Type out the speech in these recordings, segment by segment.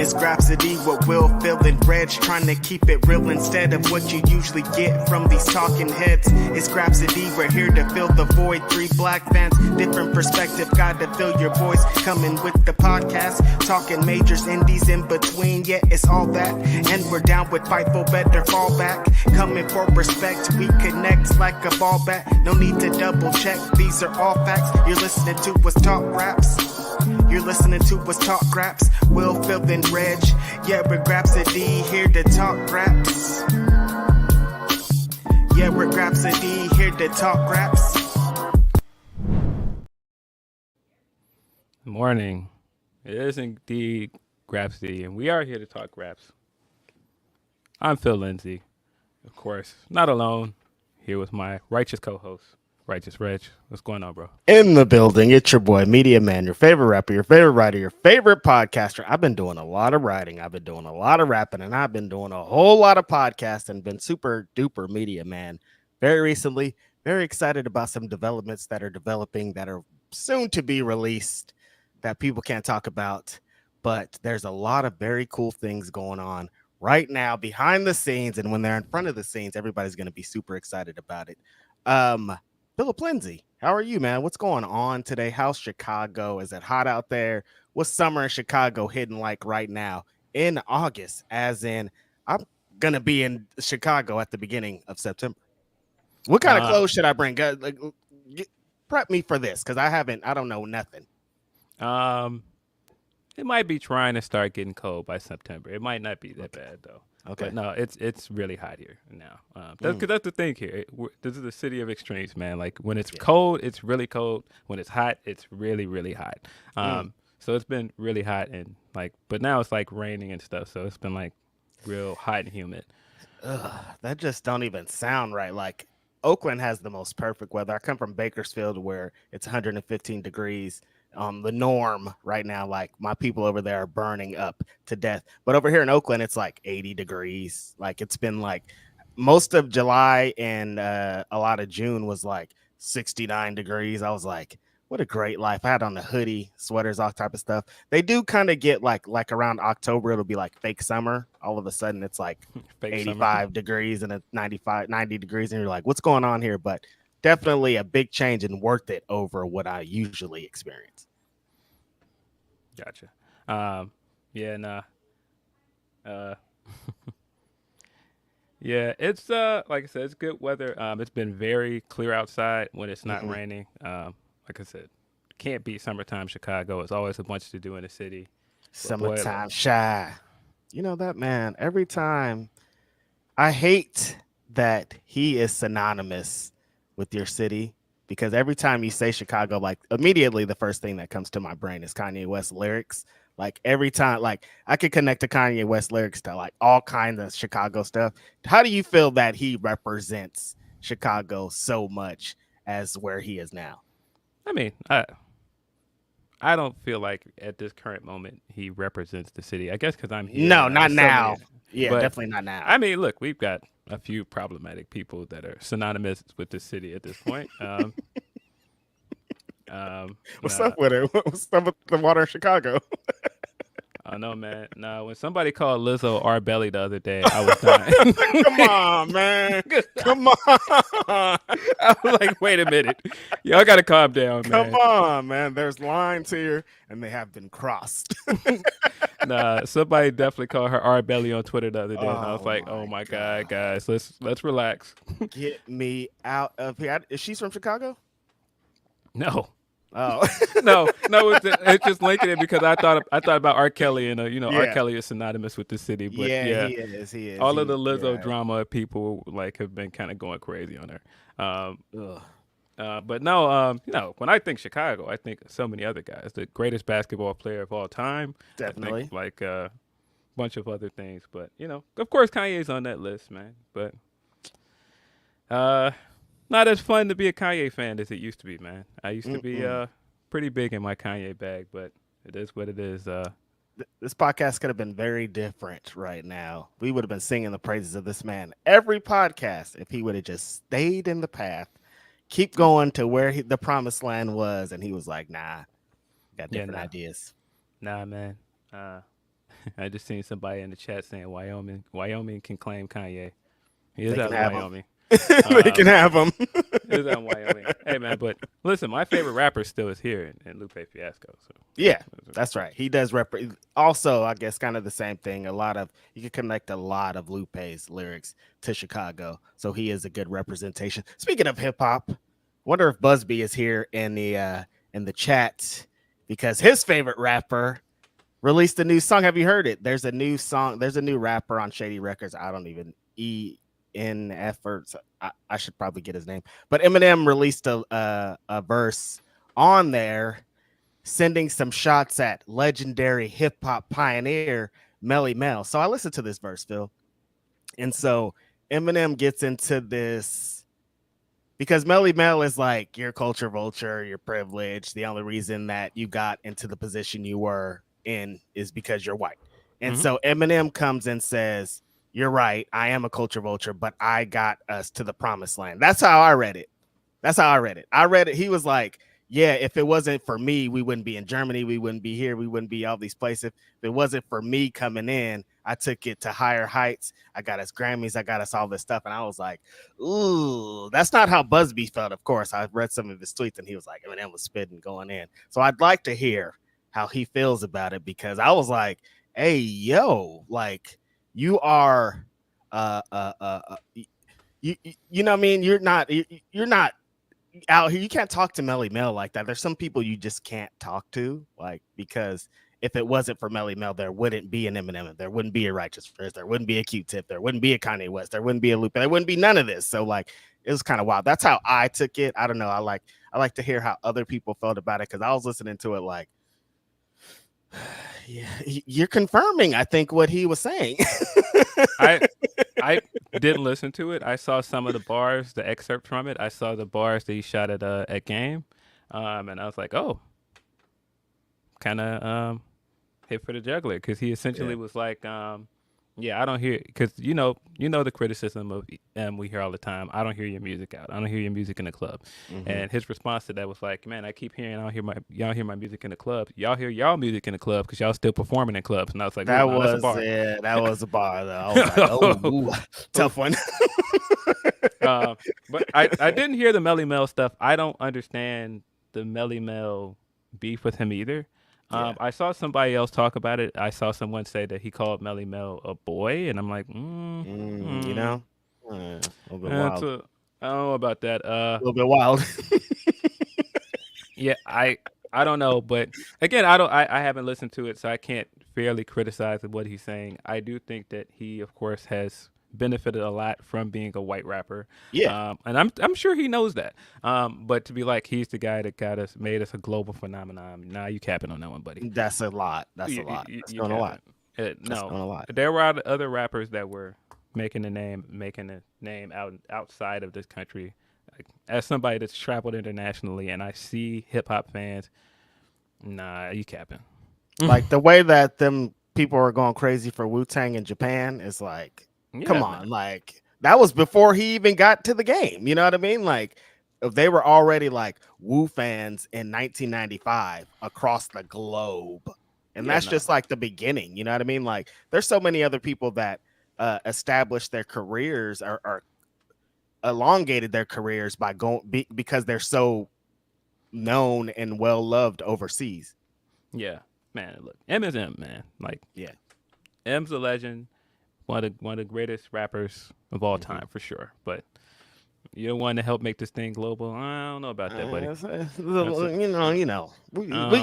It's Grapsody with Will, Phil, and Reg, trying to keep it real instead of what you usually get from these talking heads. It's Grapsody, we're here to fill the void. 3 black fans, different perspective, gotta fill your voice. Coming with the podcast, talking majors, indies in between. Yeah, it's all that, and we're down with Fightful, better fall back. Coming for respect, we connect like a ball bat. No need to double check, these are all facts. You're listening to us talk raps. You're listening to us talk raps. Will, Phil, and Reg. Yeah, we're Grapsody, here to talk raps. Yeah, we're Grapsody, here to talk raps. Morning. It is indeed Grapsody, and we are here to talk raps. I'm Phil Lindsay, of course, not alone. Here with my righteous co-host, Righteous Reg. What's going on, bro? In the building, it's your boy, Media Man, your favorite rapper, your favorite writer, your favorite podcaster. I've been doing a lot of writing, I've been doing a lot of rapping, and I've been doing a whole lot of podcasts and been super duper Media Man very recently. Very excited about some developments that are developing that are soon to be released that people can't talk about. But there's a lot of very cool things going on right now behind the scenes. And when they're in front of the scenes, everybody's going to be super excited about it. Philip Lindsay, how are you, man? What's going on today? How's Chicago? Is it hot out there? What's summer in Chicago hitting like right now in August? As in, I'm going to be in Chicago at the beginning of September. What kind of clothes should I bring? Prep me for this because I don't know nothing. It might be trying to start getting cold by September. It might not be that bad though. Okay. But no, it's really hot here now. That's the thing here. This is the city of extremes, man. Like when it's cold, it's really cold. When it's hot, it's really, really hot. So it's been really hot and but now it's like raining and stuff. So it's been like real hot and humid. That just don't even sound right. Like Oakland has the most perfect weather. I come from Bakersfield where it's 115 degrees. The norm right now, like my people over there are burning up to death. But over here in Oakland, it's like 80 degrees. Like it's been like most of July and a lot of June was like 69 degrees. I was like, what a great life. I had on a hoodie, sweaters, all type of stuff. They do kind of get like around October, it'll be like fake summer. All of a sudden it's like 85 degrees and 90 degrees. And you're like, what's going on here? But definitely a big change and worth it over what I usually experience. Gotcha. Yeah, it's like I said, it's good weather. It's been very clear outside when it's not raining. Like I said, can't beat summertime Chicago. It's always a bunch to do in the city. Summertime shy. You know that, man, every time I hate that he is synonymous with your city because every time you say Chicago, like immediately the first thing that comes to my brain is Kanye West lyrics. Like every time, like I could connect to Kanye West lyrics to like all kinds of Chicago stuff. How do you feel that he represents Chicago so much as where he is now? I mean, I don't feel like at this current moment he represents the city. I guess because I'm here. No, not now. Yeah, but definitely not now. I mean, look, we've got a few problematic people that are synonymous with the city at this point. What's up with it? What's up with the water in Chicago? I know, man. No, when somebody called Lizzo R Belly the other day, I was dying. Come on, man. Come on. I was like, wait a minute. Y'all got to calm down, man. Come on, man. There's lines here, and they have been crossed. Nah, somebody definitely called her R Belly on Twitter the other day, and I was like, oh my God, guys, let's relax. Get me out of here. Is she from Chicago? No. Oh no, it's just linking it because I thought about R. Kelly and R. Kelly is synonymous with the city, but he is. All of the Lizzo drama people have been kind of going crazy on her. But no, when I think Chicago, I think so many other guys, the greatest basketball player of all time, definitely, like a bunch of other things, but of course Kanye's on that list, man, but not as fun to be a Kanye fan as it used to be, man. I used to be pretty big in my Kanye bag, but it is what it is. This podcast could have been very different right now. We would have been singing the praises of this man every podcast if he would have just stayed in the path, keep going to where the promised land was, and he was like, nah, got different ideas. Nah, man. I just seen somebody in the chat saying Wyoming can claim Kanye. He is They out can in have him. Wyoming. They can have him. He is out in Wyoming. Hey man, but listen, my favorite rapper still is here in Lupe Fiasco. So Yeah, that's right. He does also, I guess, kind of the same thing. You can connect a lot of Lupe's lyrics to Chicago, so he is a good representation. Speaking of hip hop, wonder if Busby is here in the chat because his favorite rapper released a new song. Have you heard it? There's a new song. There's a new rapper on Shady Records. I don't even efforts. I should probably get his name, but Eminem released a verse on there, sending some shots at legendary hip hop pioneer Melle Mel. So I listened to this verse, Phil, and so Eminem gets into this because Melle Mel is like, you're a culture vulture, you're privileged. The only reason that you got into the position you were in is because you're white. And so Eminem comes and says, you're right, I am a culture vulture, but I got us to the promised land. That's how I read it. I read it. He was like, yeah, if it wasn't for me, we wouldn't be in Germany. We wouldn't be here. We wouldn't be all these places. If it wasn't for me coming in, I took it to higher heights. I got us Grammys. I got us all this stuff. And I was like, ooh, that's not how Busby felt. Of course, I read some of his tweets and he was like, Eminem was spitting going in. So I'd like to hear how he feels about it, because I was like, hey, yo, like, you are, you know what I mean? You're not out here. You can't talk to Melle Mel like that. There's some people you just can't talk to, like, because if it wasn't for Melle Mel, there wouldn't be an Eminem, there wouldn't be a Righteous Frizz, there wouldn't be a Q-Tip, there wouldn't be a Kanye West, there wouldn't be a Lupe, there wouldn't be none of this. So like, it was kind of wild. That's how I took it. I don't know. I like to hear how other people felt about it, because I was listening to it like, yeah, you're confirming, I think, what he was saying. I didn't listen to it. I saw some of the bars, the excerpt from it. I saw the bars that he shot at Game, and I was like, oh, kind of hit for the juggler, because he essentially was like, yeah, I don't hear, because you know the criticism of we hear all the time. I don't hear your music out. I don't hear your music in the club. And his response to that was like, man, I keep hearing y'all hear my music in the club. Y'all hear y'all music in the club because y'all still performing in clubs. And I was like, that was a bar. Yeah, that was a bar though. I was like, oh, ooh, tough one. But I didn't hear the Melle Mel stuff. I don't understand the Melle Mel beef with him either. I saw somebody else talk about it. I saw someone say that he called Melle Mel a boy, and I'm like, you know, a little bit wild. I don't know about that. A little bit wild. Yeah, I don't know, but again, I haven't listened to it, so I can't fairly criticize what he's saying. I do think that he, of course, has benefited a lot from being a white rapper. Yeah. And I'm sure he knows that. But to be like, he's the guy that made us a global phenomenon. Nah, you capping on that one, buddy. That's a lot. That's a lot. That's going a lot. No, there were other rappers that were making a name outside of this country. Like, as somebody that's traveled internationally, and I see hip hop fans, nah, you capping. Like the way that them people are going crazy for Wu-Tang in Japan is like, come on, man. Like, that was before he even got to the game. You know what I mean? Like, if they were already like Wu fans in 1995 across the globe. And that's just like the beginning. You know what I mean? Like, there's so many other people that established their careers or elongated their careers by because they're so known and well loved overseas. Yeah, man. Look, M is M, man. Like, yeah, M's a legend. One of the greatest rappers of all time, for sure. But you're one to help make this thing global. I don't know about that, buddy.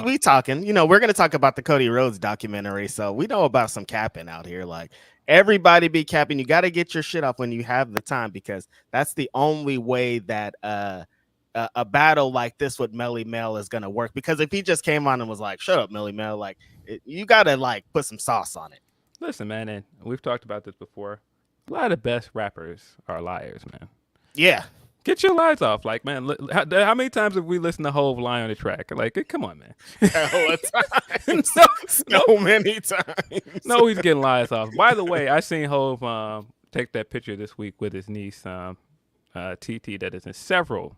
We talking. You know, we're gonna talk about the Cody Rhodes documentary, so we know about some capping out here. Like, everybody be capping. You got to get your shit off when you have the time, because that's the only way that a battle like this with Melle Mel is gonna work. Because if he just came on and was like, "Shut up, Melle Mel," like, you gotta like put some sauce on it. Listen, man, and we've talked about this before. A lot of the best rappers are liars, man. Yeah. Get your lies off. Like, man, how many times have we listened to Hove lie on the track? Like, come on, man. So many times. No, he's getting lies off. By the way, I seen Hove take that picture this week with his niece, TT, that is in several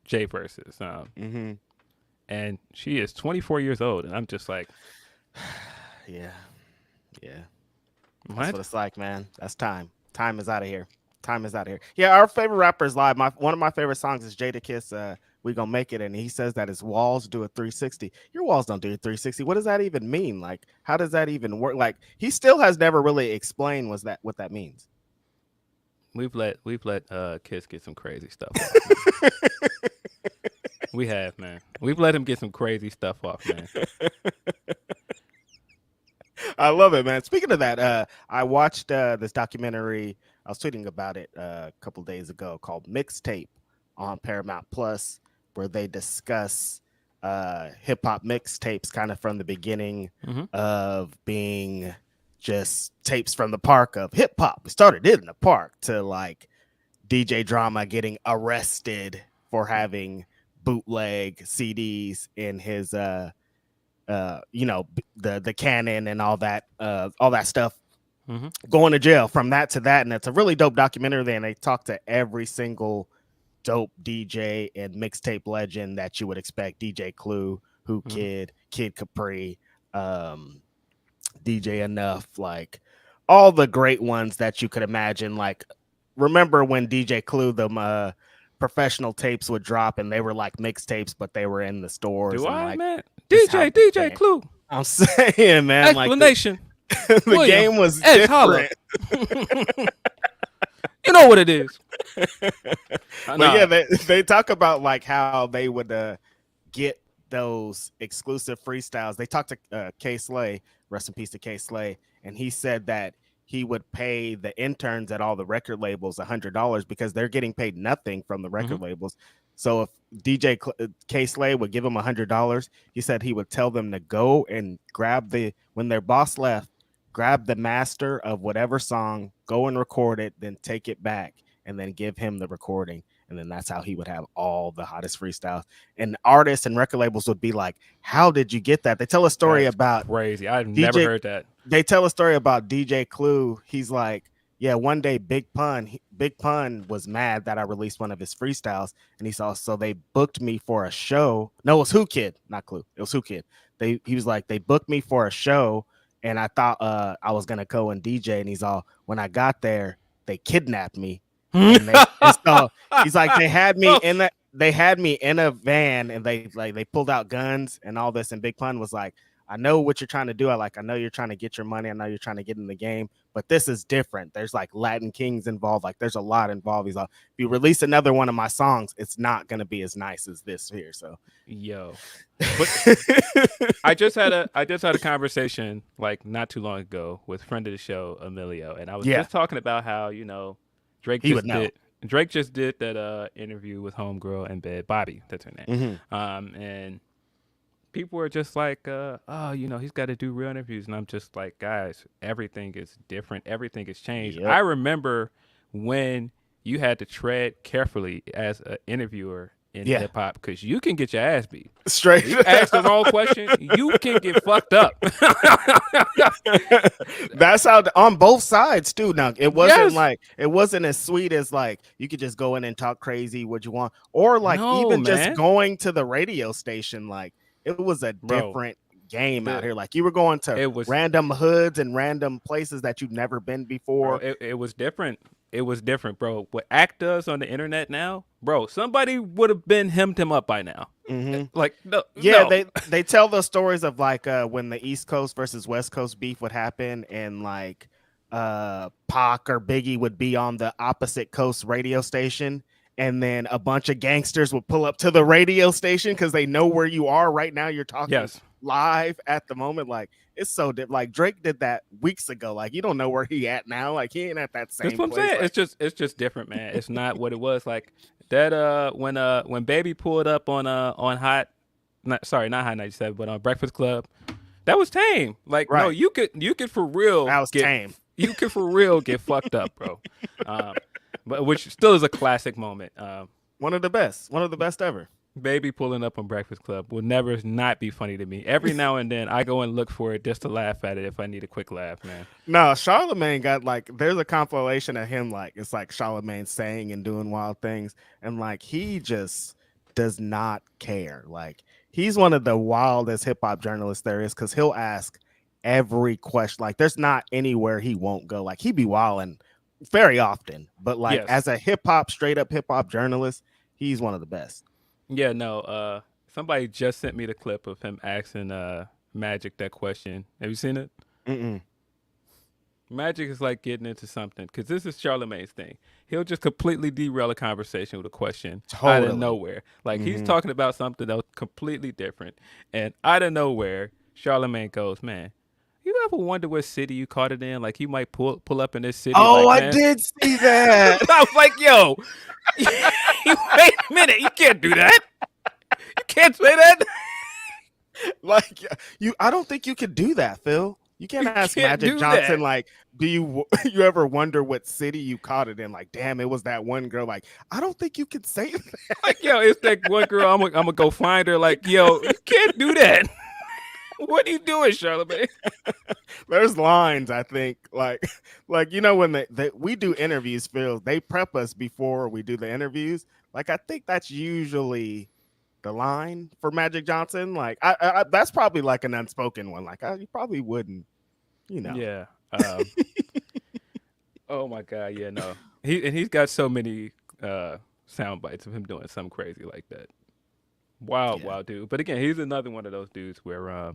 J verses. And she is 24 years old. And I'm just like, yeah. Yeah. What? That's what it's like, man. That's time. Time is out of here. Time is out of here. Yeah, our favorite rapper is live. One of my favorite songs is Jadakiss. We gonna make it, and he says that his walls do a 360. Your walls don't do a 360. What does that even mean? Like, how does that even work? Like, he still has never really explained what that means. We've let Kiss get some crazy stuff off, man. We have, man. We've let him get some crazy stuff off, man. I love it, man. Speaking of that, I watched this documentary. I was tweeting about it a couple days ago called Mixtape on Paramount Plus, where they discuss hip hop mixtapes kind of from the beginning of being just tapes from the park of hip hop. We started it in the park to like DJ Drama getting arrested for having bootleg CDs in his the canon and all that stuff, going to jail from that to that. And it's a really dope documentary. And they talk to every single dope DJ and mixtape legend that you would expect. DJ Clue, Who Kid, Kid Capri, DJ Enough, like all the great ones that you could imagine. Like, remember when DJ Clue, the professional tapes would drop and they were like mixtapes, but they were in the stores. Man? DJ Clue. I'm saying, man, explanation. Like the game was different. You know what it is. But yeah, they talk about like how they would get those exclusive freestyles. They talked to K Slay, rest in peace to K Slay, and he said that he would pay the interns at all the record labels $100 because they're getting paid nothing from the record labels. So if DJ K Slay would give him $100, he said he would tell them to go and grab when their boss left, grab the master of whatever song, go and record it, then take it back and then give him the recording. And then that's how he would have all the hottest freestyles. And artists and record labels would be like, how did you get that? They tell a story about crazy. I've never heard that. They tell a story about DJ Clue. He's like, yeah, one day Big Pun was mad that I released one of his freestyles. And so they booked me for a show. No, it was Who Kid, not Clue. It was Who Kid. He was like, they booked me for a show. And I thought I was going to go and DJ. And he's all, when I got there, they kidnapped me. And so he's like, they had me in a van and they pulled out guns and all this. And Big Pun was like, I know what you're trying to do. I know you're trying to get your money. I know you're trying to get in the game, but this is different. There's like Latin Kings involved. Like there's a lot involved. He's like, if you release another one of my songs, it's not going to be as nice as this here. So, yo, but I just had a conversation like not too long ago with friend of the show, Emilio. And I was just talking about how, Drake just did that interview with Homegirl in bed, Bobby, that's her name. And people were just like, he's got to do real interviews. And I'm just like, guys, everything is different. Everything has changed. Yep. I remember when you had to tread carefully as an interviewer in hip hop because you can get your ass beat. Straight. You ask the wrong question, you can get fucked up. That's how on both sides too. Now it wasn't as sweet as like you could just go in and talk crazy what you want, or like just going to the radio station. Like it was a different game out here. Like you were going to random hoods and random places that you've never been before. Bro, it was different. It was different, bro. What Act does on the internet now, bro, somebody would have been hemmed him up by now. Like, no. They tell those stories of like when the East Coast versus West Coast beef would happen, and like Pac or Biggie would be on the opposite coast radio station, and then a bunch of gangsters would pull up to the radio station because they know where you are right now. You're talking live at the moment. Like it's so like Drake did that weeks ago. Like you don't know where he at now. Like he ain't at that same. That's what place. I'm saying. Like, it's just different, man. It's not what it was. Like that when Baby pulled up on not Hot 97, but on Breakfast Club, that was tame. Like no, you could for real. That was tame. You could for real get fucked up, bro. But which still is a classic moment. One of the best ever. Baby pulling up on Breakfast Club will never not be funny to me. Every now and then I go and look for it just to laugh at it if I need a quick laugh, man. No, Charlemagne got like there's a compilation of him like it's like Charlemagne saying and doing wild things, and like he just does not care. Like he's one of the wildest hip hop journalists there is because he'll ask every question. Like, there's not anywhere he won't go. Like, he be wilding very often, but like Yes. as a straight up hip hop journalist, he's one of the best. Yeah, no. Somebody just sent me the clip of him asking Magic that question. Have you seen it? Mm-mm. Magic is like getting into something because this is Charlemagne's thing. He'll just completely derail a conversation with a question out of Totally. nowhere. Like he's talking about something that was completely different, and out of nowhere, Charlemagne goes, "Man, you ever wonder what city you caught it in? Like you might pull up in this city." Oh, like, I man. did see that. I was like, "Yo, wait a minute, you can't do that. You can't say that." Like, I don't think you could do that, Phil. You can't ask can't Magic do Johnson that. like, do you you ever wonder what city you caught it in? Like, damn, it was that one girl. Like, I don't think you could say that. Like, yo, it's that one girl. I'm gonna go find her. Like, yo, you can't do that. What are you doing, Charlemagne? There's lines, I think, like when we do interviews, Phil, they prep us before we do the interviews. Like, I think that's usually the line for Magic Johnson. Like, I that's probably like an unspoken one. Like, you probably wouldn't, Yeah. Oh my God. Yeah. No. He's got so many sound bites of him doing something crazy like that. Wild dude. But again, he's another one of those dudes where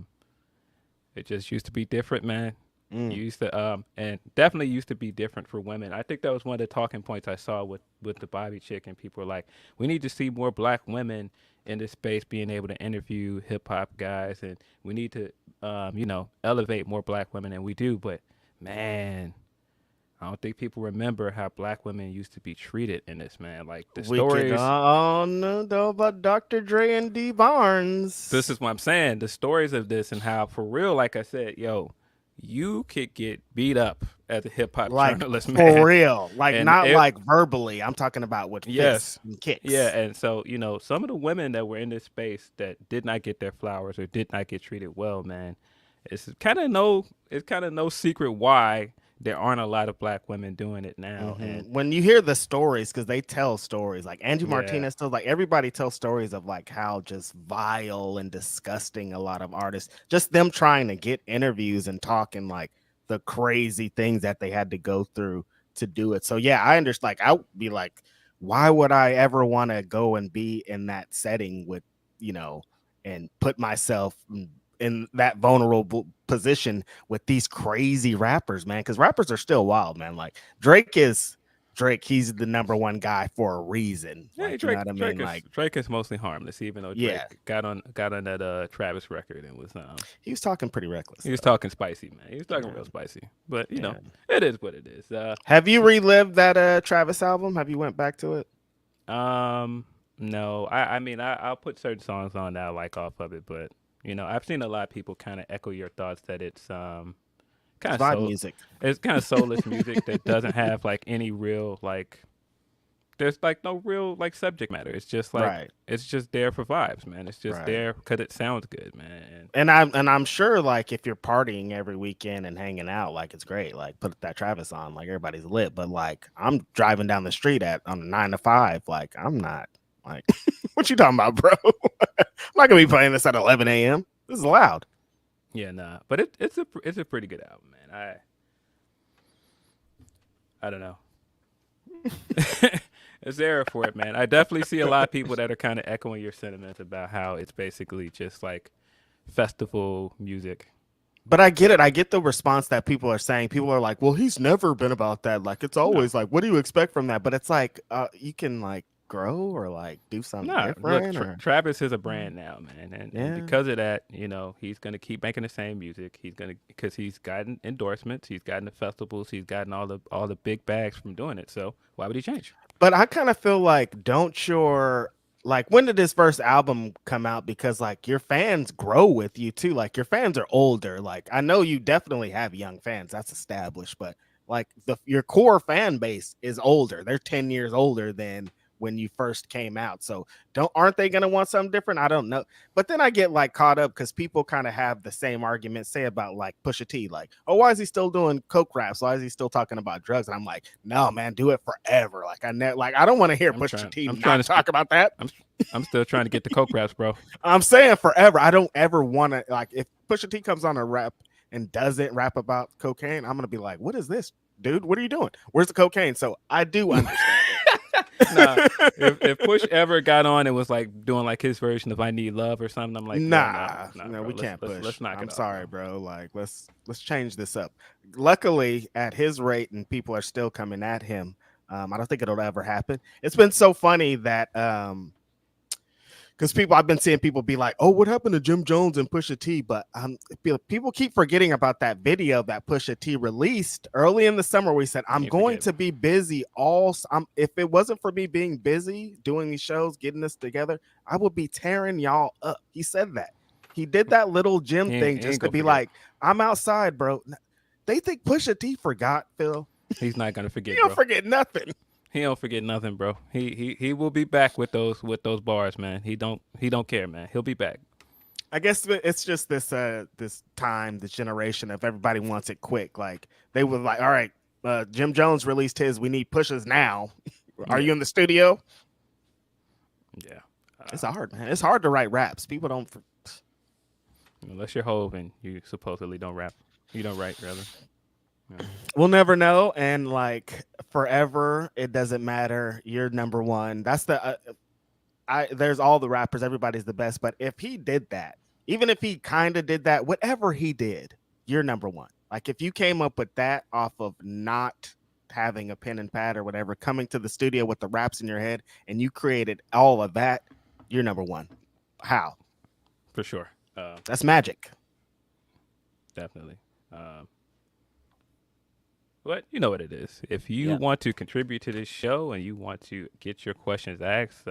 it just used to be different, man. Used to and definitely used to be different for women. I think that was one of the talking points I saw with the Bobby chick, and people were like, we need to see more black women in this space being able to interview hip hop guys, and we need to elevate more black women, and we do. But man, I don't think people remember how black women used to be treated in this, man. Like the stories. We all know about Dr. Dre and D Barnes. This is what I'm saying. The stories of this and how, for real, like I said, yo, you could get beat up as a hip hop journalist, man. For real. Like, And not like verbally. I'm talking about with fists and kicks. Yeah, and so, some of the women that were in this space that did not get their flowers or did not get treated well, man, it's kind of no secret why there aren't a lot of black women doing it now. And when you hear the stories, because they tell stories, like Angie Martinez tells, like everybody tells stories of like how just vile and disgusting a lot of artists, just them trying to get interviews and talking like the crazy things that they had to go through to do it. So yeah, I understand. Like, I would be like, why would I ever want to go and be in that setting with, and put myself in that vulnerable position with these crazy rappers, man? Because rappers are still wild, man. Like Drake, he's the number one guy for a reason. yeah, Like, Drake, you know what I mean? Drake is mostly harmless, even though Drake got on that Travis record and was he was talking pretty reckless. He was talking spicy, man. He was talking real spicy. But you know, it is what it is. Have you relived that Travis album? Have you went back to it? No. I mean I'll put certain songs on that I like off of it, but I've seen a lot of people kind of echo your thoughts that it's kind of vibe music. It's kind of soulless music that doesn't have like any real like. There's like no real like subject matter. It's just like it's just there for vibes, man. It's just there because it sounds good, man. And I'm sure like if you're partying every weekend and hanging out, like it's great. Like put that Travis on, like everybody's lit. But like I'm driving down the street on 9 to 5, like I'm not like what you talking about, bro? I'm not gonna be playing this at 11 a.m. This is loud. Yeah, nah. But it's a pretty good album, man. I don't know. It's there for it, man. I definitely see a lot of people that are kind of echoing your sentiments about how it's basically just like festival music. But I get it. I get the response that people are saying. People are like, well, he's never been about that. Like, it's always like, what do you expect from that? But it's like, you can like grow or like do something different. Look, Travis is a brand now, man. And because of that, he's going to keep making the same music. Because he's gotten endorsements. He's gotten the festivals. He's gotten all the big bags from doing it. So why would he change? But I kind of feel like, like, when did his first album come out? Because like your fans grow with you too. Like your fans are older. Like I know you definitely have young fans. That's established. But like your core fan base is older. They're 10 years older than when you first came out. So aren't they going to want something different? I don't know. But then I get like caught up because people kind of have the same argument say about like Pusha T, like, oh, why is he still doing coke raps? Why is he still talking about drugs? And I'm like, no, man, do it forever. Like I don't want to hear Pusha T talk about that. I'm still trying to get the coke raps, bro. I'm saying forever. I don't ever want to, like, if Pusha T comes on a rap and doesn't rap about cocaine, I'm gonna be like, what is this, dude? What are you doing? Where's the cocaine? So I do understand it. Nah, if Push ever got on and was like doing like his version of "I Need Love" or something, I'm like, nah, bro, we can't push. Let's knock I'm it off, sorry, bro. Like, let's change this up. Luckily, at his rate, and people are still coming at him. I don't think it'll ever happen. It's been so funny that because I've been seeing people be like, "Oh, what happened to Jim Jones and Pusha T?" But people keep forgetting about that video that Pusha T released early in the summer, where he said, "I'm going to be busy if it wasn't for me being busy doing these shows, getting this together, I would be tearing y'all up." He said that. He did that little gym thing just to be like, "I'm outside, bro." They think Pusha T forgot, Phil. He's not gonna forget. He don't forget nothing. He don't forget nothing, bro. He will be back with those bars, man. He don't care, man. He'll be back. I guess it's just this time, this generation of everybody wants it quick. Like they were like, all right, Jim Jones released his. We need pushes now. Are you in the studio? Yeah, it's hard, man. It's hard to write raps. People don't. Unless you're Hove and you supposedly don't rap. You don't write, rather. Yeah. We'll never know, and like forever, it doesn't matter. You're number one. That's the. There's all the rappers. Everybody's the best. But if he did that, even if he kind of did that, whatever he did, you're number one. Like if you came up with that off of not having a pen and pad or whatever, coming to the studio with the raps in your head, and you created all of that, you're number one. How? For sure. That's magic. Definitely. But you know what it is. If you want to contribute to this show and you want to get your questions asked,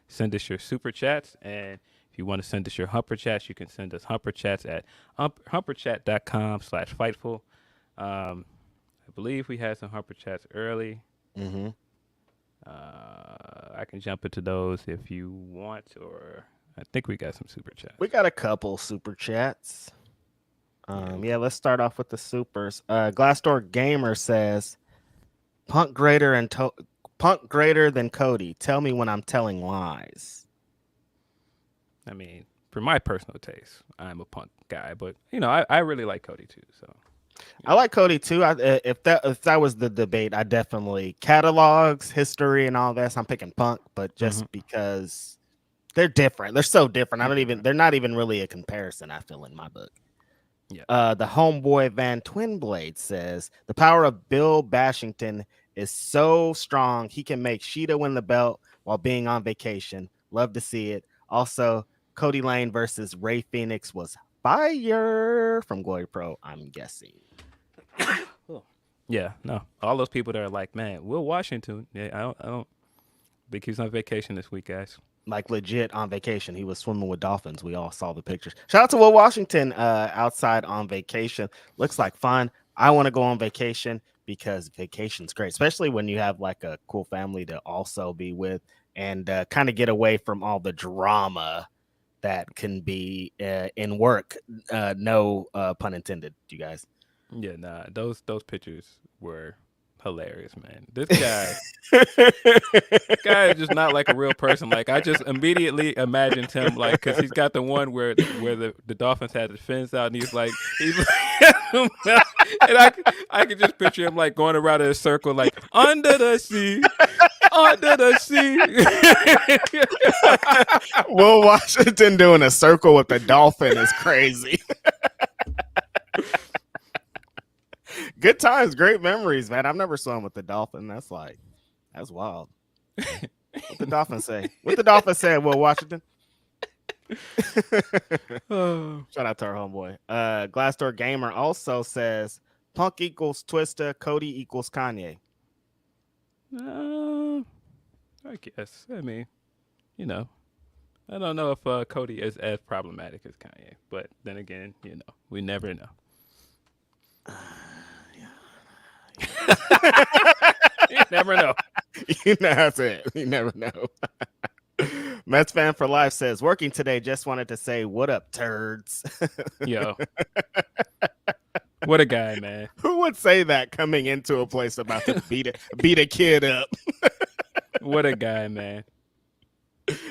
send us your super chats. And if you want to send us your humper chats, you can send us humper chats at humperchat.com/fightful. I believe we had some humper chats early. Mm-hmm. I can jump into those if you want, or I think we got some super chats. We got a couple super chats. Yeah, let's start off with the supers. Glassdoor Gamer says, Punk greater than Cody. Tell me when I'm telling lies. I mean, for my personal taste, I'm a Punk guy, but you know, I really like Cody too. So I like Cody too. If that was the debate, I definitely catalogs, history, and all this. I'm picking Punk, but just because they're different, they're so different. They're not even really a comparison. I feel in my book. Yeah. The homeboy Van Twinblade says the power of Bill Bashington is so strong he can make Sheeta win the belt while being on vacation. Love to see it. Also, Cody Lane versus Ray Phoenix was fire from Glory Pro, I'm guessing. Yeah, no. All those people that are like, man, Will Washington. Yeah, I don't think he's on vacation this week, guys. Like legit on vacation. He was swimming with dolphins. We all saw the pictures. Shout out to Will Washington outside on vacation. Looks like fun. I want to go on vacation because vacation's great, especially when you have like a cool family to also be with and kind of get away from all the drama that can be in work. No pun intended, you guys. Yeah, nah, those pictures were hilarious, man. This guy is just not like a real person. Like I just immediately imagined him like because he's got the one where the Dolphins had the fence out and he's like and I could just picture him like going around in a circle like under the sea. Under the sea. Will Washington doing a circle with the dolphin is crazy. Good times, great memories, man. I've never swum with the dolphin. That's wild. What the dolphin say? What the dolphin say, Will Washington? Shout out to our homeboy. Glassdoor Gamer also says Punk equals Twista, Cody equals Kanye. I guess. I mean, you know, I don't know if Cody is as problematic as Kanye, but then again, you know, we never know. You never know. You know that's it. You never know. Mets fan for life says, working today, just wanted to say, what up, turds? Yo. What a guy, man. Who would say that coming into a place about to beat a kid up? What a guy, man.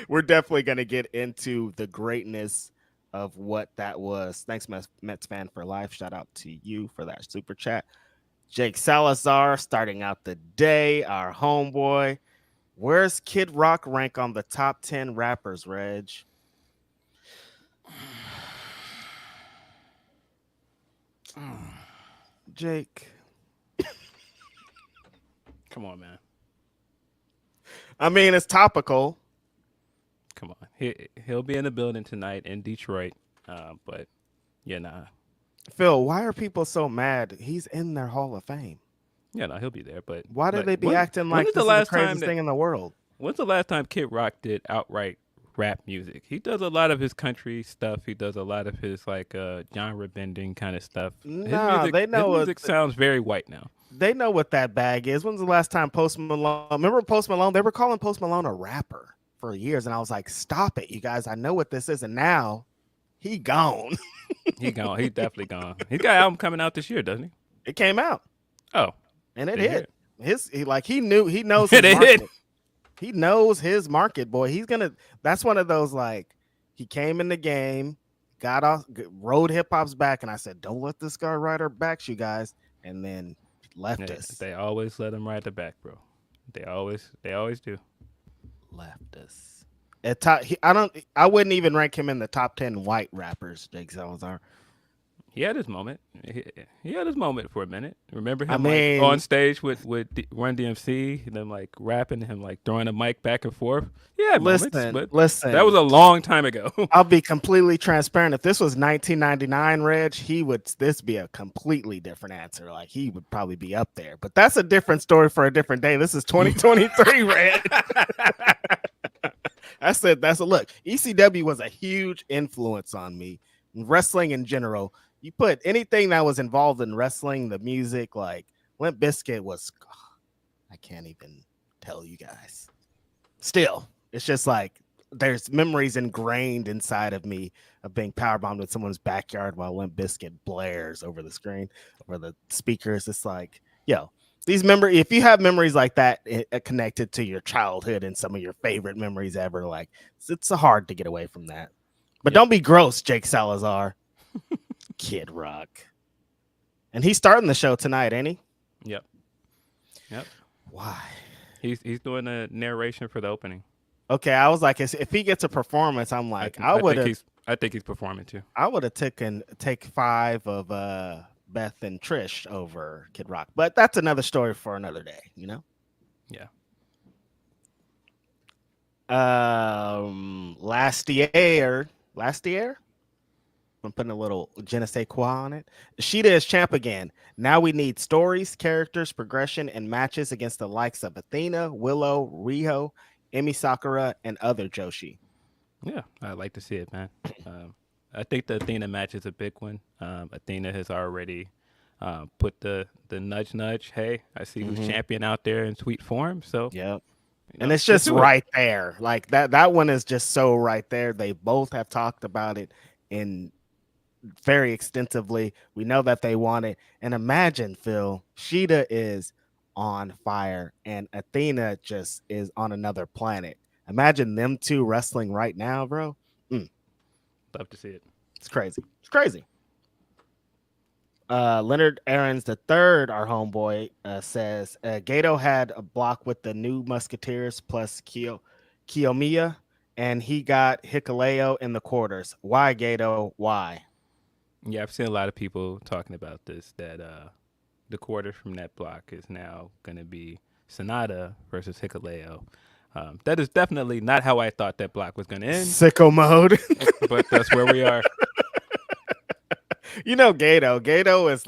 We're definitely going to get into the greatness of what that was. Thanks, Mets fan for life. Shout out to you for that super chat. Jake Salazar starting out the day, our homeboy. Where's Kid Rock rank on the top 10 rappers, Reg? Jake. Come on, man. I mean, it's topical. Come on. He'll be in the building tonight in Detroit. But, yeah, nah. Phil, why are people so mad? He's in their Hall of Fame. Yeah, no, he'll be there. But why do they be acting like this is the craziest thing in the world? When's the last time Kid Rock did outright rap music? He does a lot of his country stuff. He does a lot of his genre bending kind of stuff. They know his music sounds very white now. They know what that bag is. When's the last time Post Malone? Remember Post Malone? They were calling Post Malone a rapper for years, and I was like, "Stop it, you guys! I know what this is." And now he gone. He gone. He definitely gone. He's got an album coming out this year, doesn't he? It came out. Oh, and it hit. He knows his market. He knows his market, boy. He's gonna. That's one of those he came in the game, got off, rode hip hop's back, and I said, "Don't let this guy ride our backs, you guys." And then left us. They always let him ride the back, bro. They always do. Left us. I wouldn't even rank him in the top 10 white rappers, Jake Salazar. He had his moment. He had his moment for a minute. Remember him on stage with Run DMC, and them rapping, him throwing a mic back and forth. Yeah, listen. That was a long time ago. I'll be completely transparent. If this was 1999, Reg, this be a completely different answer. He would probably be up there. But that's a different story for a different day. This is 2023, Reg. That's a look. ECW was a huge influence on me. Wrestling in general. You put anything that was involved in wrestling, the music, Limp Bizkit was, I can't even tell you guys. Still, it's just there's memories ingrained inside of me of being powerbombed in someone's backyard while Limp Bizkit blares over the screen, over the speakers. It's these memories, if you have memories like that connected to your childhood and some of your favorite memories ever, it's hard to get away from that. But don't be gross, Jake Salazar. Kid Rock. And he's starting the show tonight, ain't he? Yep. Why? He's doing a narration for the opening. Okay, I was like, if he gets a performance, I'm like, I think he's performing too. I would have take 5 of Beth and Trish over Kid Rock. But that's another story for another day, you know? Yeah. Last year. I'm putting a little je ne sais quoi on it. Sheeta is champ again. Now we need stories, characters, progression, and matches against the likes of Athena, Willow, Riho, Emi Sakura, and other Joshi. Yeah, I'd like to see it, man. I think the Athena match is a big one. Athena has already put the nudge. Hey, I see who's champion out there in sweet form. So yeah. And it's just right there. That one is just so right there. They both have talked about it in very extensively. We know that they want it. And imagine, Phil, Sheeta is on fire and Athena just is on another planet. Imagine them two wrestling right now, bro. Love to see it. It's crazy. Leonard Aarons III, our homeboy, says Gato had a block with the new Musketeers plus Kiyomiya, and he got Hikuleo in the quarters. Why, Gato? Why? Yeah, I've seen a lot of people talking about this, that the quarter from that block is now going to be Sonata versus Hikuleo. That is definitely not how I thought that block was going to end. Sicko mode. But that's where we are. You know, Gato is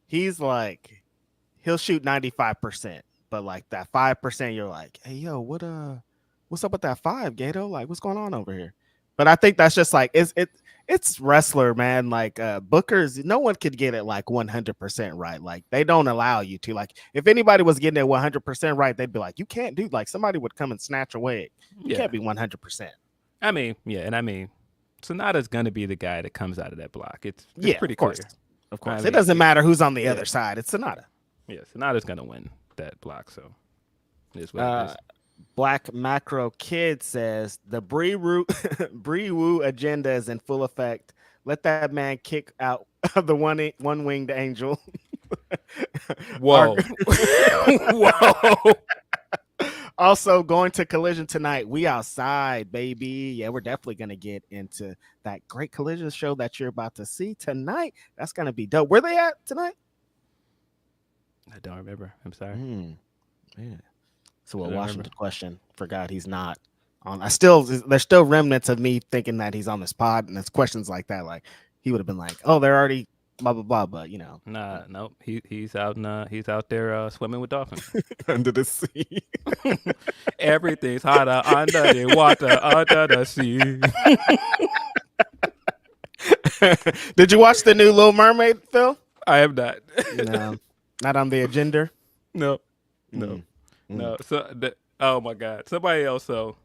he'll shoot 95%, but that 5%, you're like, hey, yo, what's up with that 5, Gato? What's going on over here? But I think that's just it's wrestler, man. Bookers, no one could get it 100% right. They don't allow you to. If anybody was getting it 100% right, they'd be like, you can't do. Somebody would come and snatch away. You can't be 100%. I mean, Sonata's gonna be the guy that comes out of that block. It's pretty of course. clear. Of course, it doesn't matter who's on the other side. It's Sonata. Yeah, Sonata's gonna win that block. So it is what it is. Black Macro Kid says the Bree Woo agenda is in full effect. Let that man kick out the one winged angel. Whoa. Whoa. Also going to Collision tonight. We outside, baby. Yeah, we're definitely gonna get into that great Collision show that you're about to see tonight. That's gonna be dope. Where they at tonight? I don't remember. I'm sorry. Yeah. So a I don't Washington remember. question. Forgot he's not on. There's still remnants of me thinking that he's on this pod, and it's questions like that. Like he would have been like, "Oh, they're already blah blah blah," but you know, Nah, nope. He's out there swimming with dolphins. under the sea. Everything's hotter under the water, under the sea. Did you watch the new Little Mermaid, Phil? I am not. No, not on the agenda. No. Mm. No. So oh my God. Somebody also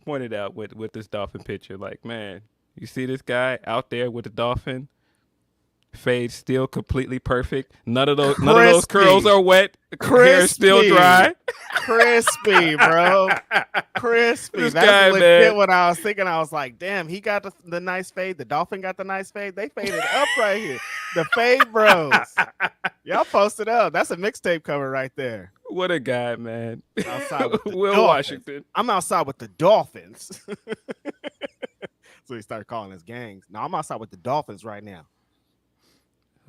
pointed out with this dolphin picture, like, man, you see this guy out there with the dolphin? Fade still completely perfect. None of those curls are wet. Hair is still dry. Crispy, bro. Crispy. This That's guy, legit man. what I was thinking. I was like, damn, he got the nice fade. The dolphin got the nice fade. They faded up right here. The Fade Bros. Y'all posted up. That's a mixtape cover right there. What a guy, man. Outside with the Will Dolphins. Washington. I'm outside with the Dolphins. So he started calling us gangs. No, I'm outside with the Dolphins right now.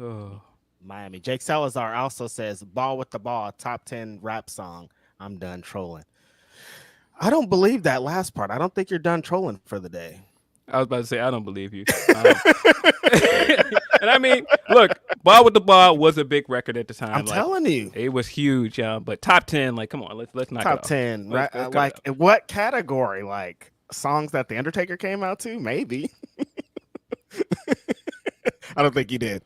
Oh. Miami. Jake Salazar also says, "Ball with the Ball, top 10 rap song. I'm done trolling." I don't believe that last part. I don't think you're done trolling for the day. I was about to say, I don't believe you. And I mean, look, Ball with the Ball was a big record at the time. I'm telling you. It was huge, but top 10, like, come on, let's knock it Top off. 10. Let's Right? cut Like, it off. what category? Like, songs that The Undertaker came out to? Maybe. I don't think he did.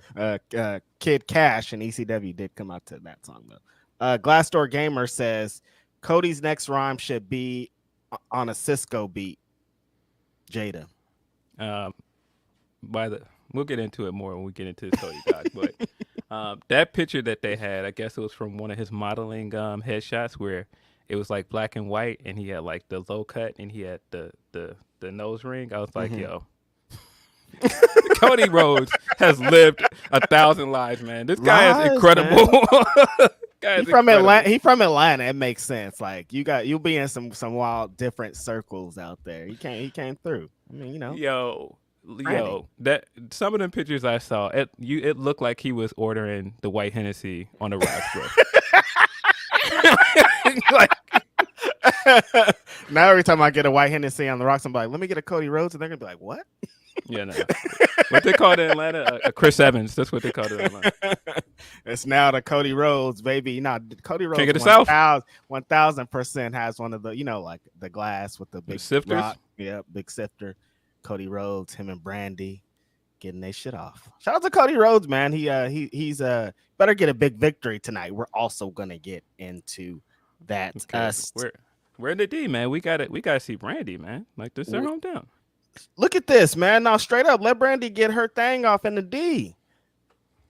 Kid Cash and ECW did come out to that song, though. Glassdoor Gamer says, Cody's next rhyme should be on a Cisco beat. Jada. We'll get into it more when we get into this Cody talk, but that picture that they had, I guess it was from one of his modeling headshots where it was like black and white, and he had like the low cut, and he had the nose ring. I was like, yo, Cody Rhodes has lived 1,000 lives, man. This guy is incredible. He's from Atlanta. He from Atlanta. It makes sense. Like you'll be in some wild different circles out there. He came through. I mean, you know. Yo, that some of them pictures I saw, it looked like he was ordering the white Hennessy on the rocks, bro. Like, now every time I get a white Hennessy on the rocks, I'm like, let me get a Cody Rhodes, and they're gonna be like, what? Yeah, no. What they call it in Atlanta? A Chris Evans. That's what they call it in Atlanta. It's now the Cody Rhodes, baby. You know, Cody Rhodes King of the South. 1,000% has one of the, you know, like the glass with the big sifters. rock. Yeah, big sifter. Cody Rhodes, him and Brandy getting their shit off. Shout out to Cody Rhodes, man. He's better get a big victory tonight. We're also gonna get into that. Okay. We're in the D, man. We gotta see Brandy, man. Like, this is their hometown. Look at this, man. Now straight up, let Brandy get her thing off in the D.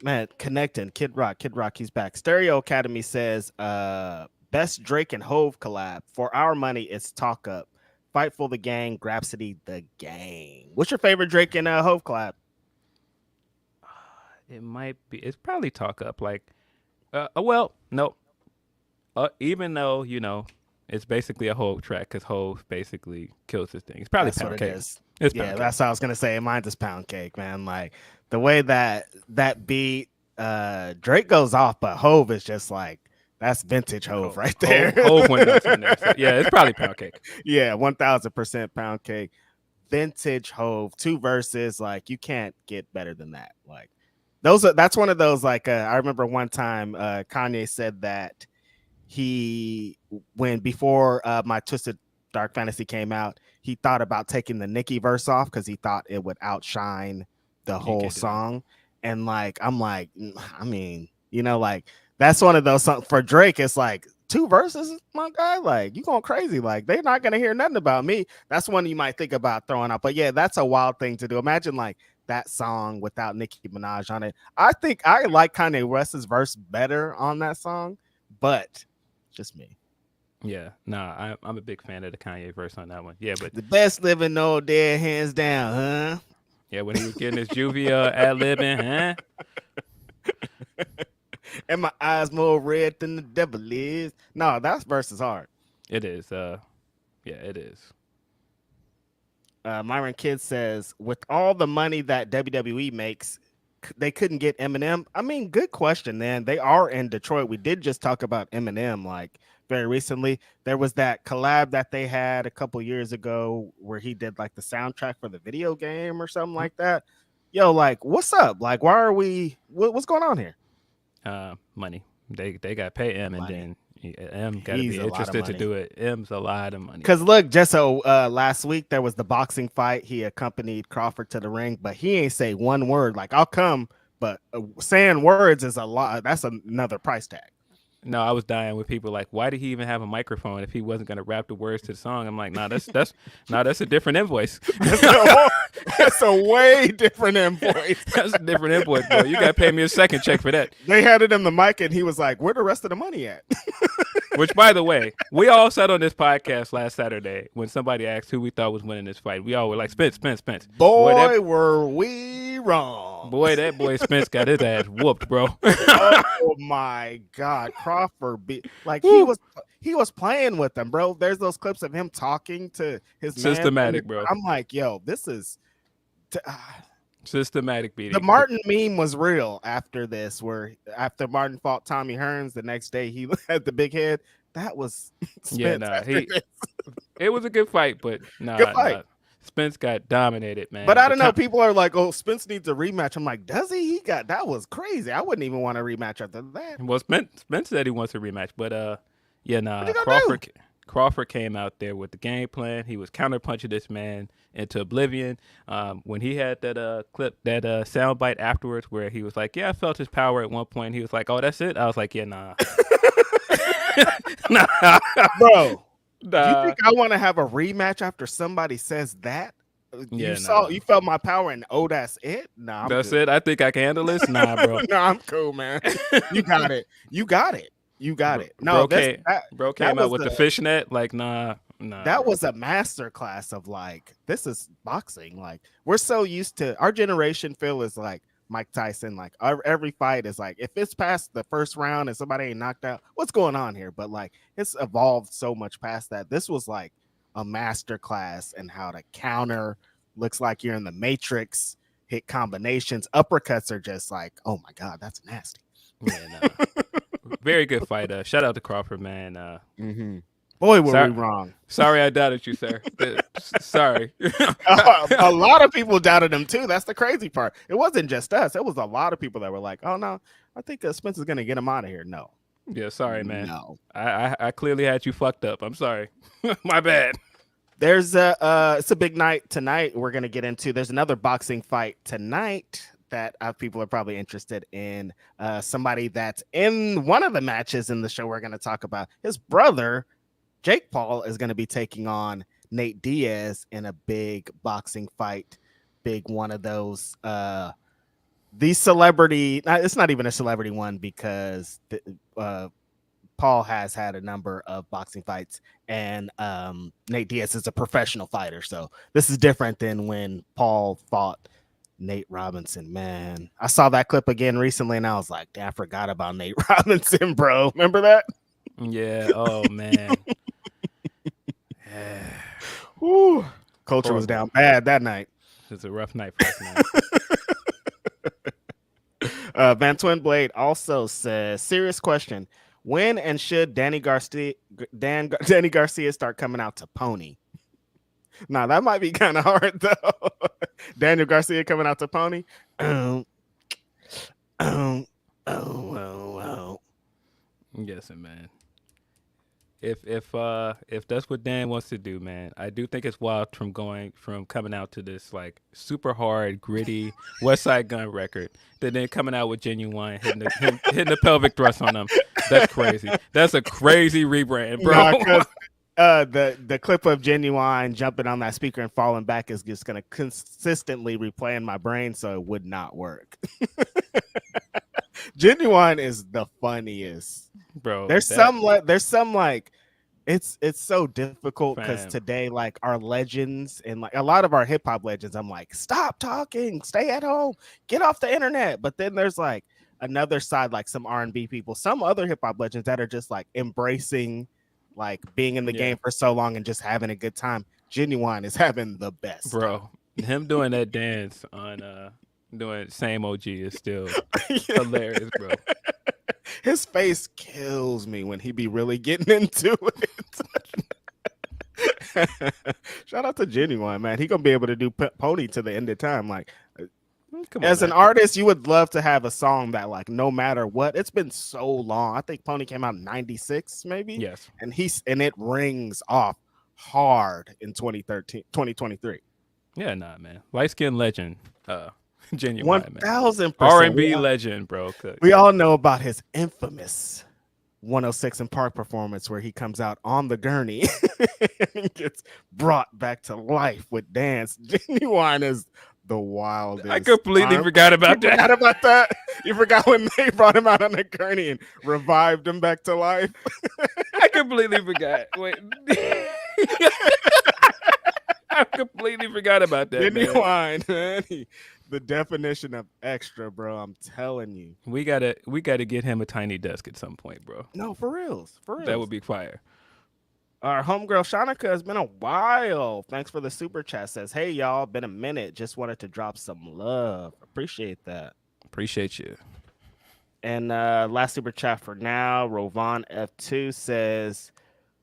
Man, connecting. Kid Rock, he's back. Stereo Academy says, best Drake and Hove collab. For our money, it's Talk Up. Fightful the Gang, Grapsody the Gang. What's your favorite Drake and Hove collab? It's probably Talk Up. Like, well, no. Even though, you know, it's basically a Hove track because Hove basically kills this thing. It's probably Pound Cake. That's what I was gonna say. Mine's is Pound Cake, man. Like the way that beat Drake goes off, but Hove is just like that's vintage Hove right there. Hove went nuts in there. So, yeah, it's probably Pound Cake. Yeah, 1,000% Pound Cake. Vintage Hove, 2 verses. Like you can't get better than that. Like that's one of those. Like I remember one time Kanye said that before my Twisted Dark Fantasy came out, he thought about taking the Nicki verse off because he thought it would outshine the whole song. And like, I'm like, I mean, you know, like that's one of those songs for Drake. It's like 2 verses, my guy. Like you going crazy. Like they're not gonna hear nothing about me. That's one you might think about throwing out. But yeah, that's a wild thing to do. Imagine like that song without Nicki Minaj on it. I think I like Kanye West's verse better on that song, but just me. Yeah, nah, I'm a big fan of the Kanye verse on that one. Yeah, but The best living old dead, hands down, huh? yeah, when he was getting his juvie ad-libbing, huh? And my eyes more red than the devil is. No, that verse is hard. It is. Yeah, it is. Myron Kidd says, with all the money that WWE makes, they couldn't get Eminem. I mean, good question, man. They are in Detroit. We did just talk about Eminem like very recently. There was that collab that they had a couple years ago where he did like the soundtrack for the video game or something like that. Yo, like, what's up? Like, why are we? What's going on here? Money. They got to pay M, Money. and then M got to He's be a lot of interested to money. do it. M's a lot of money. Because look, just so last week there was the boxing fight. He accompanied Crawford to the ring, but he ain't say one word. Like, I'll come, but saying words is a lot. That's another price tag. No, I was dying with people like, why did he even have a microphone if he wasn't going to rap the words to the song? I'm like, nah, that's a different invoice. That's a way different invoice. That's a different invoice, bro. You got to pay me a second check for that. They handed him the mic, and he was like, "Where the rest of the money at?" Which, by the way, we all said on this podcast last Saturday when somebody asked who we thought was winning this fight. We all were like, Spence. Boy, were we wrong. Boy, that boy Spence got his ass whooped, bro. Oh my God, Crawford he was playing with them, bro. There's those clips of him talking to his systematic, man. bro. I'm like, yo, this is systematic beating. The Martin meme was real after this, where after Martin fought Tommy Hearns, the next day he had the big head. That was Spence. It was a good fight, but good fight. Nah. Spence got dominated, man. But I don't know. People are like, "Oh, Spence needs a rematch." I'm like, "Does he? That was crazy. I wouldn't even want a rematch after that." Well, Spence said he wants a rematch, but yeah, nah. Crawford came out there with the game plan. He was counterpunching this man into oblivion. When he had that clip, that soundbite afterwards, where he was like, "Yeah, I felt his power at one point." He was like, "Oh, that's it." I was like, "Yeah, nah." Nah. Bro. Do you think I want to have a rematch after somebody says that? Yeah, you felt my power and that's it? Nah, that's good. It. I think I can handle this. Nah, bro. Nah, I'm cool, man. You got it. No, bro came out with the fishnet. Like, nah. That was a masterclass of like, this is boxing. Like, we're so used to our generation. Phil is like Mike Tyson. Like, every fight is like, if it's past the first round and somebody ain't knocked out, what's going on here? But like, it's evolved so much past that. This was like a master class in how to counter. Looks like you're in the Matrix. Hit combinations, uppercuts are just like, oh my God, that's nasty. Yeah, very good fight. Shout out to Crawford, man. Boy, were we wrong. Sorry I doubted you, sir. Sorry. A lot of people doubted him too. That's the crazy part. It wasn't just us. It was a lot of people that were like, oh no, I think Spence is going to get him out of here. No. Yeah, sorry, man. No. I clearly had you fucked up. I'm sorry. My bad. There's it's a big night tonight. We're going to get into, there's another boxing fight tonight that people are probably interested in. Somebody that's in one of the matches in the show we're going to talk about. His brother, Jake Paul, is going to be taking on Nate Diaz in a big boxing fight. Big one of those. The celebrity, it's not even a celebrity one because Paul has had a number of boxing fights, and Nate Diaz is a professional fighter. So this is different than when Paul fought Nate Robinson. Man, I saw that clip again recently, and I was like, damn, I forgot about Nate Robinson, bro. Remember that? Yeah. Oh, man. Woo. Culture was down bad that night. It was a rough night for us. Van Twin Blade also says, serious question. When and should Danny Garcia start coming out to Pony? Nah, that might be kind of hard though. Daniel Garcia coming out to Pony. I'm guessing, man. If that's what Dan wants to do, man, I do think it's wild from coming out to this like super hard, gritty West Side Gun record, then coming out with Genuine hitting the pelvic thrust on them. That's crazy. That's a crazy rebrand, bro. The clip of Genuine jumping on that speaker and falling back is just gonna consistently replay in my brain, so it would not work. Genuine is the funniest, bro. There's some like It's so difficult because Fam. today, like our legends and like a lot of our hip hop legends, I'm like, stop talking, stay at home, get off the internet. But then there's like another side, like some R&B people, some other hip hop legends that are just like embracing like being in the Yeah. game for so long and just having a good time. Genuine is having the best Bro, him doing that dance on doing same OG is still hilarious, bro. His face kills me when he be really getting into it. Shout out to Genuine, man. He gonna be able to do Pony to the end of time. Like, Come on, as an man. artist, you would love to have a song that, like, no matter what, it's been so long. I think Pony came out in '96, maybe. Yes. And it rings off hard in 2023. Yeah, nah, man. Light skinned legend. Genuine, man. 1000%. R&B legend, bro. We all know about his infamous 106 in Park performance where he comes out on the gurney and gets brought back to life with dance. Genuine is the wildest. I completely forgot about that. Forgot about that. You forgot when they brought him out on the gurney and revived him back to life. I completely forgot. Wait. I completely forgot about that, man. Genuine, man. The definition of extra, bro. I'm telling you. We gotta get him a tiny desk at some point, bro. No, for reals. For reals. That would be fire. Our homegirl Shanika has been a while. Thanks for the super chat. Says, hey y'all, been a minute. Just wanted to drop some love. Appreciate that. Appreciate you. And last super chat for now. Rovan F2 says,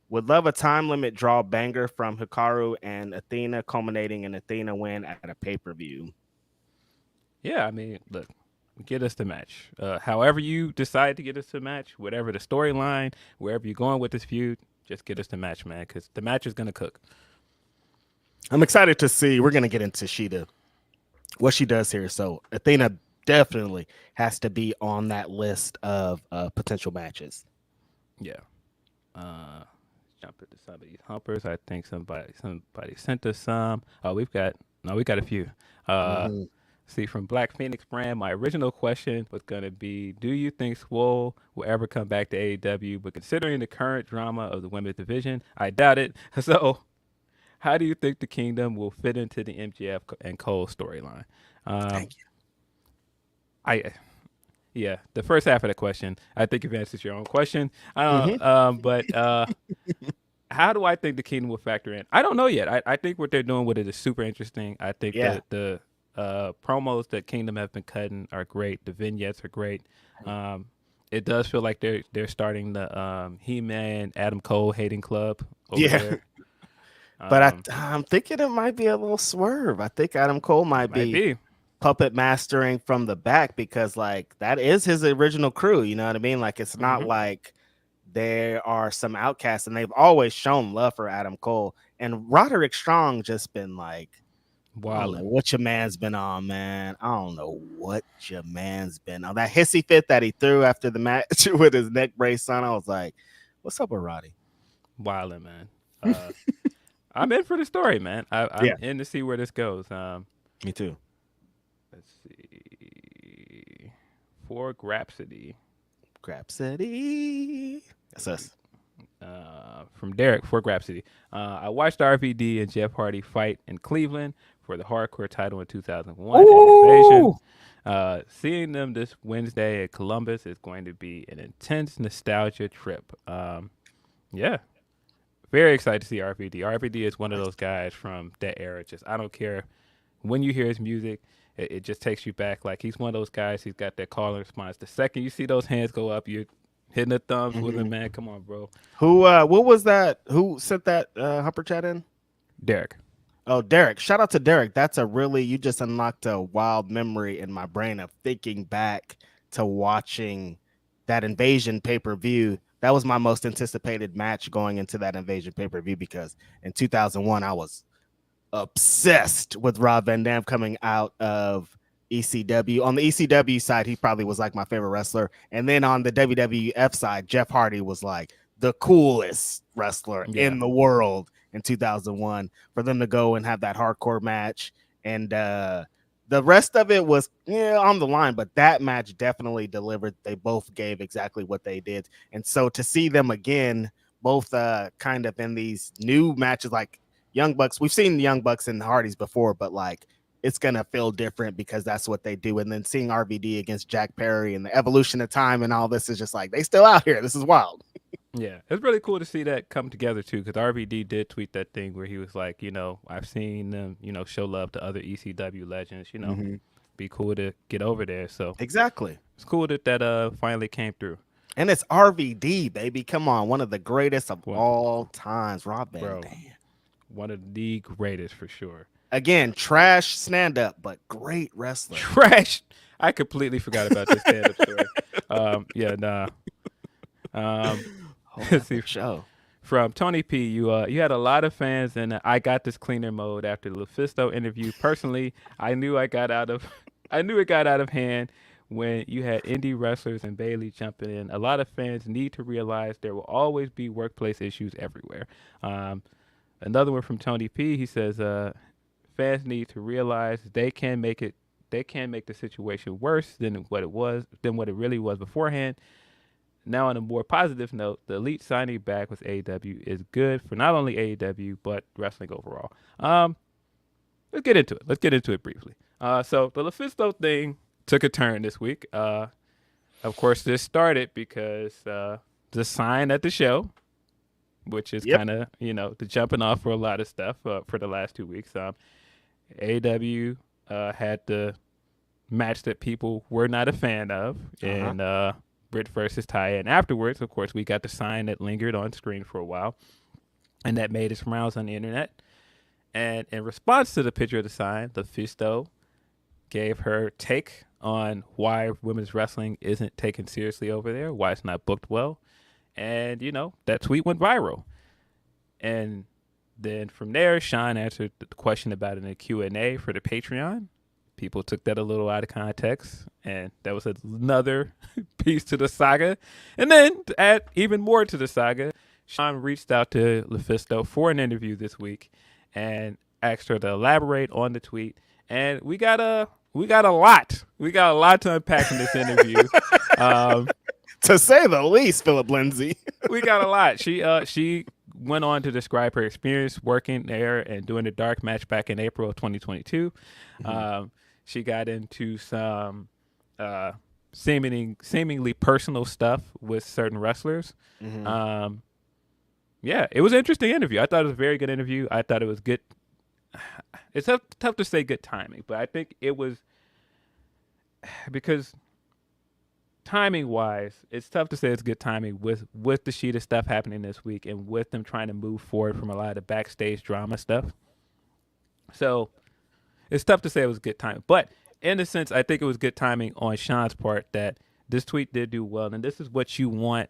would love a time limit draw banger from Hikaru and Athena, culminating in Athena win at a pay-per-view. Yeah, I mean, look, get us the match. However you decide to get us the match, whatever the storyline, wherever you're going with this feud, just get us the match, man, because the match is going to cook. I'm excited to see. We're going to get into Shida, what she does here. So Athena definitely has to be on that list of potential matches. Yeah. Jump into some of these humpers. I think somebody sent us some. Oh, we got a few. See, from Black Phoenix Brand, my original question was going to be, do you think Swole will ever come back to AEW? But considering the current drama of the women's division, I doubt it. So, how do you think the Kingdom will fit into the MJF and Cole storyline? Thank you. Yeah, the first half of the question, I think you've answered your own question. But how do I think the Kingdom will factor in? I don't know yet. I think what they're doing with it is super interesting. I think the promos that Kingdom have been cutting are great. The vignettes are great. It does feel like they're starting the He-Man, Adam Cole hating club over there. But I'm thinking it might be a little swerve. I think Adam Cole might be puppet mastering from the back because, like, that is his original crew. You know what I mean? Like, it's not like there are some outcasts, and they've always shown love for Adam Cole. And Roderick Strong just been like, I don't know what your man's been on, man. I don't know what your man's been on. That hissy fit that he threw after the match with his neck brace on, I was like, what's up with Roddy? Wildin', man. I'm in for the story, man. I'm in to see where this goes. Me too. Let's see. For Grapsody. That's us. From Derek for Grapsody. I watched RVD and Jeff Hardy fight in Cleveland for the hardcore title in 2001 Invasion. Seeing them this Wednesday at Columbus is going to be an intense nostalgia trip. Yeah. Very excited to see RVD. RVD is one of those guys from that era. Just, I don't care when you hear his music, it just takes you back. Like, he's one of those guys, he's got that call and response. The second you see those hands go up, you're hitting the thumbs with him, man. Come on, bro. What was that? Who sent that Humper chat in? Derek. Oh, Derek. Shout out to Derek. You just unlocked a wild memory in my brain of thinking back to watching that Invasion pay-per-view. That was my most anticipated match going into that Invasion pay-per-view because in 2001, I was obsessed with Rob Van Dam coming out of ECW. On the ECW side, he probably was like my favorite wrestler. And then on the WWF side, Jeff Hardy was like the coolest wrestler in the world in 2001. For them to go and have that hardcore match, and the rest of it was on the line, but that match definitely delivered. They both gave exactly what they did. And so to see them again both kind of in these new matches like Young Bucks. We've seen the Young Bucks and the Hardys before, but like it's gonna feel different because that's what they do. And then seeing RVD against Jack Perry and the evolution of time and all this is just like they still out here. This is wild. Yeah, it's really cool to see that come together too. Because RVD did tweet that thing where he was like, I've seen them, show love to other ECW legends. Be cool to get over there. So exactly, it's cool that finally came through. And it's RVD, baby. Come on, one of the greatest of all times. Rob Van Dam. One of the greatest for sure. Again, trash stand-up, but great wrestler. Trash. I completely forgot about this stand-up story. Let's see. Show. From Tony P, you had a lot of fans in I Got This Cleaner mode after the Lufisto interview. Personally, I knew it got out of hand when you had indie wrestlers and Bailey jumping in. A lot of fans need to realize there will always be workplace issues everywhere. Another one from Tony P. He says, fans need to realize they can make the situation worse than what it really was beforehand. Now, on a more positive note, the Elite signing back with AEW is good for not only AEW but wrestling overall. Let's get into it briefly. So the LuFisto thing took a turn this week. Of course, this started because the sign at the show, which is kind of the jumping off for a lot of stuff for the last 2 weeks. AEW had the match that people were not a fan of, and Britt versus Ty. And afterwards, of course, we got the sign that lingered on screen for a while, and that made its rounds on the internet. And in response to the picture of the sign, LuFisto gave her take on why women's wrestling isn't taken seriously over there, why it's not booked well. And, that tweet went viral. And then from there, Sean answered the question about it in a Q&A for the Patreon. People took that a little out of context, and that was another piece to the saga. And then, to add even more to the saga, Sean reached out to LuFisto for an interview this week and asked her to elaborate on the tweet. And we got a lot to unpack in this interview. To say the least, Philip Lindsay. We got a lot. She went on to describe her experience working there and doing the dark match back in April of 2022. She got into some seemingly personal stuff with certain wrestlers. It was an interesting interview. I thought it was a very good interview. I thought it was good. It's tough to say good timing, but I think it was because timing-wise, it's tough to say it's good timing with the Sheeta stuff happening this week and with them trying to move forward from a lot of the backstage drama stuff. So it's tough to say it was good timing. But in a sense, I think it was good timing on Sean's part that this tweet did do well. And this is what you want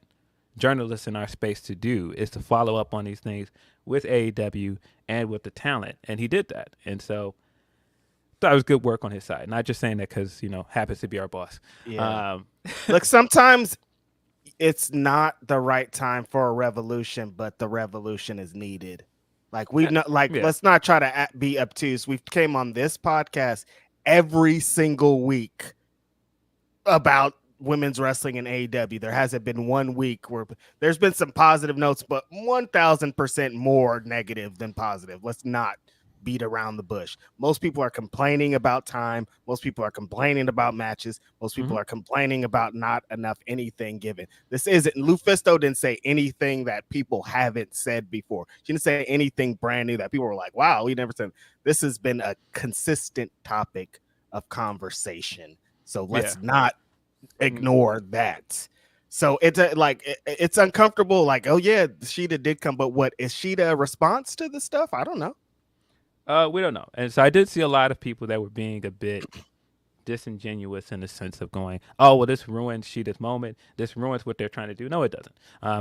journalists in our space to do, is to follow up on these things with AEW and with the talent. And he did that. And so I thought it was good work on his side. Not just saying that because, happens to be our boss. Yeah. Look, sometimes it's not the right time for a revolution, but the revolution is needed. Like let's not try to be obtuse. We've came on this podcast every single week about women's wrestling in AEW. There hasn't been 1 week where there's been some positive notes, but 1,000% more negative than positive. Let's not beat around the bush. Most people are complaining about time. Most people are complaining about matches. Most people are complaining about not enough anything given. This isn't, LuFisto didn't say anything that people haven't said before. She didn't say anything brand new that people were like, wow, we never said. This has been a consistent topic of conversation. So let's not ignore that. So it's uncomfortable. Like, oh yeah, Sheeta did come, but what is Sheeta a response to the stuff? I don't know. We don't know. And so I did see a lot of people that were being a bit disingenuous in the sense of going, oh, well, this ruins Sheeta's moment. This ruins what they're trying to do. No, it doesn't.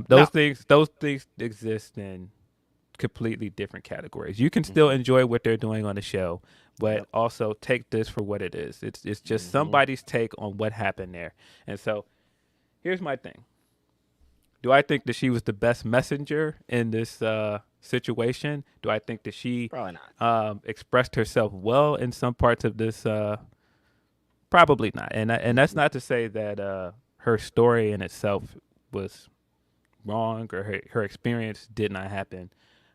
Those things exist in completely different categories. You can still enjoy what they're doing on the show, but also take this for what it is. It's just somebody's take on what happened there. And so here's my thing. Do I think that she was the best messenger in this situation? Do I think that she probably not expressed herself well in some parts of this? Probably not. And that's not to say that her story in itself was wrong or her experience did not happen.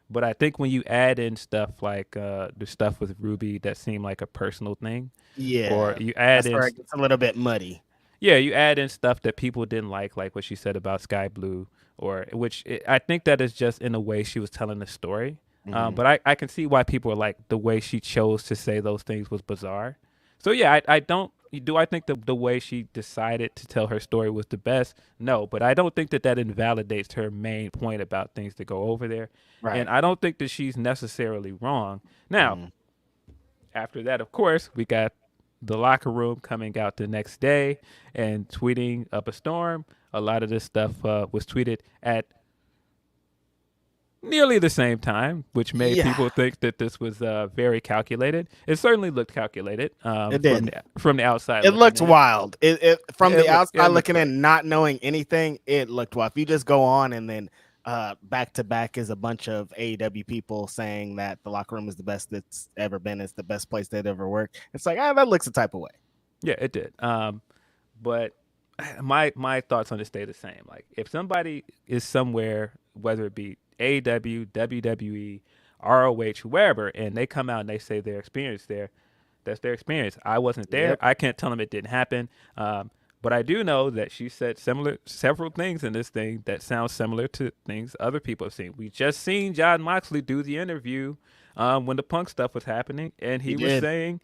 But I think when you add in stuff like the stuff with Ruby that seemed like a personal thing, or Yeah, you add that's in where it gets a little bit muddy. yeah, you add in stuff that people didn't like what she said about Sky Blue, or I think that is just in a way she was telling the story. But I can see why people are like the way she chose to say those things was bizarre. So yeah, I don't. Do I think the way she decided to tell her story was the best? No, but I don't think that invalidates her main point about things that go over there. Right. And I don't think that she's necessarily wrong. Now, after that, of course, we got the locker room coming out the next day and tweeting up a storm. A lot of this stuff was tweeted at nearly the same time, which made people think that this was very calculated. It certainly looked calculated. It did. From the outside. It looked in. wild. From the outside looking in, not knowing anything, it looked wild. If you just go on and then back to back is a bunch of AEW people saying that the locker room is the best that's ever been. It's the best place they'd ever worked. It's like, that looks a type of way. Yeah, it did. But my thoughts on it stay the same. Like, if somebody is somewhere, whether it be AEW, WWE, ROH, wherever, and they come out and they say their experience there, that's their experience. I wasn't there. Yep. I can't tell them it didn't happen. But I do know that she said several things in this thing that sound similar to things other people have seen. We just seen Jon Moxley do the interview when the Punk stuff was happening, and he was saying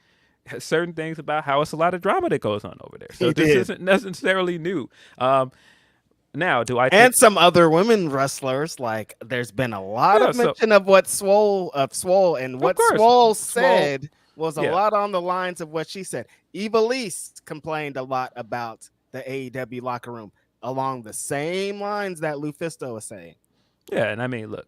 certain things about how it's a lot of drama that goes on over there. So this isn't necessarily new. Now, do I think and some other women wrestlers, like there's been a lot of mention of what Swole and what Swole said was a lot on the lines of what she said. Ivelisse complained a lot about the AEW locker room along the same lines that Lufisto was saying. Yeah, and I mean, look,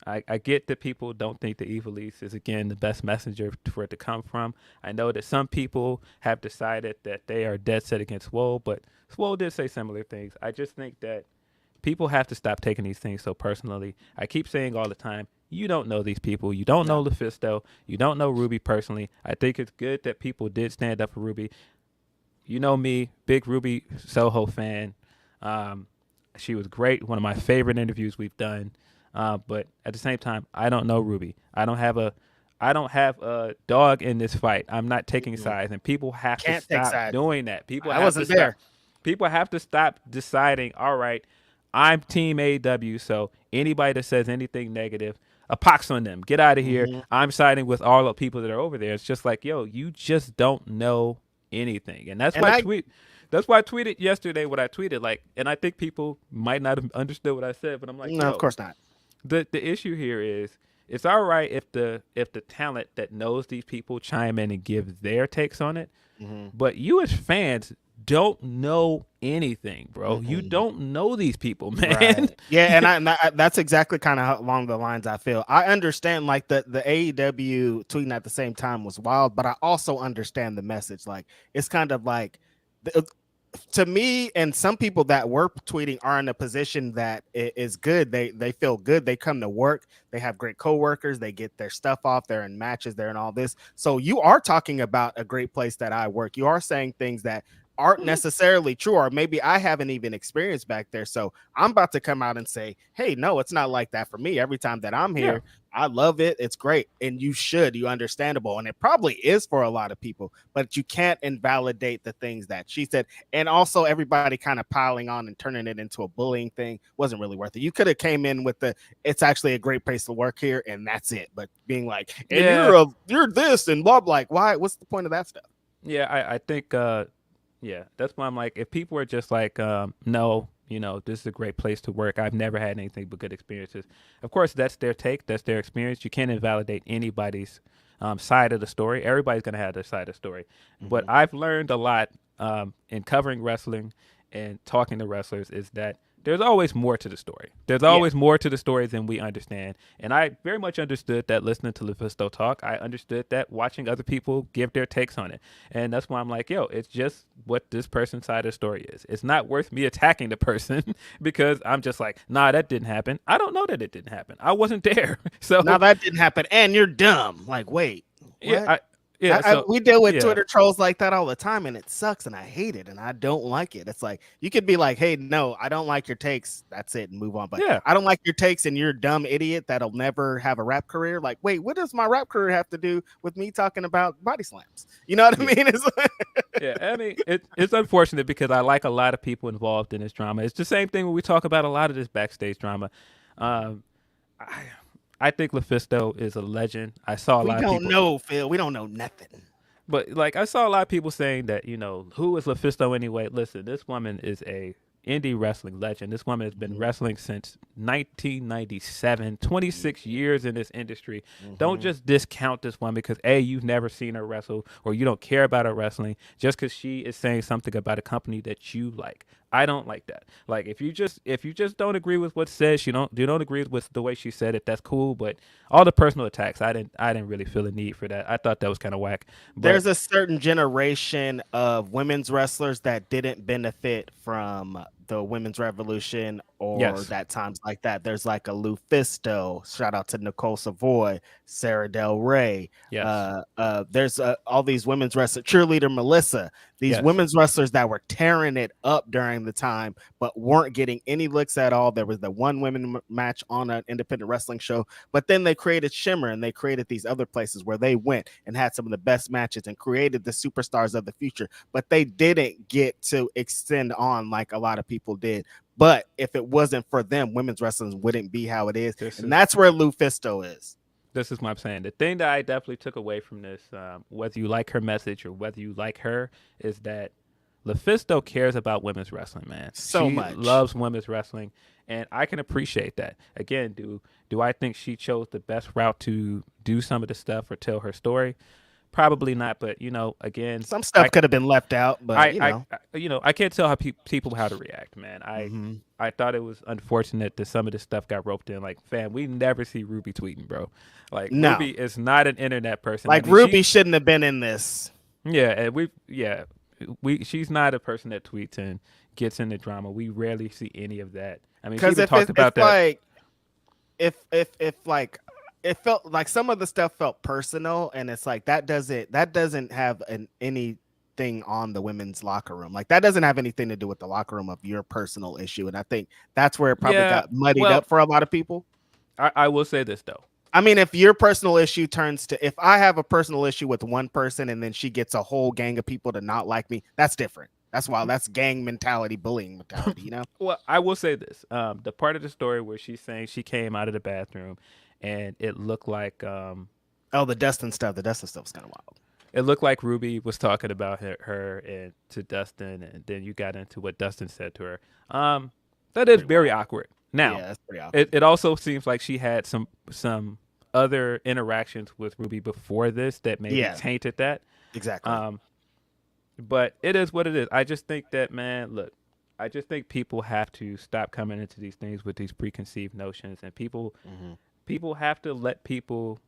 I get that people don't think that Ivelisse is, again, the best messenger for it to come from. I know that some people have decided that they are dead set against Swole, but Swole did say similar things. I just think that people have to stop taking these things so personally. I keep saying all the time, you don't know these people. You don't know Lufisto. You don't know Ruby personally. I think it's good that people did stand up for Ruby. You know me, big Ruby Soho fan. She was great. One of my favorite interviews we've done. But at the same time, I don't know Ruby. I don't have a dog in this fight. I'm not taking sides, and people have to stop doing that. I wasn't there. People have to stop deciding, all right, I'm Team AEW, so anybody that says anything negative, a pox on them. Get out of here. I'm siding with all the people that are over there. It's just like, yo, you just don't know anything. And that's why I tweeted yesterday what I tweeted. Like, and I think people might not have understood what I said, but I'm like, no, of course not. The issue here is it's all right if the talent that knows these people chime in and give their takes on it, but you as fans don't know anything, bro. You don't know these people, man. Right. Yeah, and that's exactly kind of along the lines I feel. I understand like the AEW tweeting at the same time was wild, but I also understand the message. Like, it's kind of like to me, and some people that were tweeting are in a position that is good. They feel good. They come to work. They have great coworkers. They get their stuff off. They're in matches. They're in all this. So you are talking about a great place that I work. You are saying things that aren't necessarily true, or maybe I haven't even experienced back there. So I'm about to come out and say, hey, no, it's not like that for me. Every time that I'm here, I love it. It's great. And you understandable. And it probably is for a lot of people, but you can't invalidate the things that she said. And also everybody kind of piling on and turning it into a bullying thing wasn't really worth it. You could have came in with it's actually a great place to work here, and that's it. But being like, and you're this and blah, like, why? What's the point of that stuff? Yeah, I think, yeah, that's why I'm like, if people are just like, no, this is a great place to work. I've never had anything but good experiences. Of course, that's their take. That's their experience. You can't invalidate anybody's side of the story. Everybody's going to have their side of the story. But I've learned a lot in covering wrestling and talking to wrestlers is that there's always more to the story. There's always more to the story than we understand. And I very much understood that listening to Lufisto talk. I understood that watching other people give their takes on it. And that's why I'm like, yo, it's just what this person's side of the story is. It's not worth me attacking the person because I'm just like, nah, that didn't happen. I don't know that it didn't happen. I wasn't there. So now that didn't happen and you're dumb. Like, wait. What? Yeah, Yeah, so we deal with yeah, Twitter trolls like that all the time, and it sucks, and I hate it, and I don't like it. It's like you could be like, "Hey, no, I don't like your takes." That's it, and move on. But yeah. I don't like your takes, and you're a dumb idiot that'll never have a rap career. Like, wait, what does my rap career have to do with me talking about body slams? You know what I Yeah. mean? It's like, Yeah, I mean, it's unfortunate because I like a lot of people involved in this drama. It's the same thing when we talk about a lot of this backstage drama. Um, I, I think LuFisto is a legend. I saw a we lot of don't people, know, Phil. We don't know nothing. but like I saw a lot of people saying that who is LuFisto anyway? Listen, this woman is a indie wrestling legend. This woman has been wrestling since 1997, 26 years in this industry. Don't just discount this woman because A, you've never seen her wrestle or you don't care about her wrestling just because she is saying something about a company that you like. I don't like that. Like if you just don't agree with what says, you don't agree with the way she said it, that's cool. But all the personal attacks, I didn't really feel a need for that. I thought that was kind of whack. But There's a certain generation of women's wrestlers that didn't benefit from the women's revolution or yes, that times like that. There's like a LuFisto, shout out to Nicole Savoy, Sarah Del Rey. yes, There's all these women's wrestlers, cheerleader Melissa, these yes. women's wrestlers that were tearing it up during the time, but weren't getting any looks at all. There was the one women match on an independent wrestling show, but then they created Shimmer and they created these other places where they went and had some of the best matches and created the superstars of the future, but they didn't get to extend on like a lot of people did. But if it wasn't for them, women's wrestling wouldn't be how it is. That's where LuFisto is. This is what I'm saying. The thing that I definitely took away from this, whether you like her message or whether you like her, is that LuFisto cares about women's wrestling, man. So she much. loves women's wrestling, and I can appreciate that. Again, do I think she chose the best route to do some of the stuff or tell her story? Probably not, but again, Some stuff could have been left out, but I can't tell how people how to react, man. I thought it was unfortunate that some of this stuff got roped in. Like, fam, we never see Ruby tweeting, bro. Like, no. Ruby is not an internet person. Like, Ruby shouldn't have been in this. Yeah, and she's not a person that tweets and gets into drama. We rarely see any of that. I mean, she even talked about that. Like, if like it felt like some of the stuff felt personal, and it's like that doesn't have anything on the women's locker room. Like that doesn't have anything to do with the locker room of your personal issue, and I think that's where it probably got muddied up for a lot of people. I will say this though. I mean, if your personal issue turns to, if I have a personal issue with one person and then she gets a whole gang of people to not like me, that's different. That's why that's gang mentality, bullying mentality, Well, I will say this. The part of the story where she's saying she came out of the bathroom and it looked like the Dustin stuff. The Dustin stuff was kind of wild. It looked like Ruby was talking about her and to Dustin, and then you got into what Dustin said to her. That is very awkward. Now, yeah, that's pretty awkward. It also seems like she had some other interactions with Ruby before this that maybe tainted that. Exactly. But it is what it is. I just think that, man, look, I just think people have to stop coming into these things with these preconceived notions, and people have to let people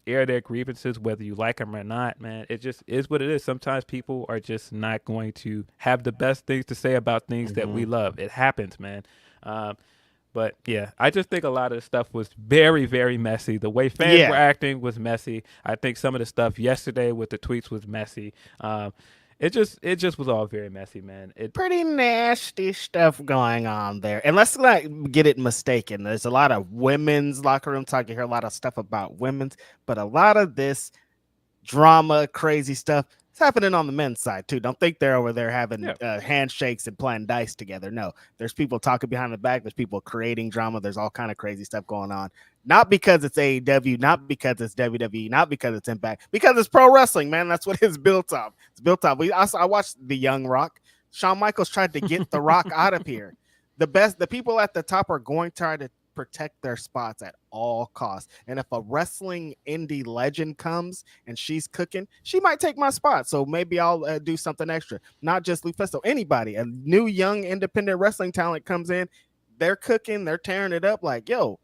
air their grievances, whether you like them or not, man. It just is what it is. Sometimes people are just not going to have the best things to say about things that we love. It happens, man. But yeah, I just think a lot of the stuff was very, very messy. The way fans were acting was messy. I think some of the stuff yesterday with the tweets was messy. It just was all very messy, man. Pretty nasty stuff going on there. And let's not get it mistaken. There's a lot of women's locker room talk. You hear a lot of stuff about women's, but a lot of this drama, crazy stuff, it's happening on the men's side too. Don't think they're over there having handshakes and playing dice together. No, there's people talking behind the back. There's people creating drama. There's all kind of crazy stuff going on. Not because it's AEW, not because it's WWE, not because it's Impact, because it's pro wrestling, man. That's what it's built off. It's built off. I watched The Young Rock. Shawn Michaels tried to get The Rock out of here. The people at the top are going to try to protect their spots at all costs. And if a wrestling indie legend comes and she's cooking, she might take my spot. So maybe I'll do something extra. Not just LuFisto, anybody. A new young independent wrestling talent comes in, they're cooking, they're tearing it up. Like, yo,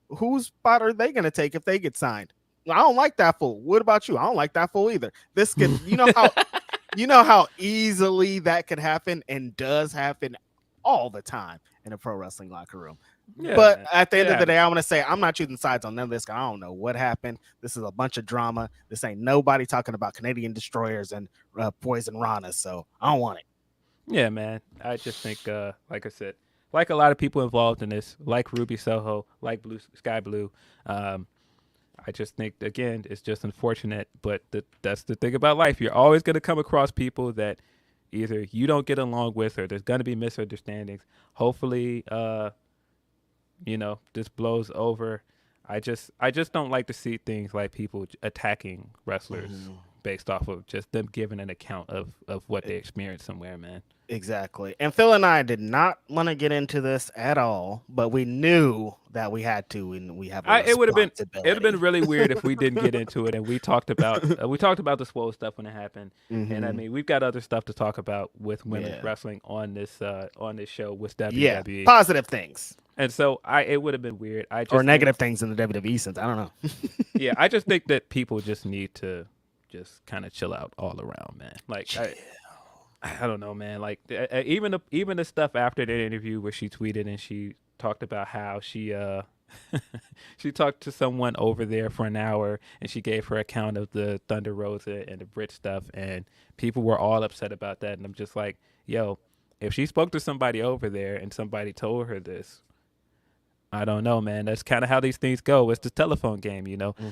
whose spot are they going to take if they get signed? I don't like that fool. What about you? I don't like that fool either. This could, you know how easily that could happen and does happen all the time in a pro wrestling locker room. Yeah, But man. at the end of the Yeah. day, I want to say I'm not choosing sides on none of this. I don't know what happened. This is a bunch of drama. This ain't nobody talking about Canadian destroyers and poison Rana. So I don't want it. Yeah, man. I just think, like I said, like a lot of people involved in this, like Ruby Soho, like Blue Sky Blue. Um, I just think again, it's just unfortunate, but that's the thing about life. You're always going to come across people that either you don't get along with, or there's going to be misunderstandings. Hopefully, this blows over. I just don't like to see things like people attacking wrestlers based off of just them giving an account of what they experienced somewhere, man. Exactly. And Phil and I did not want to get into this at all, but we knew that we had to, and we have a It would have responsibility. been really weird if we didn't get into it and we talked about the swole stuff when it happened. And I mean, we've got other stuff to talk about with women's wrestling on this show with WWE. Yeah, positive things. And so it would have been weird. Or negative things in the WWE sense. I don't know. Yeah, I just think that people just need to just kind of chill out all around, man. Like I don't know, man. Like even the stuff after that interview where she tweeted and she talked about how she she talked to someone over there for an hour and she gave her account of the Thunder Rosa and the Brit stuff, and people were all upset about that. And I'm just like, yo, if she spoke to somebody over there and somebody told her this, I don't know, man. That's kind of how these things go. It's the telephone game,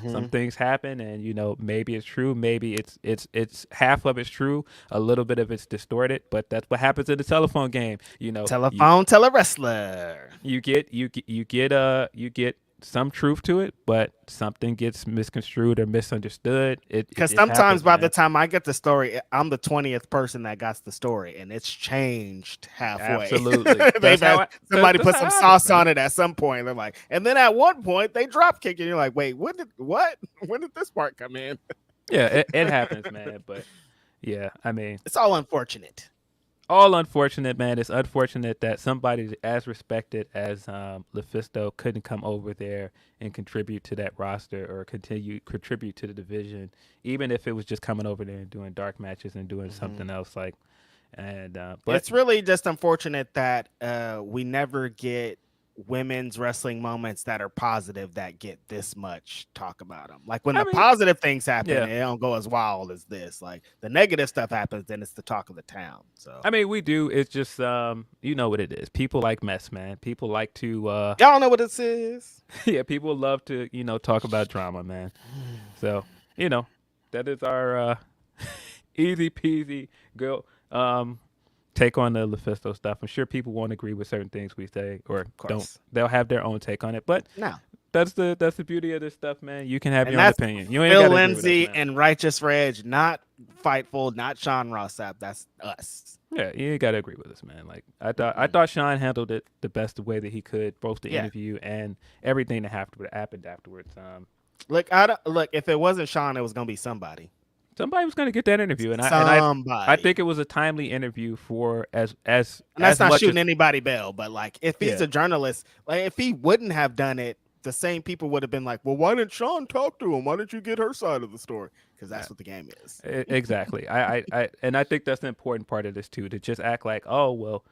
Some things happen, and maybe it's true, maybe it's half of it's true, a little bit of it's distorted, but that's what happens in the telephone game. Telewrestler. You get some truth to it, but something gets misconstrued or misunderstood. Because sometimes by the time I get the story, I'm the 20th person that got the story, and it's changed halfway. Absolutely. Somebody put some sauce on it at some point. They're like, and then at one point they drop kick, and you're like, wait, what? When did this part come in? Yeah, it happens, man. But yeah, I mean, it's all unfortunate. All unfortunate, man. It's unfortunate that somebody as respected as Lufisto couldn't come over there and contribute to that roster or contribute to the division, even if it was just coming over there and doing dark matches and doing something else. But it's really just unfortunate that we never get women's wrestling moments that are positive that get this much talk about them. Like when positive things happen, they don't go as wild as this. Like the negative stuff happens, then it's the talk of the town. So I mean, we do. It's just you know what it is. People like mess, man. People like to y'all know what this is. Yeah, people love to talk about drama, man. So that is our easy peasy go. Take on the Lufisto stuff. I'm sure people won't agree with certain things we say, or don't. They'll have their own take on it. But no, that's the beauty of this stuff, man. You can have your own opinion. You ain't Phil gotta Lindsay agree with us, and Righteous Reg, not Fightful, not Sean Rossap. That's us. Yeah, you ain't gotta agree with us, man. Like I thought Sean handled it the best way that he could, both the interview and everything that happened afterwards. Look, if it wasn't Sean, it was gonna be somebody. Somebody was going to get that interview, and I think it was a timely interview for as. And that's not shooting anybody bail, but like if he's a journalist, like if he wouldn't have done it, the same people would have been like, "Well, why didn't Sean talk to him? Why didn't you get her side of the story?" Because that's what the game is. Exactly. I think that's the important part of this too. To just act like, oh well,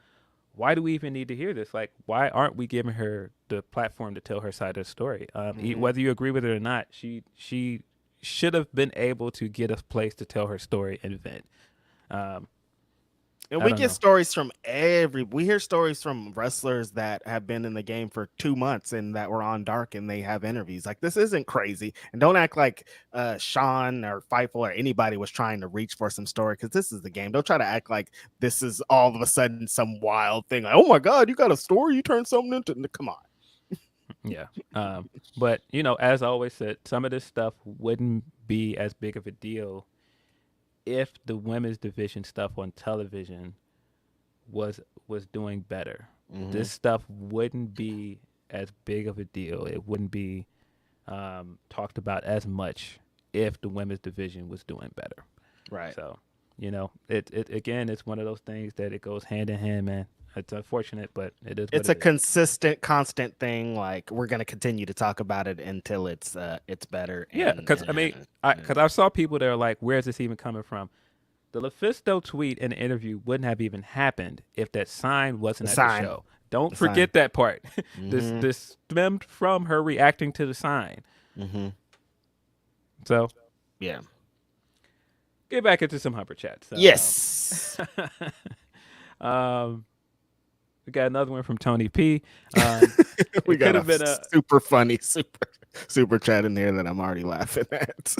why do we even need to hear this? Like, why aren't we giving her the platform to tell her side of the story? Whether you agree with it or not, she should have been able to get a place to tell her story and vent. And we get stories from we hear stories from wrestlers that have been in the game for 2 months and that were on Dark and they have interviews. Like, this isn't crazy. And don't act like Sean or Fightful or anybody was trying to reach for some story, because this is the game. Don't try to act like this is all of a sudden some wild thing. Like, oh my God, you got a story? You turned something into... Come on. Yeah. But, as I always said, some of this stuff wouldn't be as big of a deal if the women's division stuff on television was doing better. This stuff wouldn't be as big of a deal. It wouldn't be talked about as much if the women's division was doing better. Right. So, it's one of those things that it goes hand in hand, man. It's unfortunate, but it is. It's a consistent, constant thing. Like, we're gonna continue to talk about it until it's better. Yeah, because I saw people that are like, "Where's this even coming from?" The Lufisto tweet in the interview wouldn't have even happened if that sign wasn't at the show. Don't The forget sign. that part. This stemmed from her reacting to the sign. So Yeah. get back into some Humper chats. So, Yes. we got another one from Tony P. We got have been super funny super chat in there that I'm already laughing at.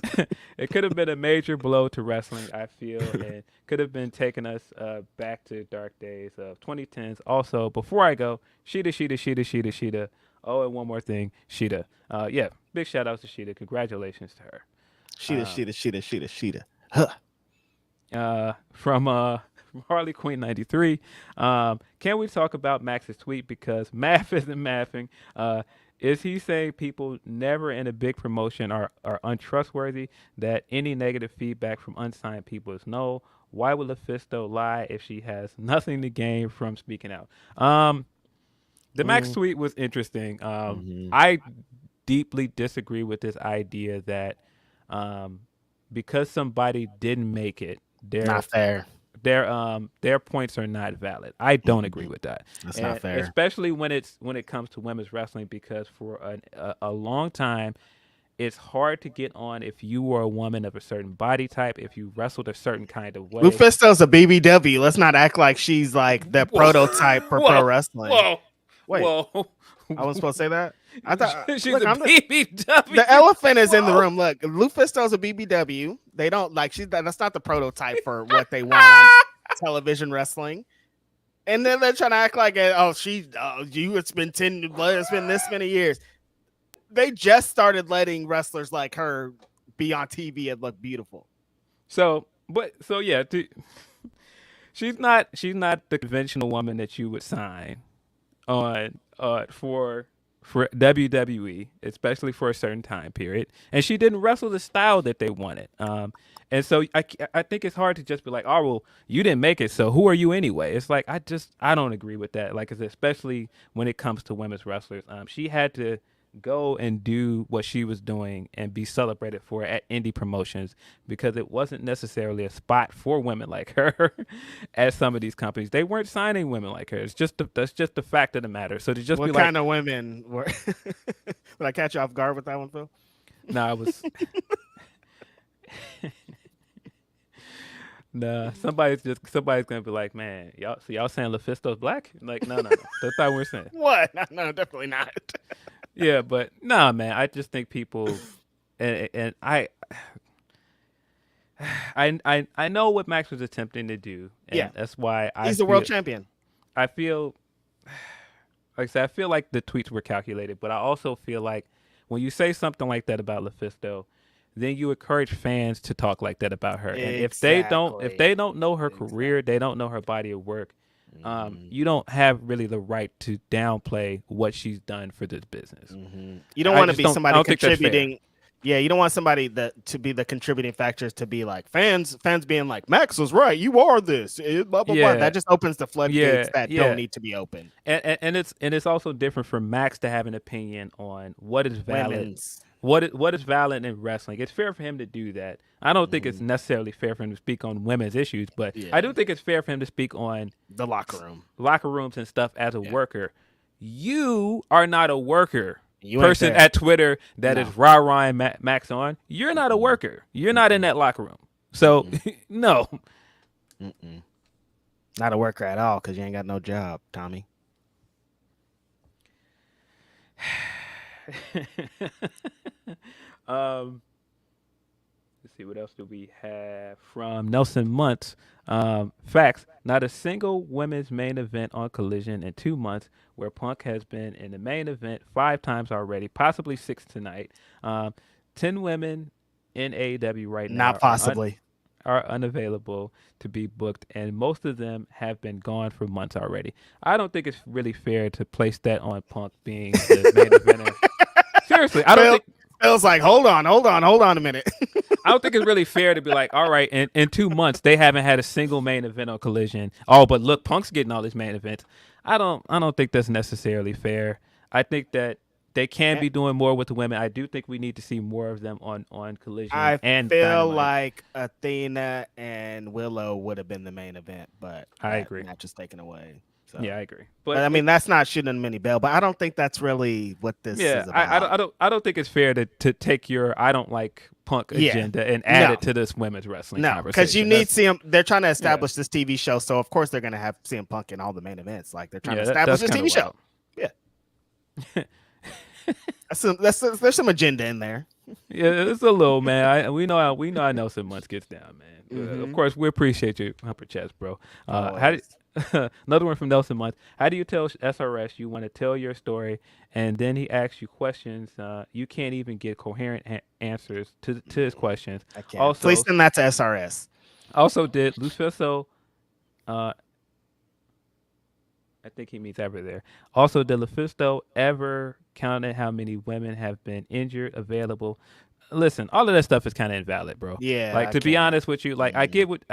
It could have been a major blow to wrestling, I feel, and could have been taking us back to dark days of 2010s. Also, before I go, Sheeta. Oh, and one more thing, Sheeta. Yeah, big shout outs to Sheeta. Congratulations to her. Sheeta. Huh. From Harley Quinn 93. Can we talk about Max's tweet because math isn't mathing? Is he saying people never in a big promotion are untrustworthy? That any negative feedback from unsigned people is no? Why would LuFisto lie if she has nothing to gain from speaking out? The Max tweet was interesting. I deeply disagree with this idea that because somebody didn't make it, Not fair. Their points are not valid. I don't agree with that. That's not fair. Especially when it comes to women's wrestling, because for a long time, it's hard to get on if you were a woman of a certain body type, if you wrestled a certain kind of way. LuFisto's a BBW. Let's not act like she's like the prototype for pro wrestling. Wait, I wasn't supposed to say that? I thought she's a BBW. The elephant is in the room. Look, LuFisto's a BBW. They don't like that's not the prototype for what they want on television wrestling. And then they're trying to act like, it's been it's been this many years. They just started letting wrestlers like her be on TV and look beautiful. Yeah, she's not the conventional woman that you would sign on for WWE, especially for a certain time period, and she didn't wrestle the style that they wanted. And so I think it's hard to just be like, oh well, you didn't make it, so who are you anyway? It's like I don't agree with that. Like, especially when it comes to women's wrestlers, she had to go and do what she was doing and be celebrated for at indie promotions, because it wasn't necessarily a spot for women like her at some of these companies. They weren't signing women like her. That's just the fact of the matter. So to just what be like, kind of women were? Did I catch you off guard with that one, Phil? No, I was. Nah, somebody's gonna be like, man, y'all saying LuFisto's black? Like, no, that's not what we're saying. What? No, definitely not. Yeah, but nah, man, I just think people, and I know what Max was attempting to do, and that's why he's the world champion. I feel, like I said, I feel like the tweets were calculated, but I also feel like when you say something like that about LuFisto, then you encourage fans to talk like that about her. And if they don't know her career, they don't know her body of work, you don't have really the right to downplay what she's done for this business. You don't want to be somebody contributing. Yeah, you don't want somebody to be the contributing factors to be like fans being like, Max was right, you are this, blah, blah, blah. That just opens the floodgates that don't need to be open. And it's also different for Max to have an opinion on what is valid. What is valid in wrestling. It's fair for him to do that. I don't think it's necessarily fair for him to speak on women's issues, but I do think it's fair for him to speak on the locker rooms and stuff as a worker. You are not a worker. You person at Twitter that is rah-rahing Max on. You're not a worker. You're not in that locker room. So, no. Not a worker at all because you ain't got no job, Tommy. Let's see, what else do we have from Nelson Muntz? Facts, not a single women's main event on Collision in 2 months, where Punk has been in the main event 5 times already, possibly 6 tonight. 10 women in AEW right now. Not possibly. Are unavailable to be booked, and most of them have been gone for months already. I don't think it's really fair to place that on Punk being the main eventer. Seriously, I don't think. Phil's like, hold on a minute. I don't think it's really fair to be like, all right, in 2 months they haven't had a single main event on Collision. Oh, but look, Punk's getting all these main events. I don't think that's necessarily fair. I think that they can be doing more with the women. I do think we need to see more of them on Collision. I feel Dynamite. Like Athena and Willow would have been the main event, but I agree. Not just taken away. So. Yeah, I agree. But I mean, that's not shooting many bail. But I don't think that's really what this is about. I don't think it's fair to take your I don't like punk agenda and add it to this women's wrestling conversation. Because you need CM. They're trying to establish this TV show, so of course they're going to have CM Punk in all the main events. Like they're trying to establish this TV show. Yeah. There's some agenda in there. Yeah, it's a little, man. We know how Nelson Muntz gets down, man. Of course, we appreciate you, Humper Chats, bro. Another one from Nelson Muntz. How do you tell SRS you want to tell your story, and then he asks you questions? You can't even get coherent answers to his questions. I can't. Also, please send that to SRS. Also, did Lufisto? I think he means ever there. Also, did Lufisto ever counted how many women have been injured, available? Listen, all of that stuff is kind of invalid, bro. Yeah. Like, to be honest with you, like, I get what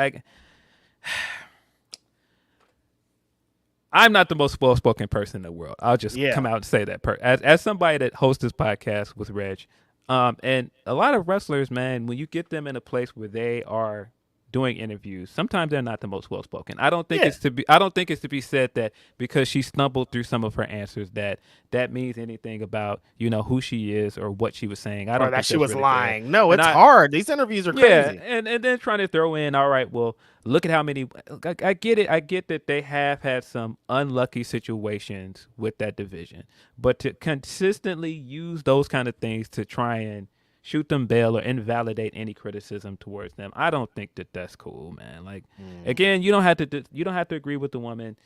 I'm not the most well-spoken person in the world. I'll just come out and say that. As somebody that hosts this podcast with Reg, and a lot of wrestlers, man, when you get them in a place where they are doing interviews, sometimes they're not the most well-spoken. I don't think it's to be said that because she stumbled through some of her answers that means anything about who she is or what she was saying. I don't think that she was really lying. fair. No, it's hard. These interviews are crazy. Yeah, and then trying to throw in, all right, well, look at how many. I get it. I get that they have had some unlucky situations with that division, but to consistently use those kind of things to try and shoot them bail or invalidate any criticism towards them, I don't think that that's cool, man. Like, again, you don't have to agree with the woman.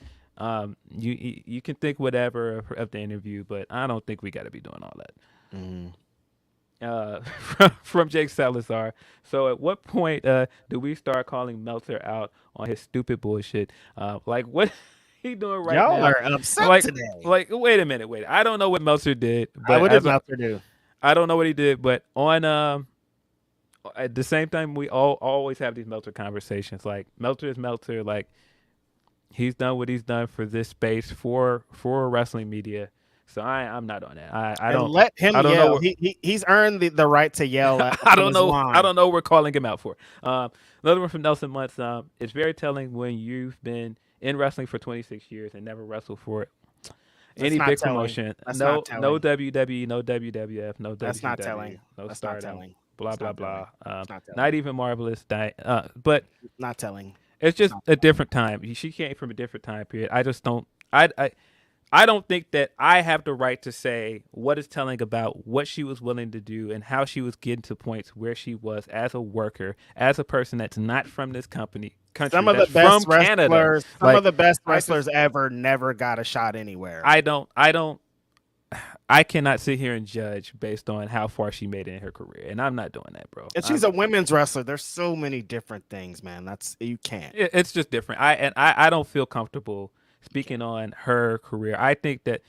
You can think whatever of the interview, but I don't think we got to be doing all that. From Jake Salazar. So at what point do we start calling Meltzer out on his stupid bullshit? Like, what he doing right now? Y'all are upset today. Like, wait a minute. I don't know what Meltzer did. But what did Meltzer do? I don't know what he did, but on at the same time, we always have these Meltzer conversations. Like, Meltzer is Meltzer. Like, he's done what he's done for this space for wrestling media. So I'm not on that. I don't let him yell. He's earned the right to yell. I don't know. I don't know what we're calling him out for. Another one from Nelson Muntz. It's very telling when you've been in wrestling for 26 years and never wrestled for any big promotion. No WWE, no WWF, no WCW. That's not telling. No That's Stardom. not telling. Blah blah blah. Not even Marvelous. But not telling. It's just a different time. She came from a different time period. I just don't. I don't think that I have the right to say what is telling about what she was willing to do and how she was getting to points where she was as a worker, as a person that's not from this country. Some of the best wrestlers, of the best wrestlers ever never got a shot anywhere. I cannot sit here and judge based on how far she made it in her career, and I'm not doing that, bro. And she's a women's wrestler. There's so many different things, man. You can't. It's just different. I don't feel comfortable speaking on her career. I think that,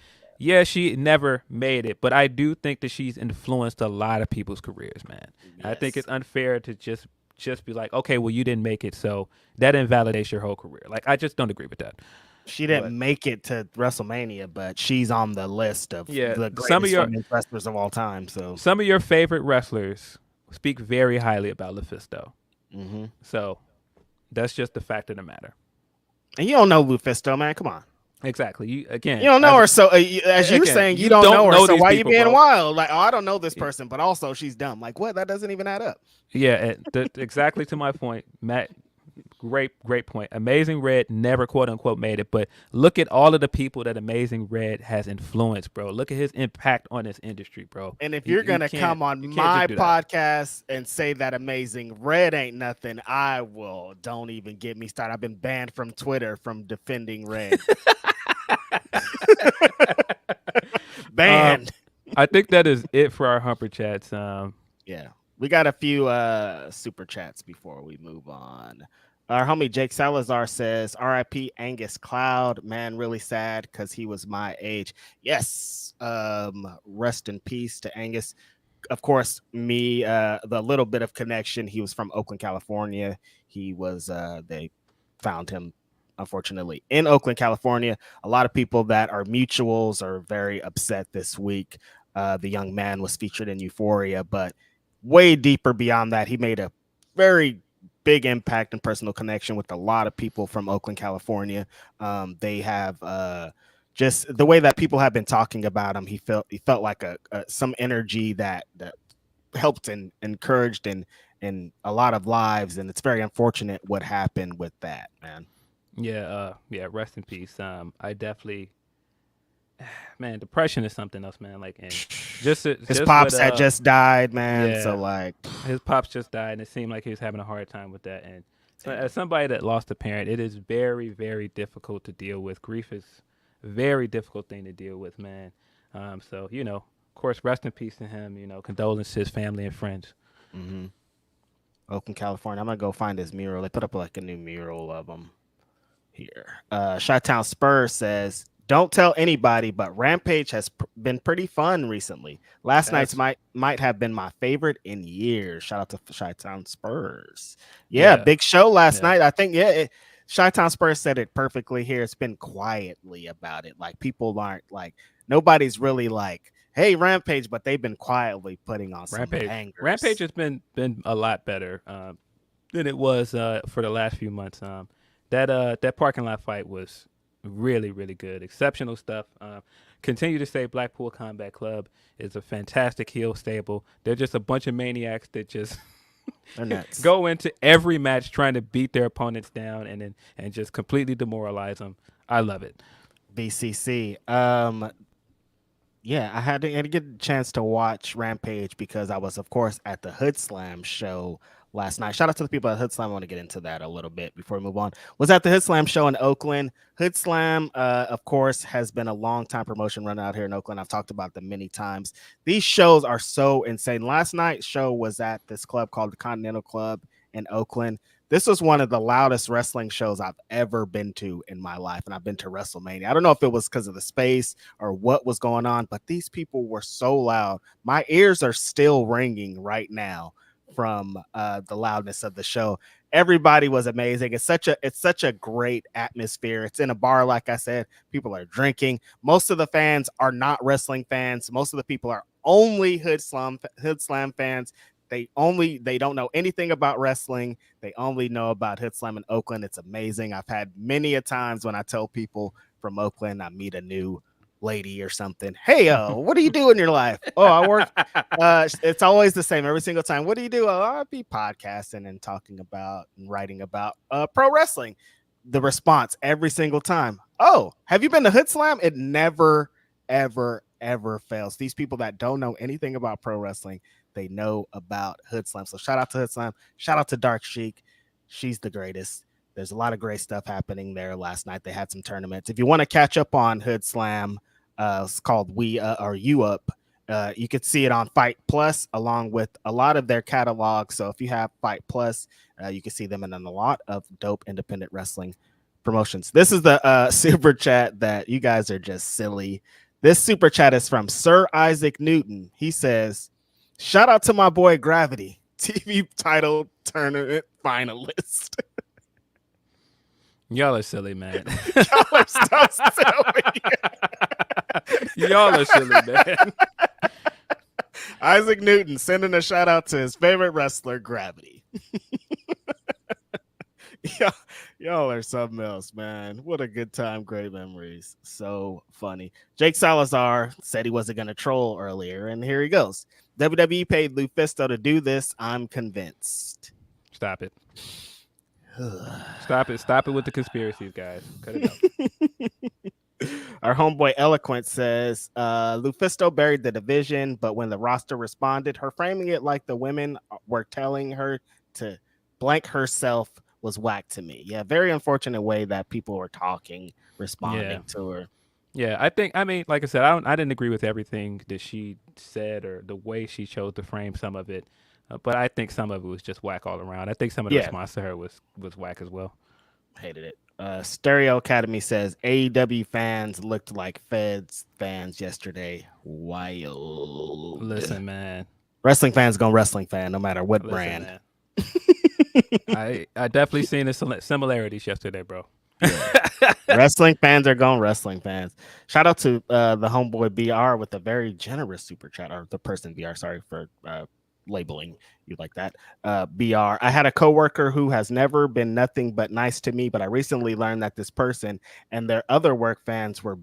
she never made it, but I do think that she's influenced a lot of people's careers, man. Yes. I think it's unfair to just be like, okay, well, you didn't make it, so that invalidates your whole career. Like, I just don't agree with that. She didn't make it to WrestleMania, but she's on the list of the greatest women's wrestlers of all time. So some of your favorite wrestlers speak very highly about Lufisto. Mm-hmm. So that's just the fact of the matter. And you don't know Lufisto, man. Come on. Exactly. You don't know her. So as you're saying, you don't know her. So why are you being wild? Like, I don't know this person, but also she's dumb. Like, what? That doesn't even add up. Yeah, exactly to my point, Matt. Great point. Amazing Red never quote unquote made it, but look at all of the people that Amazing Red has influenced, bro. Look at his impact on this industry, bro. And if you're gonna come on my podcast and say that Amazing Red ain't nothing, I will. Don't even get me started. I've been banned from Twitter from defending Red. Banned. I think that is it for our Humper Chats. Yeah. We got a few super chats before we move on. Our homie Jake Salazar says, RIP Angus Cloud. Man, really sad because he was my age. Yes. Rest in peace to Angus. Of course, the little bit of connection. He was from Oakland, California. He was, they found him, unfortunately, in Oakland, California. A lot of people that are mutuals are very upset this week. The young man was featured in Euphoria, but way deeper beyond that. He made a very big impact and personal connection with a lot of people from Oakland, California. They have just the way that people have been talking about him. He felt like some energy that helped and encouraged and a lot of lives, and it's very unfortunate what happened with that, man. Yeah, rest in peace. I definitely, man, depression is something else, man. Like, and his pops had just died, man. Yeah, so like, his pops just died, and it seemed like he was having a hard time with that. And as somebody that lost a parent, it is very, very difficult to deal with. Grief is a very difficult thing to deal with, man. So of course, rest in peace to him. Condolences, family and friends. Mm-hmm. Oakland, California. I'm gonna go find his mural. They put up like a new mural of him here. Chi-Town Spurs says, "Don't tell anybody, but Rampage has been pretty fun recently. Last night's might have been my favorite in years." Shout out to Chi-Town Spurs. Yeah, big show last night. I think Chi-Town Spurs said it perfectly here. It's been quietly about it. Like, people aren't like, nobody's really like, hey, Rampage, but they've been quietly putting on some bangers. Rampage has been a lot better than it was for the last few months. That parking lot fight was really, really good. Exceptional stuff. Continue to say Blackpool Combat Club is a fantastic heel stable. They're just a bunch of maniacs that just go into every match trying to beat their opponents down and just completely demoralize them. I love it. BCC. Yeah, I had to get a chance to watch Rampage because I was, of course, at the Hood Slam show last night. Shout out to the people at Hood Slam. I want to get into that a little bit before we move on. Was at the Hood Slam show in Oakland. Hood Slam, of course, has been a long time promotion run out here in Oakland. I've talked about them many times. These shows are so insane. Last night's show was at this club called the Continental Club in Oakland. This was one of the loudest wrestling shows I've ever been to in my life, and I've been to WrestleMania. I don't know if it was because of the space or what was going on, but these people were so loud. My ears are still ringing right now from the loudness of the show. Everybody was amazing. It's such a great atmosphere. It's in a bar, like I said. People are drinking. Most of the fans are not wrestling fans. Most of the people are only Hood Slam fans. They don't know anything about wrestling. They only know about Hood Slam in Oakland. It's amazing. I've had many a times when I tell people from Oakland I meet a new lady or something. Hey, what do you do in your life? Oh, I work. It's always the same every single time. What do you do? Oh, I'll be podcasting and talking about and writing about pro wrestling. The response every single time. Oh, have you been to Hood Slam? It never, ever, ever fails. These people that don't know anything about pro wrestling, they know about Hood Slam. So shout out to Hood Slam. Shout out to Dark Sheik. She's the greatest. There's a lot of great stuff happening there last night. They had some tournaments. If you want to catch up on Hood Slam, it's called We or You Up. You could see it on Fight Plus along with a lot of their catalog. So if you have Fight Plus, you can see them in a lot of dope independent wrestling promotions. This is the super chat that you guys are just silly. This super chat is from Sir Isaac Newton. He says, "Shout out to my boy Gravity, TV title tournament finalist." Y'all are silly, man. Y'all are so silly. Y'all are silly, man. Isaac Newton sending a shout out to his favorite wrestler, Gravity. Y'all are something else, man. What a good time. Great memories. So funny. Jake Salazar said he wasn't going to troll earlier, and here he goes. WWE paid Lufisto to do this. I'm convinced. Stop it. Stop it with the conspiracies, guys. Cut it out. Our homeboy Eloquent says Lufisto buried the division, but when the roster responded, her framing it like the women were telling her to blank herself was whack to me. Yeah, very unfortunate way that people were responding to her. Yeah, I mean, like I said, I didn't agree with everything that she said or the way she chose to frame some of it. But I think some of it was just whack all around. I think some of the response to her was whack as well. Hated it. Stereo Academy says AEW fans looked like Feds fans yesterday. Wild. Listen, man. Wrestling fans gonna wrestling fan no matter what brand. I definitely seen the similarities yesterday, bro. Yeah. Wrestling fans are going wrestling fans. Shout out to the homeboy BR with a very generous super chat, or the person BR, sorry for labeling you like that. BR. I had a coworker who has never been nothing but nice to me, but I recently learned that this person and their other work fans were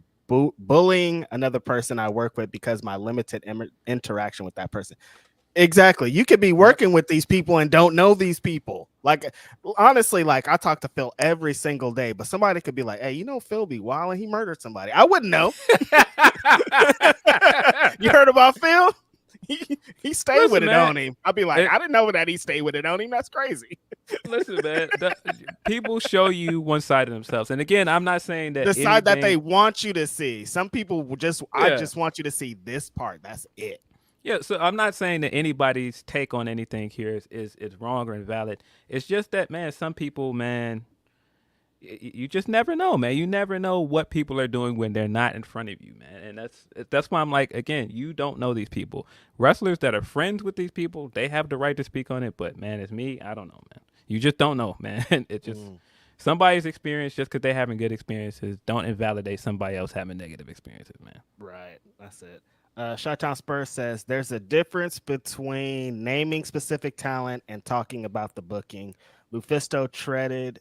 bullying another person I work with because my limited interaction with that person. Exactly. You could be working with these people and don't know these people. Like, honestly, like I talk to Phil every single day, but somebody could be like, hey, you know, Phil be wild and he murdered somebody. I wouldn't know. You heard about Phil? He stayed with it on him. I'd be like, I didn't know that he stayed with it on him. That's crazy. Listen, man, people show you one side of themselves. And again, I'm not saying that the side that they want you to see. Some people will just, I just want you to see this part. That's it. Yeah, so I'm not saying that anybody's take on anything here is wrong or invalid. It's just that, man, some people, man, you just never know, man. You never know what people are doing when they're not in front of you, man. And that's why I'm like, again, you don't know these people. Wrestlers that are friends with these people, they have the right to speak on it. But, man, it's me, I don't know, man. You just don't know, man. It just somebody's experience, just because they're having good experiences, don't invalidate somebody else having negative experiences, man. Right, that's it. Shot Spurs says there's a difference between naming specific talent and talking about the booking. Lufisto treaded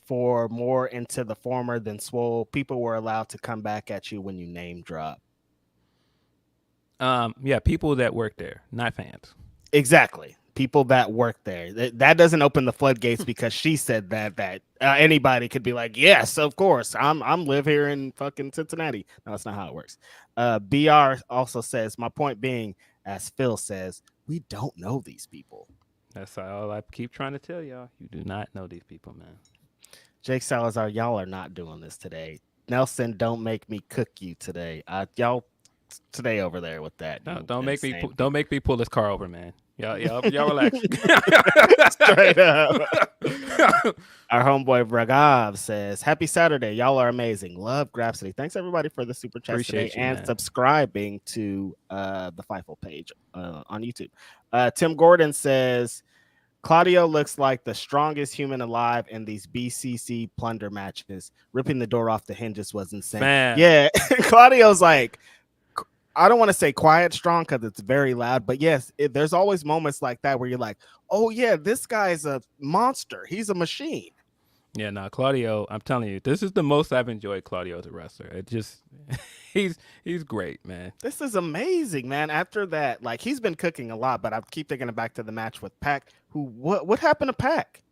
for more into the former than Swole. People were allowed to come back at you when you name drop. Yeah, people that work there, not fans. Exactly. People that work there. That doesn't open the floodgates because she said that anybody could be like, yes, of course, I'm live here in fucking Cincinnati. No, that's not how it works. BR also says, my point being, as Phil says, we don't know these people. That's all I keep trying to tell y'all. You do not know these people, man. Jake Salazar, y'all are not doing this today. Nelson, don't make me cook you today. Y'all stay over there with that. No, don't make me pull this car over, man. Y'all relax. Straight up. Our homeboy Bragav says, happy Saturday. Y'all are amazing. Love Grapsody. Thanks everybody for the super chat today and subscribing to the Fightful page on YouTube. Tim Gordon says, Claudio looks like the strongest human alive in these BCC plunder matches. Ripping the door off the hinges was insane. Man. Yeah, Claudio's like, I don't want to say quiet strong because it's very loud, but yes, there's always moments like that where you're like, oh yeah, this guy's a monster. He's a machine. Yeah, no, Claudio, I'm telling you, this is the most I've enjoyed Claudio as a wrestler. It just, he's great, man. This is amazing, man. After that, like he's been cooking a lot, but I keep thinking back to the match with Pac. What happened to Pac?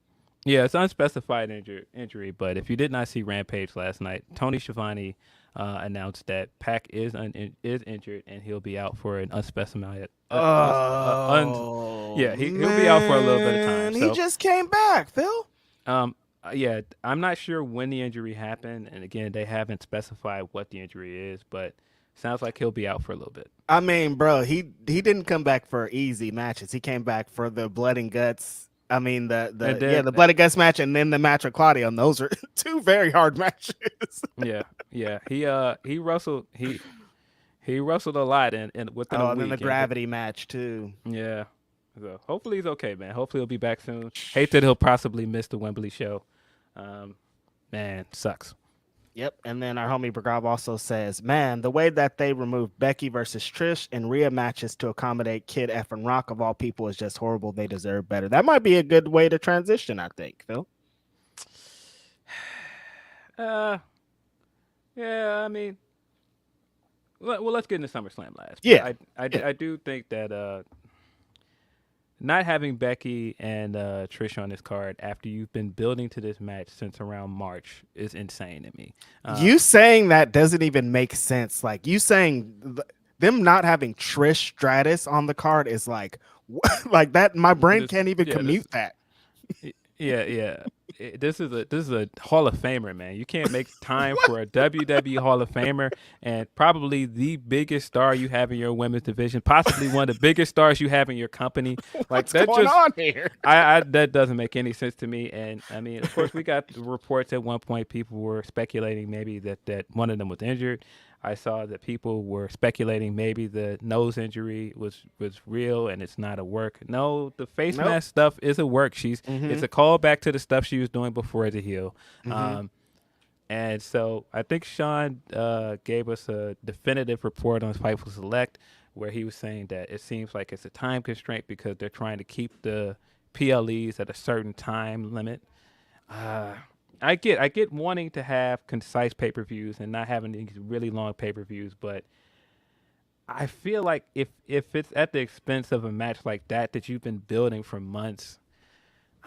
Yeah, it's unspecified injury, but if you did not see Rampage last night, Tony Schiavone announced that Pac is injured and he'll be out for an unspecified. He'll be out for a little bit of time. So, he just came back, Phil. Yeah, I'm not sure when the injury happened, and again, they haven't specified what the injury is, but sounds like he'll be out for a little bit. I mean, bro, he didn't come back for easy matches. He came back for the blood and guts. I mean, the blood and guts match, and then the match with Claudio. And those are two very hard matches. Yeah. He wrestled a lot, and within a week. And then the gravity match too. Yeah. So hopefully he's okay, man. Hopefully he'll be back soon. Hate that he'll possibly miss the Wembley show. Man, sucks. Yep. And then our homie Bragav also says, man, the way that they removed Becky versus Trish in Rhea matches to accommodate Kid F and Rock of all people is just horrible. They deserve better. That might be a good way to transition, I think, Phil. Yeah, I mean, well, let's get into SummerSlam last. Yeah. I do think that not having Becky and Trish on this card after you've been building to this match since around March is insane to me. You saying that doesn't even make sense. Like you saying them not having Trish Stratus on the card is like that. My brain can't even commute that. Yeah. This is a Hall of Famer, man. You can't make time for a WWE Hall of Famer and probably the biggest star you have in your women's division, possibly one of the biggest stars you have in your company. What's going on here? That doesn't make any sense to me. And I mean, of course, we got reports at one point. People were speculating maybe that one of them was injured. I saw that people were speculating maybe the nose injury was real and it's not a work. No, the face mask stuff is a work. It's a callback to the stuff she was doing before as a heel. And so I think Sean gave us a definitive report on Fightful Select where he was saying that it seems like it's a time constraint because they're trying to keep the PLEs at a certain time limit. I get wanting to have concise pay-per-views and not having these really long pay-per-views, but I feel like if it's at the expense of a match like that you've been building for months,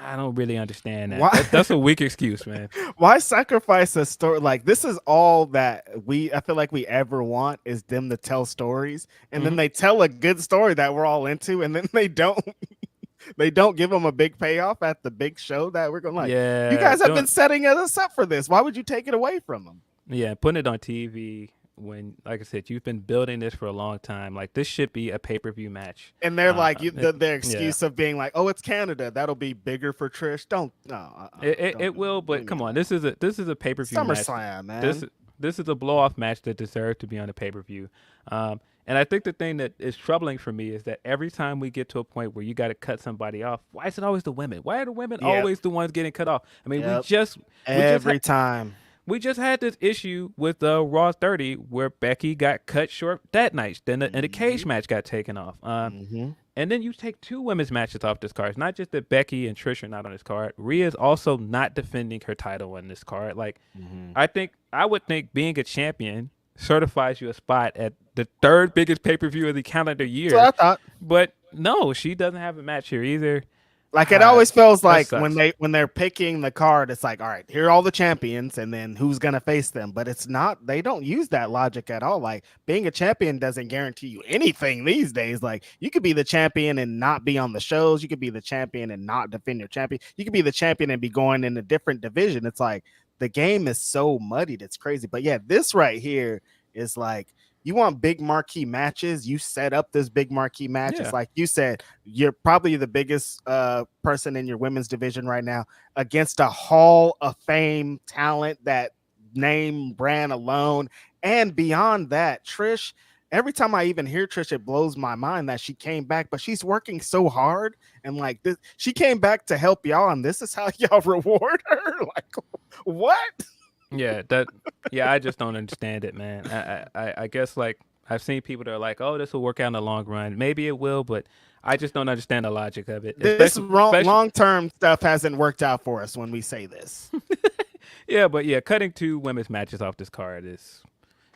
I don't really understand that. Why? That's a weak excuse, man. Why sacrifice a story? Like, this is all that I feel like we ever want is them to tell stories, and then they tell a good story that we're all into, and then they don't give them a big payoff at the big show that we're going to like. Yeah, you guys have been setting us up for this. Why would you take it away from them? Yeah, putting it on TV when, like I said, you've been building this for a long time. Like, this should be a pay-per-view match. And they're like, their excuse of being like, oh, it's Canada. That'll be bigger for Trish. It will, but come on. This is a pay-per-view match. SummerSlam, man. This is a blow-off match that deserves to be on a pay-per-view. And I think the thing that is troubling for me is that every time we get to a point where you got to cut somebody off, why is it always the women? Why are the women always the ones getting cut off? I mean, every time. We just had this issue with Raw 30 where Becky got cut short that night. Then and the cage match got taken off. And then you take 2 women's matches off this card. It's not just that Becky and Trish are not on this card. Rhea's also not defending her title on this card. Like, I would think being a champion certifies you a spot at the 3rd biggest pay-per-view of the calendar year. That's what I thought. But no, she doesn't have a match here either. Like, it always feels like when they're picking the card, it's like, all right, here are all the champions, and then who's gonna face them. But it's not. They don't use that logic at all. Like, being a champion doesn't guarantee you anything these days. Like, you could be the champion and not be on the shows. You could be the champion and not defend your champion. You could be the champion and be going in a different division. It's like the game is so muddied. It's crazy. But yeah, this right here is like, you want big marquee matches, you set up this big marquee match. It's like you said, you're probably the biggest person in your women's division right now against a Hall of Fame talent, that name brand alone. And beyond that, Trish, every time I even hear Trish, it blows my mind that she came back, but she's working so hard. And like this, she came back to help y'all, and this is how y'all reward her. Like, what? I just don't understand it, man. I guess, like, I've seen people that are like, oh, this will work out in the long run. Maybe it will, but I just don't understand the logic of it. This long-term stuff hasn't worked out for us when we say this. Cutting 2 women's matches off this card is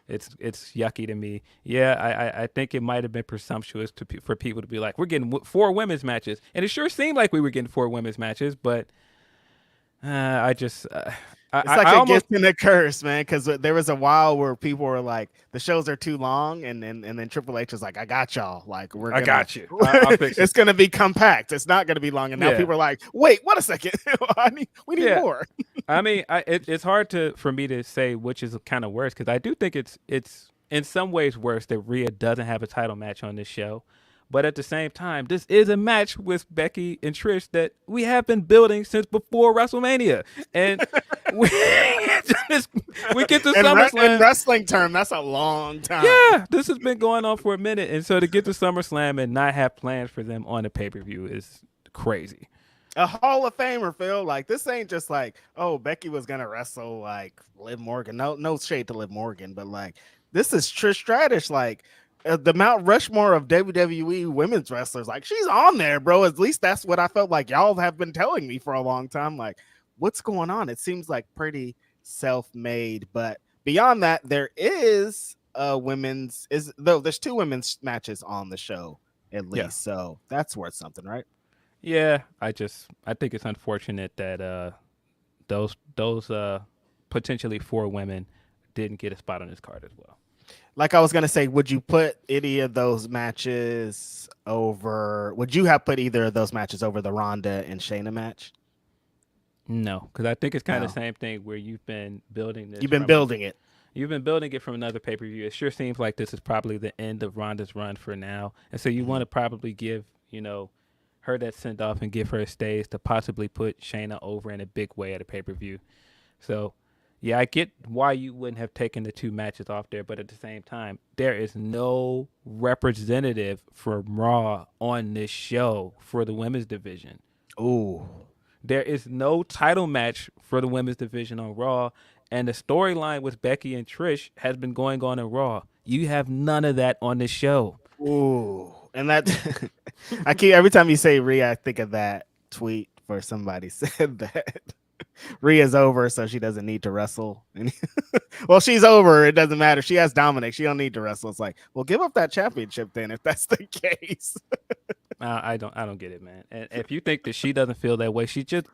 it's yucky to me. I think it might have been presumptuous for people to be like, we're getting 4 women's matches, and it sure seemed like we were getting 4 women's matches, but it's like a gift and a curse, man, because there was a while where people were like, the shows are too long, and then Triple H was like, I got y'all. Like, I got you. I'll fix it. It's going to be compact. It's not going to be long. And now people are like, wait, what a second. We need more. I mean, it's hard for me to say which is kind of worse, because I do think it's in some ways worse that Rhea doesn't have a title match on this show. But at the same time, this is a match with Becky and Trish that we have been building since before WrestleMania. And we get to SummerSlam. In wrestling term, that's a long time. Yeah, this has been going on for a minute. And so to get to SummerSlam and not have plans for them on a pay-per-view is crazy. A Hall of Famer, Phil. Like, this ain't just like, oh, Becky was going to wrestle like Liv Morgan. No shade to Liv Morgan, but like, this is Trish Stratus. Like, the Mount Rushmore of WWE women's wrestlers, like, she's on there, bro. At least that's what I felt like y'all have been telling me for a long time. Like, what's going on? It seems like pretty self-made, but beyond that, there is there's 2 women's matches on the show at least, so that's worth something, right? Yeah, I think it's unfortunate that those potentially 4 women didn't get a spot on this card as well. Like I was gonna say, would you put any of those matches over? Would you have put either of those matches over the Ronda and Shayna match? No, because I think it's kind of the same thing where you've been building this. You've been building it. You've been building it from another pay-per-view. It sure seems like this is probably the end of Ronda's run for now, and so you want to probably give her that send off and give her a stage to possibly put Shayna over in a big way at a pay-per-view. So. Yeah, I get why you wouldn't have taken the 2 matches off there, but at the same time, there is no representative from Raw on this show for the women's division. Ooh. There is no title match for the women's division on Raw, and the storyline with Becky and Trish has been going on in Raw. You have none of that on this show. Ooh, and that I keep every time you say Rhea, I think of that tweet where somebody said that Rhea's over, so she doesn't need to wrestle. Well, she's over. It doesn't matter. She has Dominic. She don't need to wrestle. It's like, well, give up that championship then, if that's the case. I don't get it, man. And if you think that she doesn't feel that way,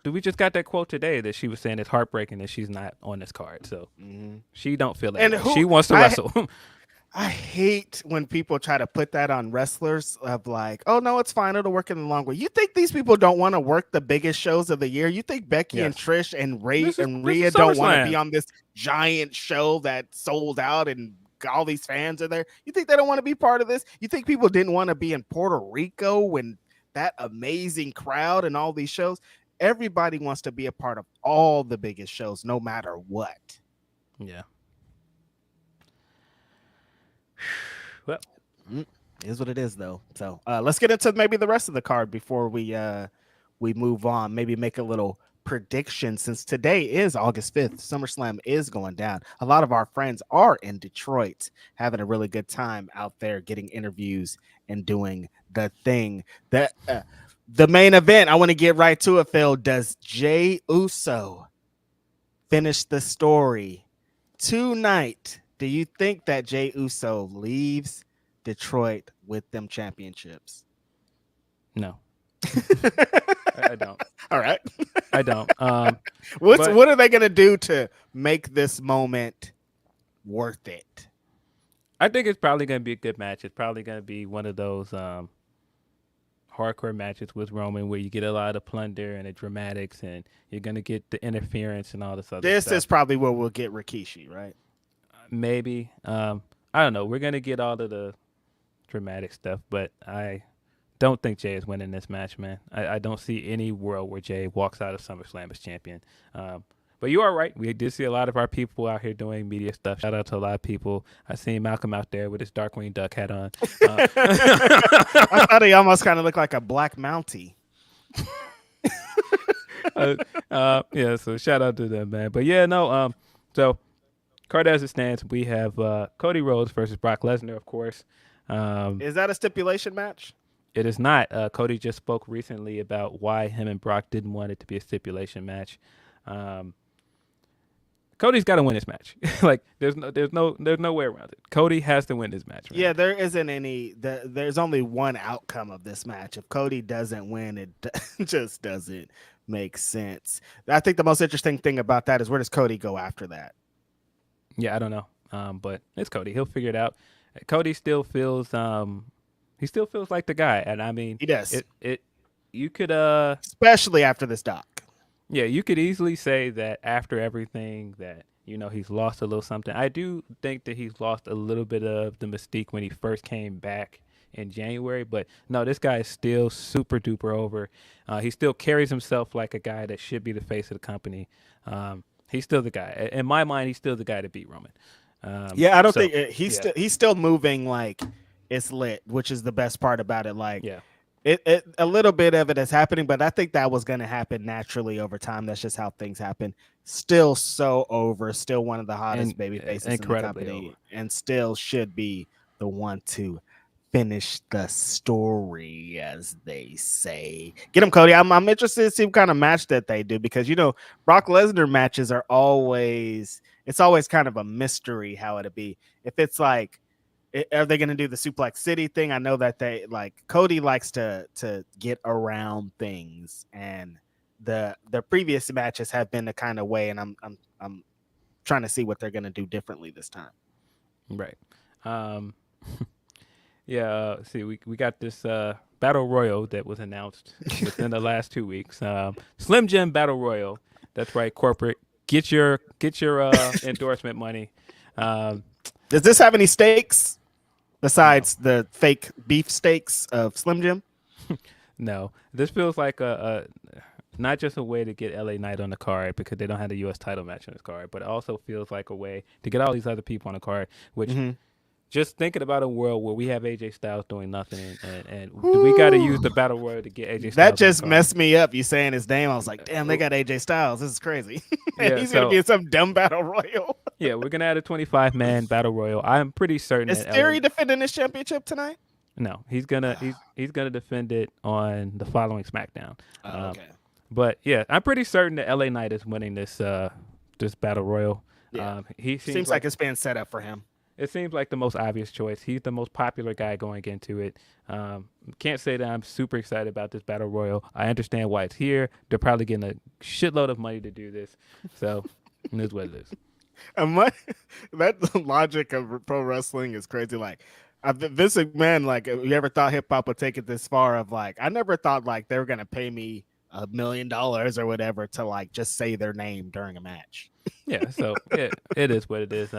we just got that quote today that she was saying it's heartbreaking that she's not on this card. So she don't feel that way. She wants to wrestle. I hate when people try to put that on wrestlers of like, oh no, it's fine, it'll work in the long way. You think these people don't want to work the biggest shows of the year? You think Becky and Trish and Rhea don't want to be on this giant show that sold out and all these fans are there? You think they don't want to be part of this? You think people didn't want to be in Puerto Rico when that amazing crowd and all these shows? Everybody wants to be a part of all the biggest shows, no matter what. Yeah. Well, is what it is, though. So let's get into maybe the rest of the card before we move on. Maybe make a little prediction, since today is August 5th. SummerSlam is going down. A lot of our friends are in Detroit having a really good time out there getting interviews and doing the thing. That the main event, I want to get right to it, Phil. Does Jey Uso finish the story tonight? Do you think that Jey Uso leaves Detroit with them championships? No. I don't. All right. I don't. What are they going to do to make this moment worth it? I think it's probably going to be a good match. It's probably going to be one of those hardcore matches with Roman where you get a lot of plunder and the dramatics, and you're going to get the interference and all this other stuff. This is probably where we'll get Rikishi, right? Maybe. I don't know. We're going to get all of the dramatic stuff, but I don't think Jey is winning this match, man. I don't see any world where Jey walks out of SummerSlam as champion. But you are right. We did see a lot of our people out here doing media stuff. Shout out to a lot of people. I seen Malcolm out there with his Darkwing Duck hat on. I thought he almost kind of looked like a black Mountie. Yeah, so shout out to them, man. But yeah, no. So card as it stands, we have Cody Rhodes versus Brock Lesnar, of course. Is that a stipulation match? It is not. Cody just spoke recently about why him and Brock didn't want it to be a stipulation match. Cody's got to win this match. Like there's no way around it. Cody has to win this match. Man. Yeah, there isn't any. There's only one outcome of this match. If Cody doesn't win, it just doesn't make sense. I think the most interesting thing about that is where does Cody go after that? Yeah, I don't know. But it's Cody. He'll figure it out. Cody still feels like the guy, and I mean he does. You could especially after this doc. Yeah, you could easily say that after everything that, he's lost a little something. I do think that he's lost a little bit of the mystique when he first came back in January, but no, this guy is still super duper over. He still carries himself like a guy that should be the face of the company. He's still the guy. In my mind, he's still the guy to beat Roman. Yeah, I don't think he's still moving like it's lit, which is the best part about it. Like, yeah. It a little bit of it is happening, but I think that was going to happen naturally over time. That's just how things happen. Still so over, still one of the hottest baby faces in the company, over. And still should be the one to finish the story, as they say. Get him, Cody. I'm interested to see what kind of match that they do, because Brock Lesnar matches are always kind of a mystery how it'd be. If it's like, are they going to do the Suplex City thing? I know that Cody likes to get around things, and the previous matches have been the kind of way, and I'm trying to see what they're going to do differently this time. Right. Yeah. See, we got this Battle Royal that was announced within the last 2 weeks. Slim Jim Battle Royal. That's right, corporate. Get your endorsement money. Does this have any stakes besides the fake beef steaks of Slim Jim? No, this feels like a not just a way to get LA Knight on the card because they don't have the U.S. title match on this card, but it also feels like a way to get all these other people on the card, which just thinking about a world where we have AJ Styles doing nothing, and we got to use the Battle Royal to get AJ Styles. That just messed me up. You saying his name, I was like, damn, they got AJ Styles. This is crazy. Yeah, he's going to be in some dumb Battle Royal. Yeah, we're going to add a 25-man Battle Royal. I'm pretty certain. Is Theory defending his championship tonight? No, he's gonna he's gonna defend it on the following SmackDown. Okay. But yeah, I'm pretty certain that LA Knight is winning this this battle royal. Yeah. He Seems like it's being set up for him. It seems like the most obvious choice. He's the most popular guy going into it. Can't say that I'm super excited about this battle royal. I understand why it's here. They're probably getting a shitload of money to do this. So it is what it is. And that logic of pro wrestling is crazy. Like, Vince McMahon, like, you ever thought hip hop would take it this far? Of like, I never thought like they were gonna pay me $1 million or whatever to like just say their name during a match. Yeah, so it is what it is.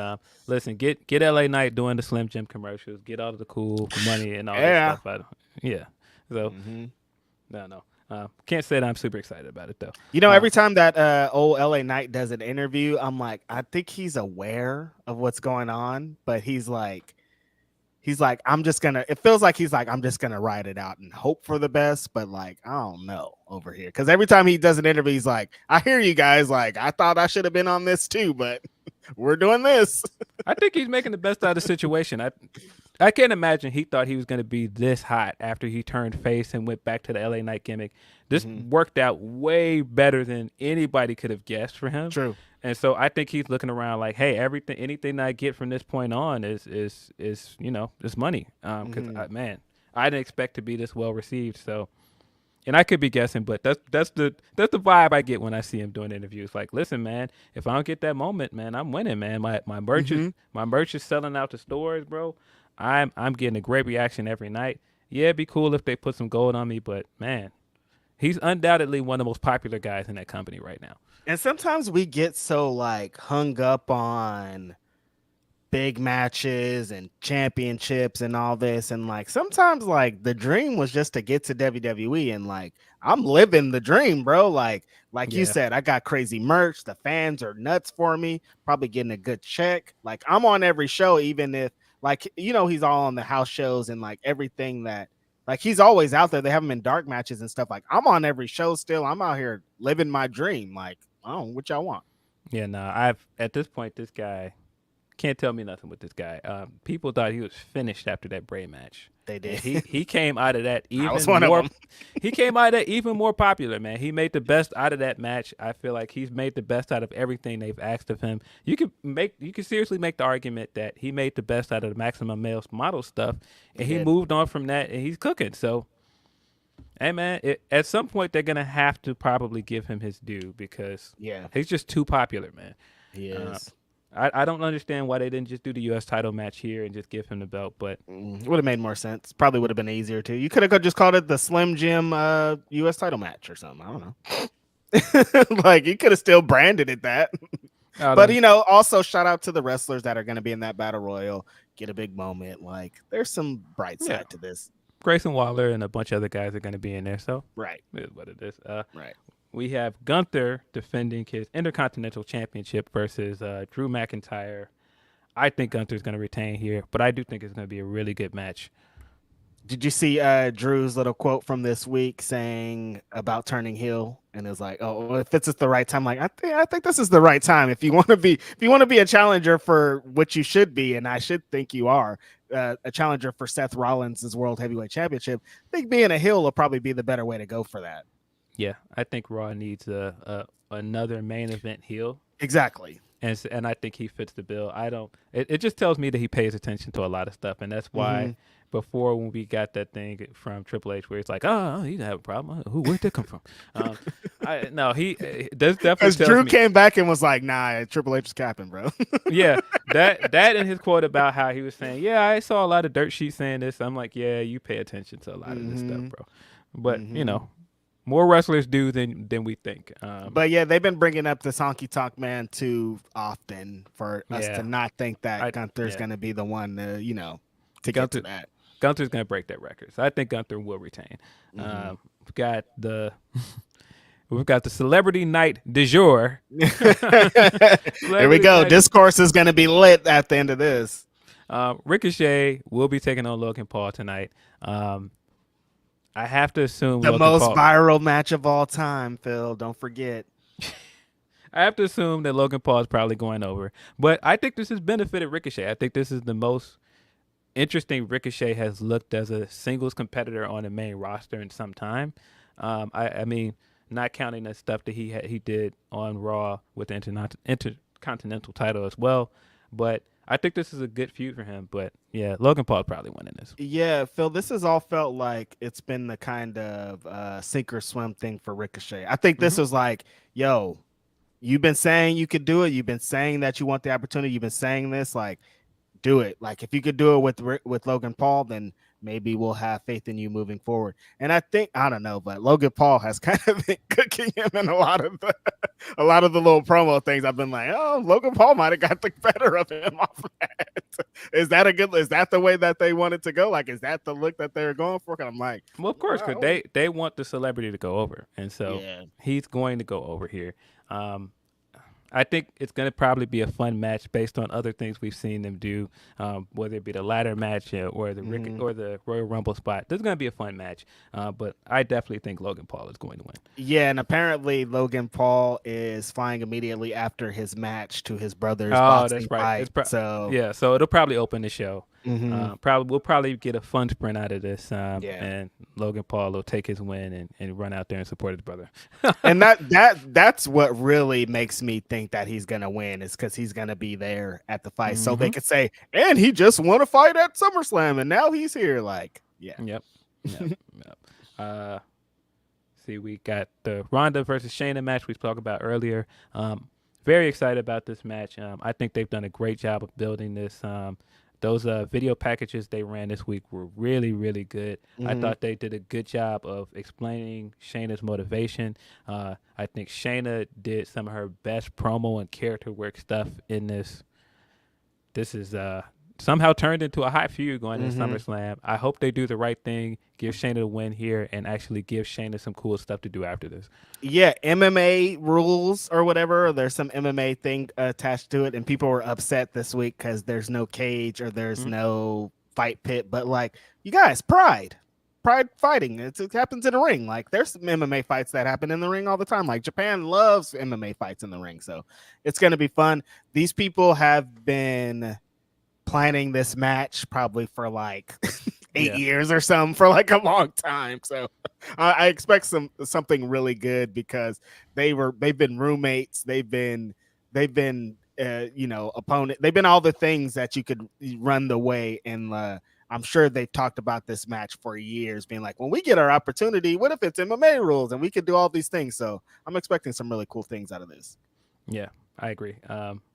Listen, get LA Knight doing the Slim Jim commercials, get all of the cool money and all that stuff out of yeah. So no. Can't say that I'm super excited about it though. You know, every time that old LA Knight does an interview, I'm like, I think he's aware of what's going on, but he's like, I'm just gonna. It feels like he's like, I'm just gonna ride it out and hope for the best. But like, I don't know over here, because every time he does an interview, he's like, I hear you guys. Like, I thought I should have been on this too, but we're doing this. I think he's making the best out of the situation. I can't imagine he thought he was going to be this hot after he turned face and went back to the LA Knight gimmick. This worked out way better than anybody could have guessed for him. True. And so I think he's looking around like, hey, anything I get from this point on is money. Because man, I didn't expect to be this well received. So, and I could be guessing, but that's the vibe I get when I see him doing interviews. Like, listen, man, if I don't get that moment, man, I'm winning, man. My merch is selling out the stores, bro. I'm getting a great reaction every night. Yeah, it'd be cool if they put some gold on me, but man, he's undoubtedly one of the most popular guys in that company right now. And sometimes we get so like hung up on big matches and championships and all this, and like sometimes like the dream was just to get to WWE, and like I'm living the dream, bro. Like you said, I got crazy merch. The fans are nuts for me. Probably getting a good check. Like I'm on every show, even if like, you know, he's all on the house shows and like everything that like he's always out there. They have him in dark matches and stuff. Like I'm on every show still. I'm out here living my dream. Like, I don't know what y'all want. Yeah, no, at this point, this guy can't tell me nothing with this guy. People thought he was finished after that Bray match. They did. He came out of that even more. He came out of that even more popular, man. He made the best out of that match. I feel like he's made the best out of everything they've asked of him. You could seriously make the argument that he made the best out of the Maximum Male Model stuff, and he moved on from that, and he's cooking. So, hey, man, at some point they're gonna have to probably give him his due because he's just too popular, man. He is. I don't understand why they didn't just do the U.S. title match here and just give him the belt, but would have made more sense. Probably would have been easier too. You could have just called it the Slim Jim U.S. title match or something. I don't know. Like you could have still branded it that. But you know, also shout out to the wrestlers that are going to be in that battle royal. Get a big moment. Like there's some bright side to this. Grayson Waller and a bunch of other guys are going to be in there. So right, it is what it is. Right. We have Gunther defending his Intercontinental Championship versus Drew McIntyre. I think Gunther's going to retain here, but I do think it's going to be a really good match. Did you see Drew's little quote from this week saying about turning heel? And it was like, oh, well, if it's the right time, like I think this is the right time. If you want to be a challenger for what you should be, and I should think you are a challenger for Seth Rollins' World Heavyweight Championship, I think being a heel will probably be the better way to go for that. Yeah, I think Raw needs another main event heel. Exactly. And I think he fits the bill. It just tells me that he pays attention to a lot of stuff, and that's why before when we got that thing from Triple H where it's like, oh, he didn't have a problem. Where'd that come from? That's definitely because Drew came back and was like, nah, Triple H is capping, bro. Yeah, that and his quote about how he was saying, yeah, I saw a lot of dirt sheets saying this. I'm like, yeah, you pay attention to a lot of this stuff, bro. But you know. More wrestlers do than we think. But yeah, they've been bringing up this honky tonk man too often for us to not think that Gunther's going to be the one to get to that. Gunther's going to break that record. So I think Gunther will retain. We've got the celebrity night du jour. Here we go. Discourse is going to be lit at the end of this. Ricochet will be taking on Logan Paul tonight. I have to assume the most viral match of all time, Phil. Don't forget. I have to assume that Logan Paul is probably going over. But I think this has benefited Ricochet. I think this is the most interesting Ricochet has looked as a singles competitor on the main roster in some time. I mean, not counting the stuff that he did on Raw with the Intercontinental title as well. But I think this is a good feud for him. But yeah, Logan Paul probably winning this. Yeah, Phil, this has all felt like it's been the kind of sink or swim thing for Ricochet. I think this was like, yo, you've been saying you could do it. You've been saying that you want the opportunity. You've been saying this, like, do it. Like, if you could do it with Logan Paul, then maybe we'll have faith in you moving forward. And I think, I don't know, but Logan Paul has kind of been cooking him in a lot of the little promo things. I've been like, oh, Logan Paul might have got the better of him off of that. Is that the way that they wanted to go? Like, is that the look that they're going for? And I'm like, well, of course, because they want the celebrity to go over, and so he's going to go over here. I think it's going to probably be a fun match based on other things we've seen them do, whether it be the ladder match or the or the Royal Rumble spot. This is going to be a fun match, but I definitely think Logan Paul is going to win. Yeah, and apparently Logan Paul is flying immediately after his match to his brother's boxing fight. So it'll probably open the show. We'll probably get a fun sprint out of this, and Logan Paul will take his win and run out there and support his brother. And that's what really makes me think that he's gonna win, is because he's gonna be there at the fight, so they could say, and he just won a fight at SummerSlam, and now he's here. Like, yep. See, we got the Ronda versus Shayna match we spoke about earlier. Very excited about this match. I think they've done a great job of building this. Those video packages they ran this week were really, really good. I thought they did a good job of explaining Shayna's motivation. I think Shayna did some of her best promo and character work stuff in this. This is somehow turned into a hot feud going into SummerSlam. I hope they do the right thing, give Shayna the win here, and actually give Shayna some cool stuff to do after this. Yeah, MMA rules or whatever. Or there's some MMA thing attached to it, and people were upset this week because there's no cage or there's no fight pit. But like, you guys, pride fighting. It happens in the ring. Like, there's some MMA fights that happen in the ring all the time. Like, Japan loves MMA fights in the ring, so it's gonna be fun. These people have been planning this match probably for like 8 years or something, for like a long time. So I expect something really good, because they've been roommates, they've been opponent, they've been all the things that you could run the way, and I'm sure they've talked about this match for years, being like, when we get our opportunity, what if it's MMA rules and we could do all these things? So I'm expecting some really cool things out of this. Yeah, I agree.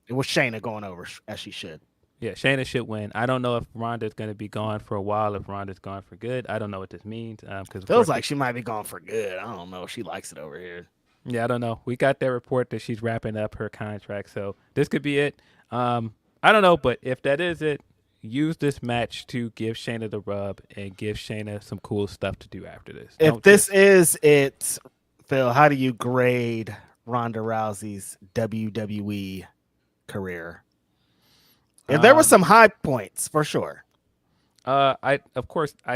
It was Shayna going over as she should. Yeah, Shayna should win. I don't know if Ronda's going to be gone for a while, if Ronda's gone for good. I don't know what this means. Because feels like she might be gone for good. I don't know if she likes it over here. Yeah, I don't know. We got that report that she's wrapping up her contract, so this could be it. I don't know, but if that is it, use this match to give Shayna the rub and give Shayna some cool stuff to do after this. If this is it, Phil, how do you grade Ronda Rousey's WWE career? If there were some high points, for sure. I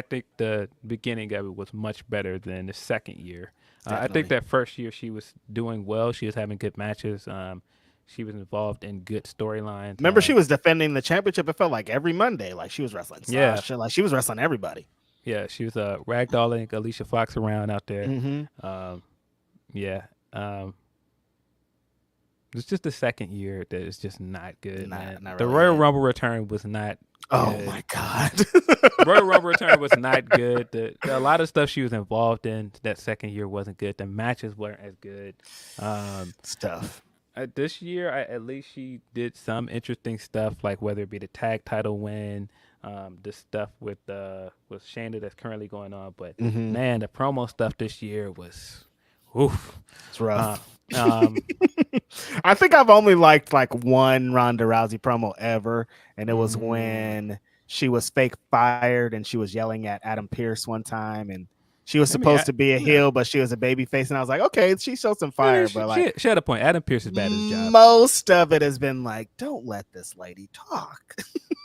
think the beginning of it was much better than the second year. I think that first year she was doing well. She was having good matches. She was involved in good storylines. Remember, she was defending the championship. It felt like every Monday, like she was wrestling Sasha, like she was wrestling everybody. Yeah, she was ragdolling Alicia Fox around out there. It's just the second year that is just not good, man. The Royal Rumble return was not Oh, good. my God. Royal Rumble return was not good. A lot of stuff she was involved in that second year wasn't good. The matches weren't as good. Stuff. This year, at least she did some interesting stuff, like whether it be the tag title win, the stuff with Shayna that's currently going on. But, man, the promo stuff this year was... Oof. It's rough. I think I've only liked like one Ronda Rousey promo ever, and it was when she was fake fired and she was yelling at Adam Pearce one time, and she was supposed to be a heel, but she was a baby face, and I was like, okay, she showed some fire, but like she had a point. Adam Pearce is bad at his job. Most of it has been like, don't let this lady talk.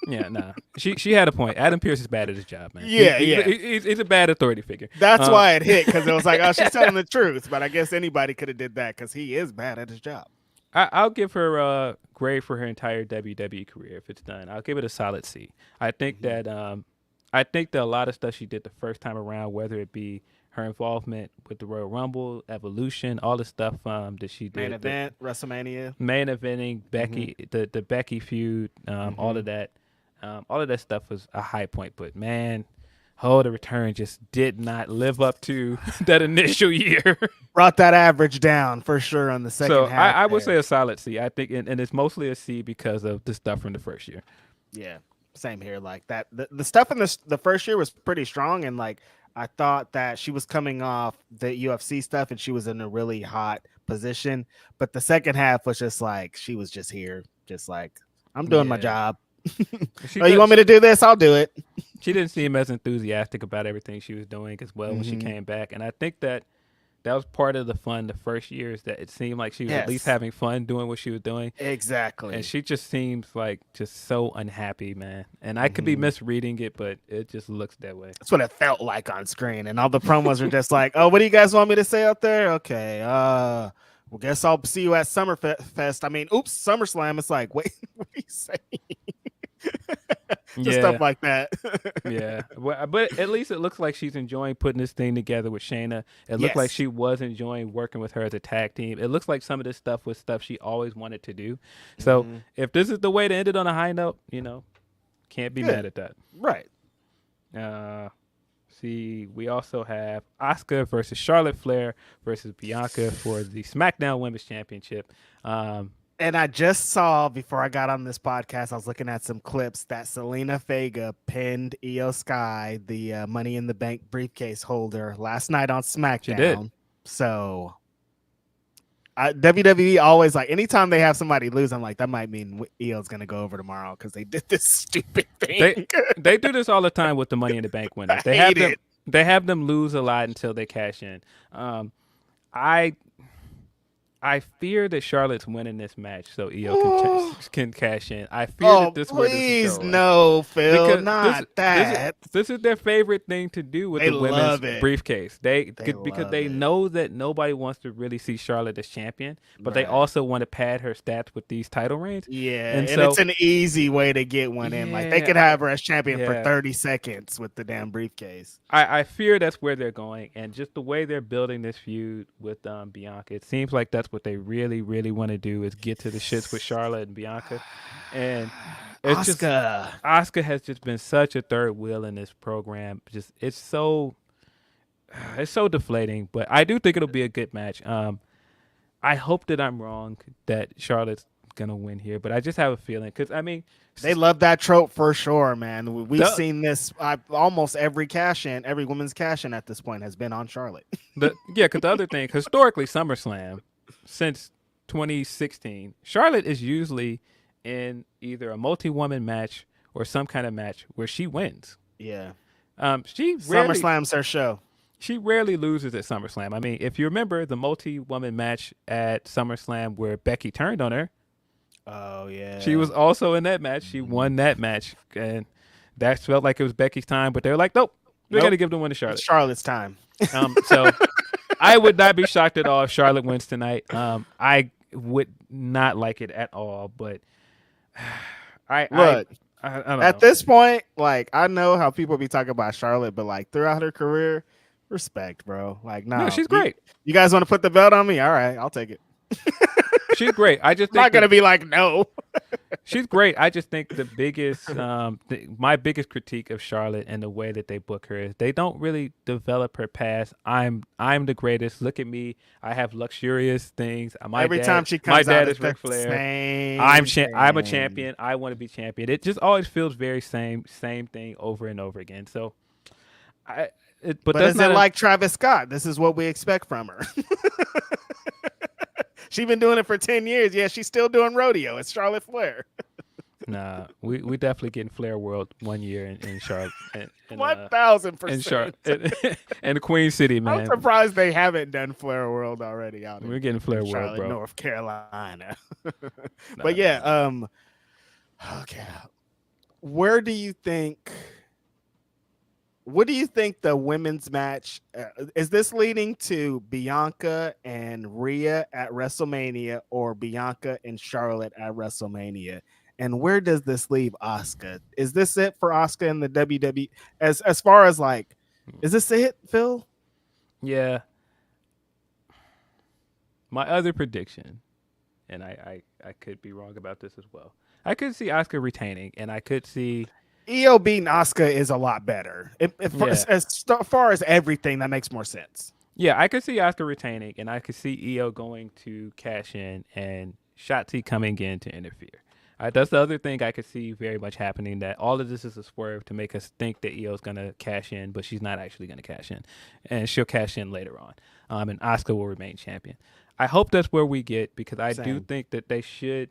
Yeah, nah. She had a point. Adam Pearce is bad at his job, man. He's a bad authority figure. That's why it hit, because it was like, oh, she's telling the truth. But I guess anybody could have did that, because he is bad at his job. I'll give her a grade for her entire WWE career if it's done. I'll give it a solid C. I think that a lot of stuff she did the first time around, whether it be her involvement with the Royal Rumble, Evolution, all the stuff that she did. Main event, WrestleMania. Main eventing, Becky, the Becky feud, all of that. All of that stuff was a high point. But, man, the return just did not live up to that initial year. Brought that average down for sure on the second half. I would say a solid C. I think, and it's mostly a C because of the stuff from the first year. Yeah, same here. Like that, the stuff in the first year was pretty strong, and like I thought that she was coming off the UFC stuff, and she was in a really hot position. But the second half was just like she was just here, just like I'm doing my job. You want me to do this? I'll do it. She didn't seem as enthusiastic about everything she was doing as well when she came back, and I think that was part of the fun the first year, is that it seemed like she was at least having fun doing what she was doing. Exactly. And she just seems like just so unhappy, man. And I could be misreading it, but it just looks that way. That's what it felt like on screen. And all the promos are just like, oh, what do you guys want me to say out there? Okay. Well, guess I'll see you at Summerfest. I mean, oops, SummerSlam. It's like, wait, what are you saying? Just stuff like that. Yeah, but at least it looks like she's enjoying putting this thing together with Shayna. It looked like she was enjoying working with her as a tag team. It looks like some of this stuff was stuff she always wanted to do. So if this is the way to end it on a high note, can't be mad at that. Right. See, we also have Asuka versus Charlotte Flair versus Bianca for the SmackDown Women's Championship. And I just saw, before I got on this podcast, I was looking at some clips that Selena Vega pinned Io Sky, the Money in the Bank briefcase holder, last night on SmackDown. She did. So WWE always, like, anytime they have somebody lose, I'm like, that might mean Io's going to go over tomorrow because they did this stupid thing. They do this all the time with the Money in the Bank winners. They have them lose a lot until they cash in. I fear that Charlotte's winning this match so Io can cash in. I fear that this way this is going. No, Phil, because not that. This is their favorite thing to do with the women's briefcase. Because they know that nobody wants to really see Charlotte as champion, but they also want to pad her stats with these title reigns. Yeah, and so, it's an easy way to get one in. Like they could have her as champion for 30 seconds with the damn briefcase. I fear that's where they're going, and just the way they're building this feud with Bianca, it seems like that's what they really, really want to do, is get to the shits with Charlotte and Bianca. And it's Asuka has just been such a third wheel in this program. Just it's so deflating, but I do think it'll be a good match. I hope that I'm wrong that Charlotte's gonna win here, but I just have a feeling because they love that trope for sure, man. We've seen this almost every women's cash in at this point has been on Charlotte. Because the other thing, historically, SummerSlam since 2016, Charlotte is usually in either a multi-woman match or some kind of match where she wins. Yeah. SummerSlam's her show. She rarely loses at SummerSlam. I mean, if you remember the multi-woman match at SummerSlam where Becky turned on her. Oh, yeah. She was also in that match. She won that match. And that felt like it was Becky's time, but they were like, nope, we got to give the win to Charlotte. It's Charlotte's time. So I would not be shocked at all if Charlotte wins tonight. I would not like it at all, but I don't know. At this point, like, I know how people be talking about Charlotte, but like throughout her career, respect, bro. Like, no, she's great. You guys want to put the belt on me? All right, I'll take it. She's great. I just think not gonna be like no. She's great. I just think the biggest, my biggest critique of Charlotte and the way that they book her is they don't really develop her past. I'm the greatest. Look at me. I have luxurious things. Every time she comes out, is Ric Flair. I'm a champion. I want to be champion. It just always feels very same thing over and over again. So, but is it like Travis Scott? This is what we expect from her. She's been doing it for 10 years. Yeah, she's still doing rodeo. It's Charlotte Flair. Nah, we definitely getting Flair World one year in Charlotte. 1,000%. In Charlotte, in the Queen City, man. I'm surprised they haven't done Flair World already out. We're getting Flair Charlotte, World, bro. North Carolina. But yeah, okay. Where do you think What do you think the women's match is? This leading to Bianca and Rhea at WrestleMania or Bianca and Charlotte at WrestleMania? And where does this leave Asuka? Is this it for Asuka in the WWE? As far as like, is this it, Phil? Yeah. My other prediction, and I could be wrong about this as well. I could see Asuka retaining, and I could see EO beating Asuka is a lot better. As far as everything, that makes more sense. Yeah, I could see Asuka retaining, and I could see EO going to cash in and Shotzi coming in to interfere. That's the other thing I could see very much happening, that all of this is a swerve to make us think that EO is going to cash in, but she's not actually going to cash in. And she'll cash in later on. And Asuka will remain champion. I hope that's where we get, because I do think that they should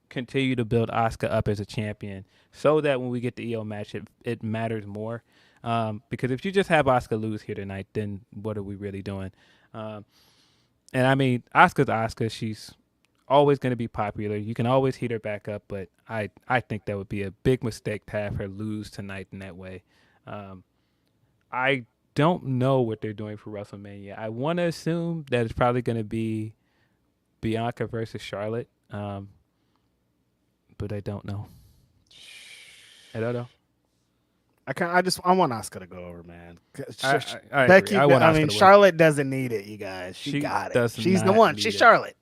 continue to build Asuka up as a champion so that when we get the EO match, it matters more. Because if you just have Asuka lose here tonight, then what are we really doing? And I mean, Asuka's Asuka. She's always going to be popular. You can always heat her back up, but I think that would be a big mistake to have her lose tonight in that way. I don't know what they're doing for WrestleMania. I want to assume that it's probably going to be Bianca versus Charlotte. But I don't know. I don't know. I want Asuka to go over, man. I Becky, agree. I mean, Charlotte doesn't need it, you guys. She got it. She's the one. She's Charlotte.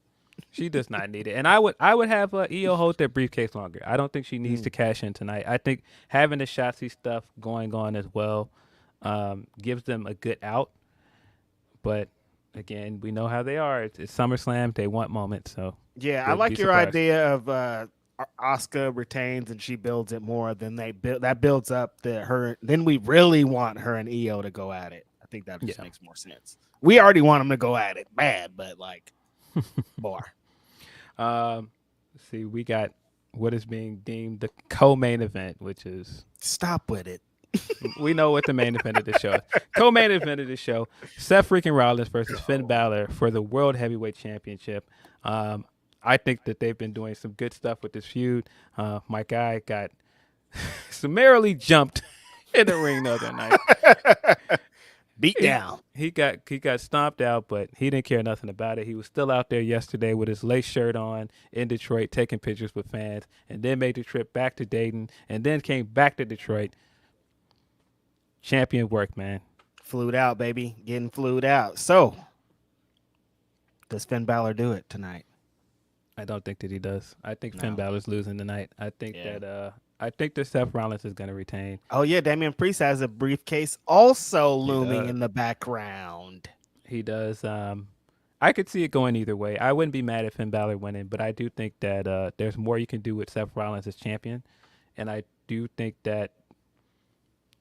She does not need it. And I would have EO hold that briefcase longer. I don't think she needs to cash in tonight. I think having the Shotzi stuff going on as well gives them a good out. But again, we know how they are. It's SummerSlam. They want moments. So yeah, I like your idea of Asuka retains and she builds it more. Then that builds up her. Then we really want her and EO to go at it. I think that just makes more sense. We already want them to go at it bad, but like more. See, we got what is being deemed the co-main event, which is stop with it. We know what the main event of the show is. Co-main event of the show: Seth freaking Rollins versus Finn Balor for the World Heavyweight Championship. I think that they've been doing some good stuff with this feud. My guy got summarily jumped in the ring the other night. Beat down. He got stomped out, but he didn't care nothing about it. He was still out there yesterday with his lace shirt on in Detroit, taking pictures with fans, and then made the trip back to Dayton, and then came back to Detroit. Champion work, man. Flued out, baby. Getting flued out. So, does Finn Balor do it tonight? I don't think that he does. I think Finn Balor's losing tonight. I think that Seth Rollins is going to retain. Oh yeah, Damian Priest has a briefcase also looming in the background. He does. I could see it going either way. I wouldn't be mad if Finn Balor winning, but I do think that there's more you can do with Seth Rollins as champion, and I do think that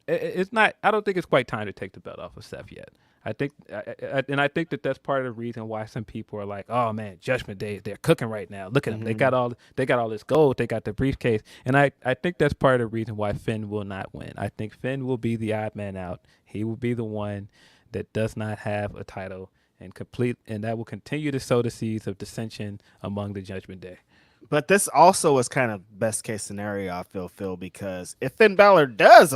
it's not. I don't think it's quite time to take the belt off of Seth yet. I think that that's part of the reason why some people are like, "Oh man, Judgment Day, they're cooking right now. Look at them. They got all this gold. They got the briefcase." And I think that's part of the reason why Finn will not win. I think Finn will be the odd man out. He will be the one that does not have a title and that will continue to sow the seeds of dissension among the Judgment Day. But this also is kind of best case scenario, I feel, Phil, because if Finn Balor does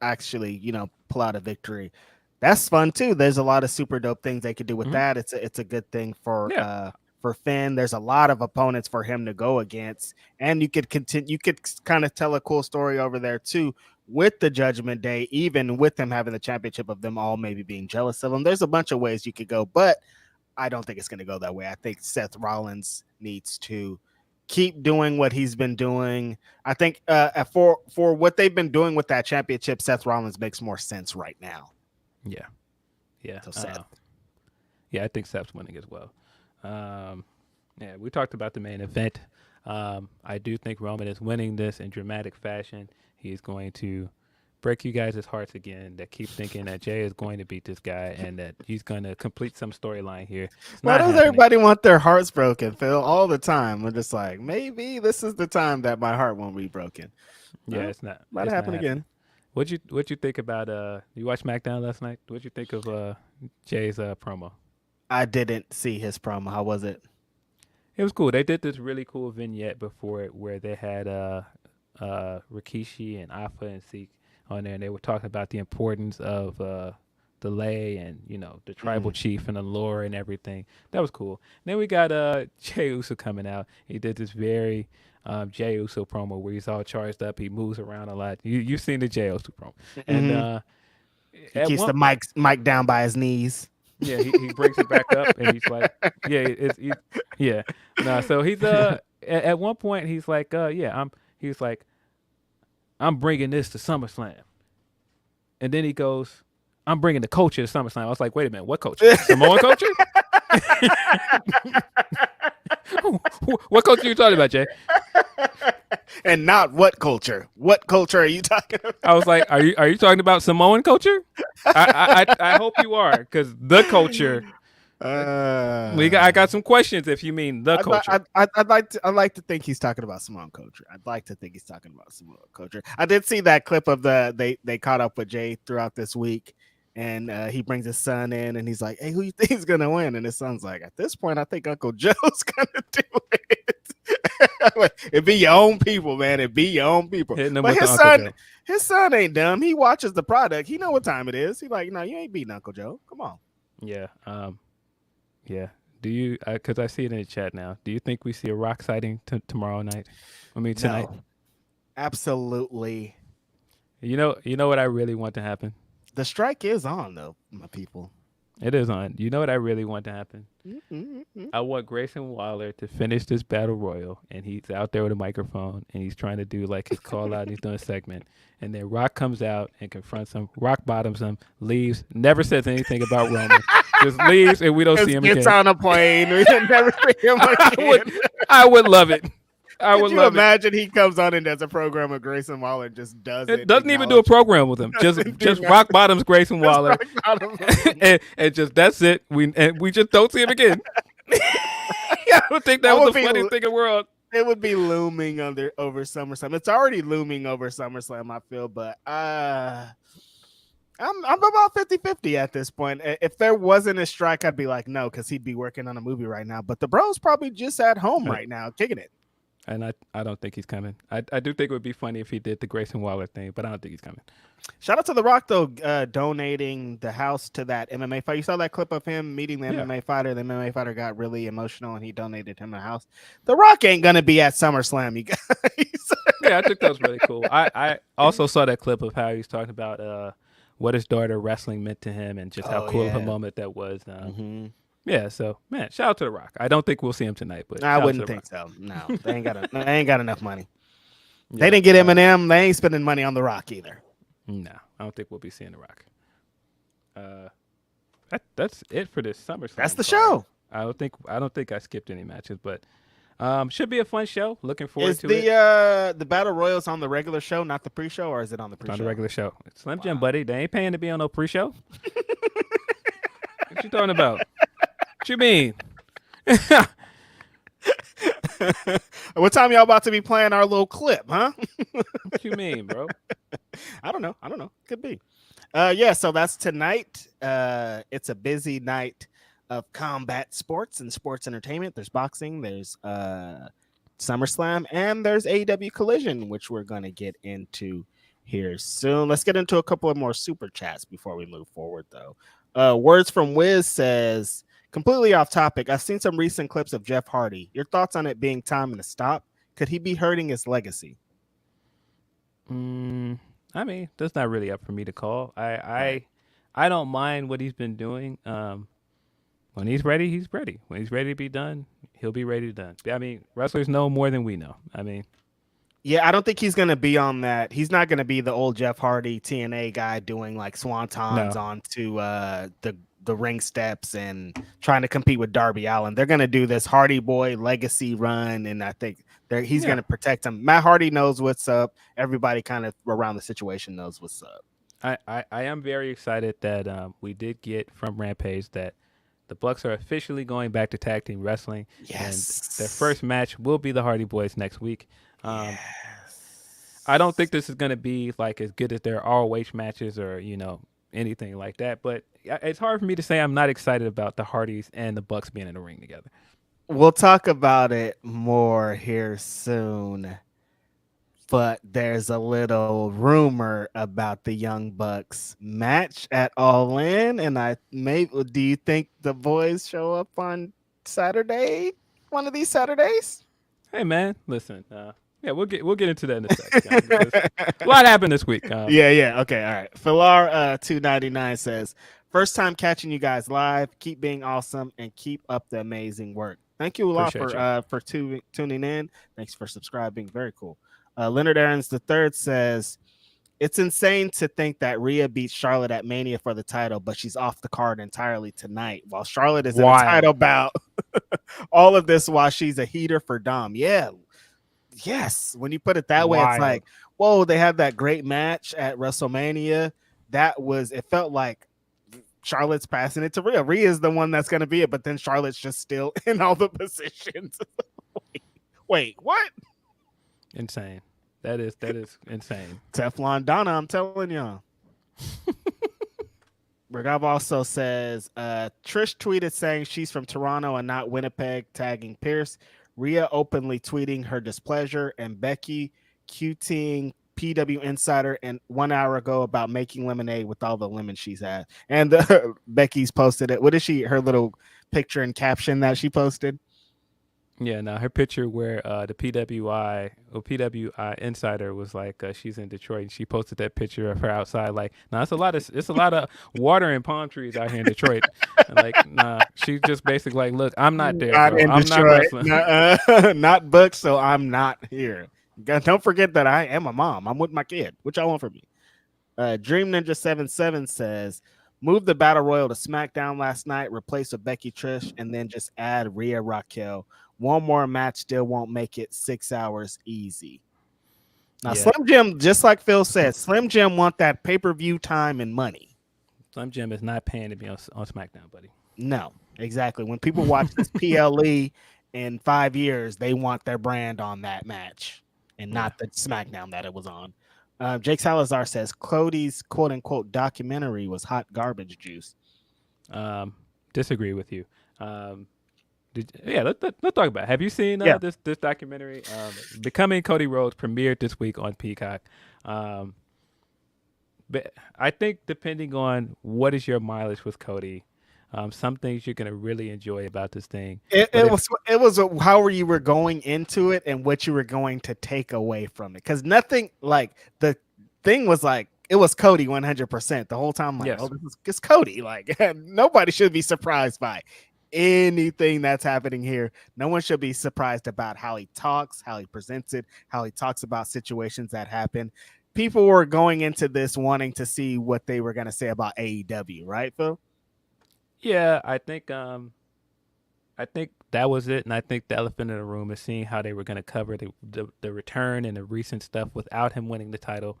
actually, pull out a victory, that's fun too. There's a lot of super dope things they could do with that. It's a good thing for Finn. There's a lot of opponents for him to go against, and you could kind of tell a cool story over there too with the Judgment Day, even with them having the championship, of them all maybe being jealous of them. There's a bunch of ways you could go, but I don't think it's going to go that way. I think Seth Rollins needs to keep doing what he's been doing. I think for what they've been doing with that championship, Seth Rollins makes more sense right now. Yeah. So Seth. I think Seth's winning as well. We talked about the main event. I do think Roman is winning this in dramatic fashion. He is going to break you guys' hearts again that keep thinking that Jay is going to beat this guy and that he's going to complete some storyline here. Why does everybody want their hearts broken, Phil, all the time? We're just like, maybe this is the time that my heart won't be broken. Yeah, it's not. Might happen again. What'd you think about you watched SmackDown last night? What'd you think of Jay's promo? I didn't see his promo. How was it? It was cool. They did this really cool vignette before it where they had Rikishi and Alpha and Zeke on there, and they were talking about the importance of delay and the tribal chief and the lore and everything. That was cool. Then we got Jey Uso coming out. He did this very Jey Uso promo where he's all charged up. He moves around a lot. You've seen the Jey Uso promo, and he keeps the mic down by his knees. Yeah, he brings it back up, and he's like, yeah. No, so he's at one point he's like, I'm bringing this to SummerSlam, and then he goes, I'm bringing the culture to SummerSlam. I was like, wait a minute, what culture? Samoan culture? What culture are you talking about, Jay? And not what culture? What culture are you talking about? I was like, are you talking about Samoan culture? I hope you are, because the culture. I got some questions if you mean the culture. I'd like to think he's talking about Samoan culture. I'd like to think he's talking about Samoan culture. I did see that clip of they caught up with Jay throughout this week, and he brings his son in, and he's like, "Hey, who you think is gonna win?" And his son's like, "At this point, I think Uncle Joe's gonna do it." It be your own people, man. It be your own people. But his son ain't dumb. He watches the product. He know what time it is. He like, no, you ain't beating Uncle Joe. Come on. Yeah. Yeah. Do you? Because I see it in the chat now. Do you think we see a Rock sighting tomorrow night? I mean tonight. No, absolutely. You know what I really want to happen. The strike is on though, my people. It is on. You know what I really want to happen? I want Grayson Waller to finish this battle royal, and he's out there with a microphone, and he's trying to do like his call out, and he's doing a segment, and then Rock comes out and confronts him, Rock bottoms him, leaves, never says anything about Roman, just leaves, and we don't see him again. Gets on a plane, we never see him again. I would love it. Could you imagine he comes on and does a program with Grayson Waller and just does it? Doesn't even do a program with him. Just rock bottoms Grayson Waller, and just that's it. We just don't see him again. I don't think that was the funniest thing in the world. It would be looming over SummerSlam. It's already looming over SummerSlam, I feel, but I'm about 50-50 at this point. If there wasn't a strike, I'd be like, no, because he'd be working on a movie right now. But the bro's probably just at home right now, kicking it. And I don't think he's coming. I do think it would be funny if he did the Grayson Waller thing, but I don't think he's coming. Shout out to The Rock, though, donating the house to that MMA fight. You saw that clip of him meeting the MMA fighter. The MMA fighter got really emotional, and he donated him a house. The Rock ain't going to be at SummerSlam, you guys. Yeah, I think that was really cool. I also saw that clip of how he was talking about what his daughter wrestling meant to him and just how cool of a moment that was. Yeah, so man, shout out to The Rock. I don't think we'll see him tonight, but I wouldn't think so. No, they ain't got enough money. Yeah, they didn't get Eminem. They ain't spending money on The Rock either. No, I don't think we'll be seeing The Rock. That's it for this SummerSlam. That's the show. I don't think I skipped any matches, but should be a fun show. Looking forward to it. Is the Battle Royals on the regular show, not the pre-show, or is it on the pre-show? On the regular show. Slim Jim, buddy. They ain't paying to be on no pre-show. What you talking about? What you mean? What time y'all about to be playing our little clip, huh? What you mean, bro? I don't know. Could be. Yeah, so that's tonight. It's a busy night of combat sports and sports entertainment. There's boxing, there's SummerSlam, and there's AEW Collision, which we're going to get into here soon. Let's get into a couple of more super chats before we move forward, though. Words from Wiz says, completely off topic, I've seen some recent clips of Jeff Hardy. Your thoughts on it being time to stop? Could he be hurting his legacy? I mean, that's not really up for me to call. I don't mind what he's been doing. When he's ready, he's ready. When he's ready to be done, he'll be ready to done. I mean, wrestlers know more than we know. I mean, yeah, I don't think he's going to be on that. He's not going to be the old Jeff Hardy TNA guy doing like swantons onto the ring steps and trying to compete with Darby Allin. They're going to do this Hardy Boy legacy run, and I think he's going to protect him. Matt Hardy knows what's up. Everybody kind of around the situation knows what's up. I am very excited that we did get from Rampage that the Bucks are officially going back to tag team wrestling. Yes. And their first match will be the Hardy Boys next week. I don't think this is going to be like as good as their ROH matches or, anything like that. But it's hard for me to say I'm not excited about the Hardys and the Bucks being in the ring together. We'll talk about it more here soon. but there's a little rumor about the Young Bucks match at All In, and do you think the boys show up on Saturday? One of these Saturdays? Hey man, listen. Yeah, we'll get into that in a second because a lot happened this week. Yeah. Okay, all right. Filar 299 says, first time catching you guys live. Keep being awesome and keep up the amazing work. Thank you a lot for tuning in. Thanks for subscribing. Very cool. Leonard Aarons III says, it's insane to think that Rhea beats Charlotte at Mania for the title, but she's off the card entirely tonight while Charlotte is in a title bout. All of this while she's a heater for Dom. Yeah. Yes. When you put it that way, it's like, whoa, they had that great match at WrestleMania. It felt like Charlotte's passing it to Rhea. Rhea is the one that's going to be it, but then Charlotte's just still in all the positions. Wait, what? Insane. That is insane. Teflon Donna, I'm telling y'all. Regab also says, Trish tweeted saying she's from Toronto and not Winnipeg, tagging Pierce. Rhea openly tweeting her displeasure, and Becky QTing PW Insider and 1 hour ago about making lemonade with all the lemon she's had. And Becky's posted it. What is her little picture and caption that she posted? Yeah, no, her picture where the PWI Insider was like she's in Detroit, and she posted that picture of her outside. Like, nah, it's a lot of water and palm trees out here in Detroit. And like, nah, she's just basically like, look, I'm not there. I'm Detroit. Not wrestling. Not booked, so I'm not here. Don't forget that I am a mom. I'm with my kid. What y'all want from me? Dream Ninja 77 says, move the Battle Royal to SmackDown last night, replace with Becky Trish, and then just add Rhea Raquel. One more match still won't make it 6 hours easy. Now, yeah. Slim Jim, just like Phil said, Slim Jim want that pay-per-view time and money. Slim Jim is not paying to be on SmackDown, buddy. No, exactly. When people watch this PLE in 5 years, they want their brand on that match and not the SmackDown that it was on. Jake Salazar says Cody's quote-unquote documentary was hot garbage juice. Disagree with you. Let's talk about it. Have you seen this documentary? Becoming Cody Rhodes premiered this week on Peacock. But I think depending on what is your mileage with Cody, some things you're gonna really enjoy about this thing. It was how you were going into it and what you were going to take away from it. Because nothing, like, the thing was like, it was Cody 100% the whole time. Like, yes. It's Cody. Like, nobody should be surprised by anything that's happening here. No one should be surprised about how he talks, how he presents it, how he talks about situations that happen. People were going into this wanting to see what they were going to say about AEW, right, Phil? Yeah, I think that was it, and I think the elephant in the room is seeing how they were going to cover the return and the recent stuff without him winning the title.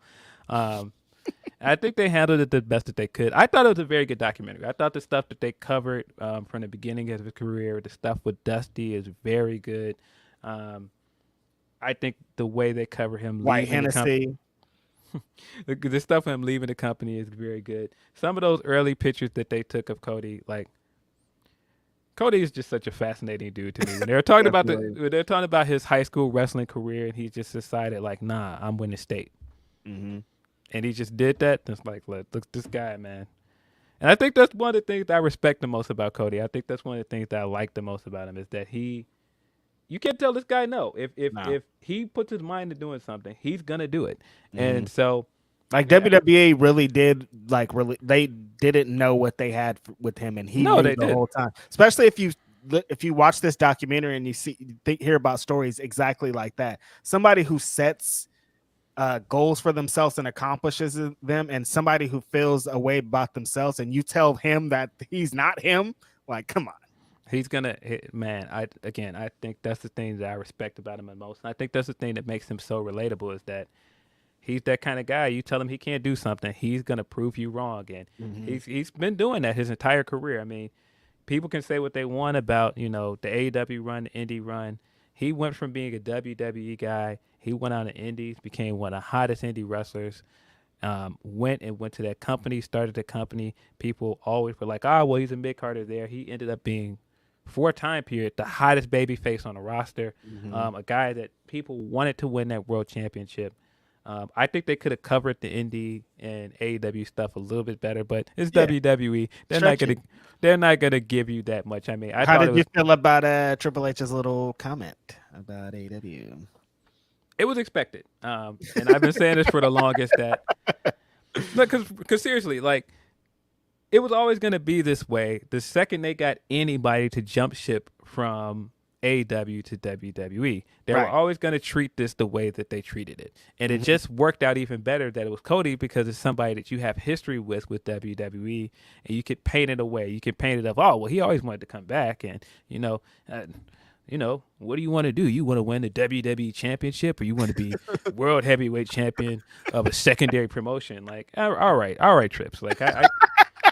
I think they handled it the best that they could. I thought it was a very good documentary. I thought the stuff that they covered from the beginning of his career, the stuff with Dusty, is very good. I think the way they cover him, White Hennessy, the stuff of him leaving the company is very good. Some of those early pictures that they took of Cody, like, Cody is just such a fascinating dude to me. When they're talking about his high school wrestling career, and he just decided, like, nah, I'm winning state. Mm-hmm. And he just did that. It's like, look, this guy, man. And I think that's one of the things that I respect the most about Cody. I think that's one of the things that I like the most about him is that you can't tell this guy no. If he puts his mind to doing something, he's gonna do it. Mm-hmm. And so, like, WWE really did, like, really, they didn't know what they had with him, and he knew the whole time. Especially if you watch this documentary and you hear about stories exactly like that. Somebody who sets goals for themselves and accomplishes them, and somebody who feels a way about themselves, and you tell him that he's not him, like, come on. He's gonna, man. I think that's the thing that I respect about him the most, and I think that's the thing that makes him so relatable is that he's that kind of guy. You tell him he can't do something, he's gonna prove you wrong, and he's been doing that his entire career. I mean, people can say what they want about the AEW run, the indie run. He went from being a WWE guy. He went out in indies, became one of the hottest indie wrestlers. Went to that company, started the company. People always were like, well, he's a mid-carder there. He ended up being for a time period, the hottest babyface on the roster, a guy that people wanted to win that world championship. I think they could have covered the indie and AEW stuff a little bit better, but it's WWE. They're not gonna give you that much. I mean, how did you feel about Triple H's little comment about AEW? It was expected, and I've been saying this for the longest. That because seriously, like, it was always going to be this way. The second they got anybody to jump ship from AEW to WWE, they were always going to treat this the way that they treated it. And it just worked out even better that it was Cody, because it's somebody that you have history with WWE, and you could paint it away. You could paint it up, oh, well, he always wanted to come back, and, what do you want to do? You want to win the WWE championship, or you want to be world heavyweight champion of a secondary promotion? Like, all right, Trips. Like, I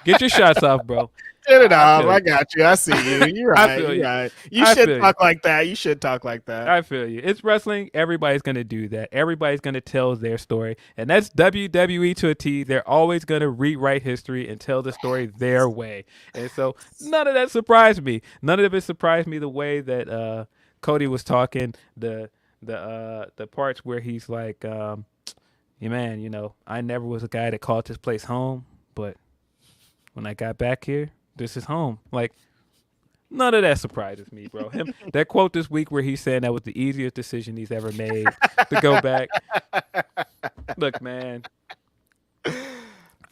get your shots off, bro. Get it off. I got you. I see you. You're right. You're right. You should talk like that. You should talk like that. I feel you. It's wrestling. Everybody's going to do that. Everybody's going to tell their story. And that's WWE to a T. They're always going to rewrite history and tell the story their way. And so none of that surprised me. None of it surprised me the way that Cody was talking, the parts where he's like, man, I never was a guy that called this place home, but when I got back here, this is home. Like, none of that surprises me, bro. That quote this week where he's saying that was the easiest decision he's ever made to go back. Look, man.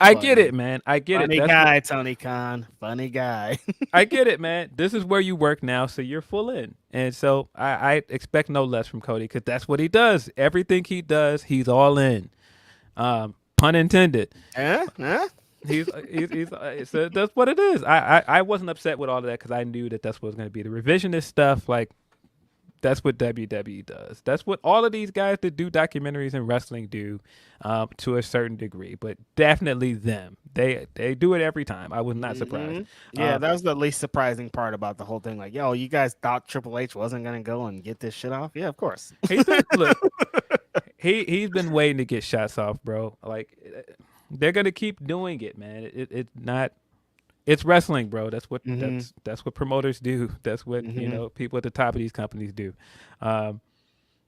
I get it, man. I get Funny it. Guy, Tony Khan. Funny guy. I get it, man. This is where you work now, so you're full in. And so I expect no less from Cody, because that's what he does. Everything he does, he's all in. Pun intended. He's so that's what it is. I wasn't upset with all of that, because I knew that that's what was going to be. The revisionist stuff, like, that's what WWE does. That's what all of these guys that do documentaries and wrestling do, to a certain degree. But definitely them. They do it every time. I was not surprised. Yeah, that was the least surprising part about the whole thing. Like, yo, you guys thought Triple H wasn't going to go and get this shit off? Yeah, of course. He's been waiting to get shots off, bro. Like, they're gonna keep doing it, man. It's wrestling, bro. That's what that's what promoters do. That's what people at the top of these companies do.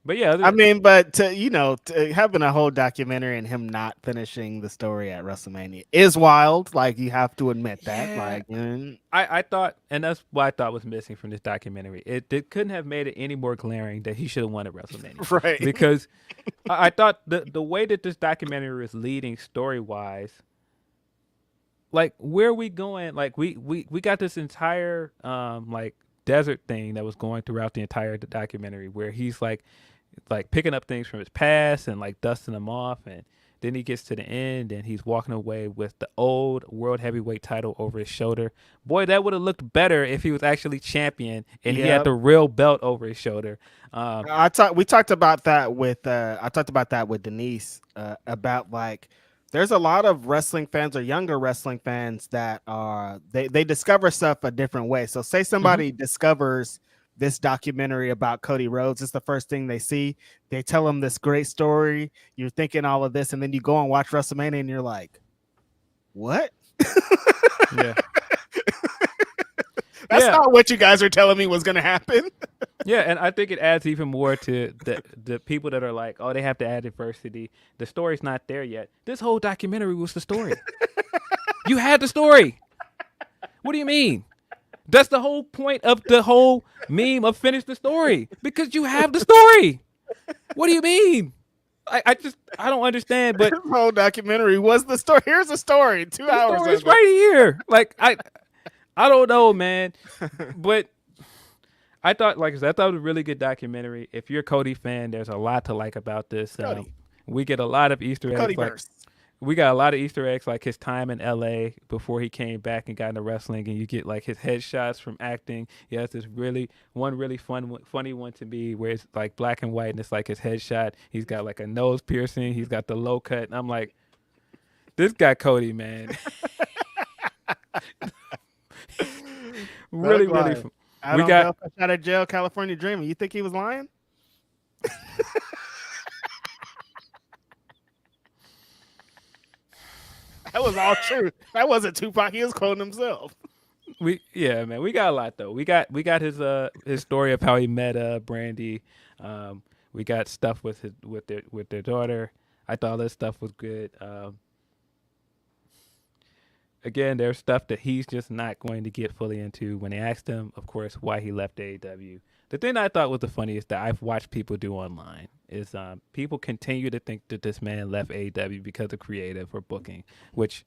But yeah, but having a whole documentary and him not finishing the story at WrestleMania is wild. Like, you have to admit that. Yeah. Like, I thought, and that's what I thought was missing from this documentary. It couldn't have made it any more glaring that he should have won at WrestleMania, right? Because I thought the way that this documentary was leading story wise, like, where are we going? Like, we got this entire like desert thing that was going throughout the entire documentary, where he's like picking up things from his past and like dusting them off, and then he gets to the end and he's walking away with the old world heavyweight title over his shoulder. Boy, that would have looked better if he was actually champion and he had the real belt over his shoulder. I talked about that with Denise about, like, there's a lot of wrestling fans or younger wrestling fans that are they discover stuff a different way. So say somebody discovers this documentary about Cody Rhodes, it's the first thing they see. They tell them this great story. You're thinking all of this, and then you go and watch WrestleMania, and you're like, "What? Yeah, that's not what you guys are telling me was going to happen." Yeah, and I think it adds even more to the people that are like, "Oh, they have to add adversity. The story's not there yet." This whole documentary was the story. You had the story. What do you mean? That's the whole point of the whole meme of finish the story, because you have the story. What do you mean? I don't understand. But the whole documentary was the story. Here's the story. 2 hours. The story's right here. Like, I don't know, man. But I thought, like I said, I thought it was a really good documentary. If you're a Cody fan, there's a lot to like about this. We get a lot of Easter eggs. We got a lot of Easter eggs, like his time in LA before he came back and got into wrestling, and you get like his headshots from acting. He has this really funny one to me where it's like black and white, and it's like his headshot. He's got like a nose piercing. He's got the low cut, and I'm like, this guy Cody, man. really. I don't know if I out of jail, California Dreaming. You think he was lying? That was all true. That wasn't Tupac. He was quoting himself. Man, we got a lot though. We got his story of how he met Brandy. We got stuff with their daughter. I thought this stuff was good. Again, there's stuff that he's just not going to get fully into. When they asked him, of course, why he left AEW, the thing I thought was the funniest that I've watched people do online is people continue to think that this man left AEW because of creative or booking, which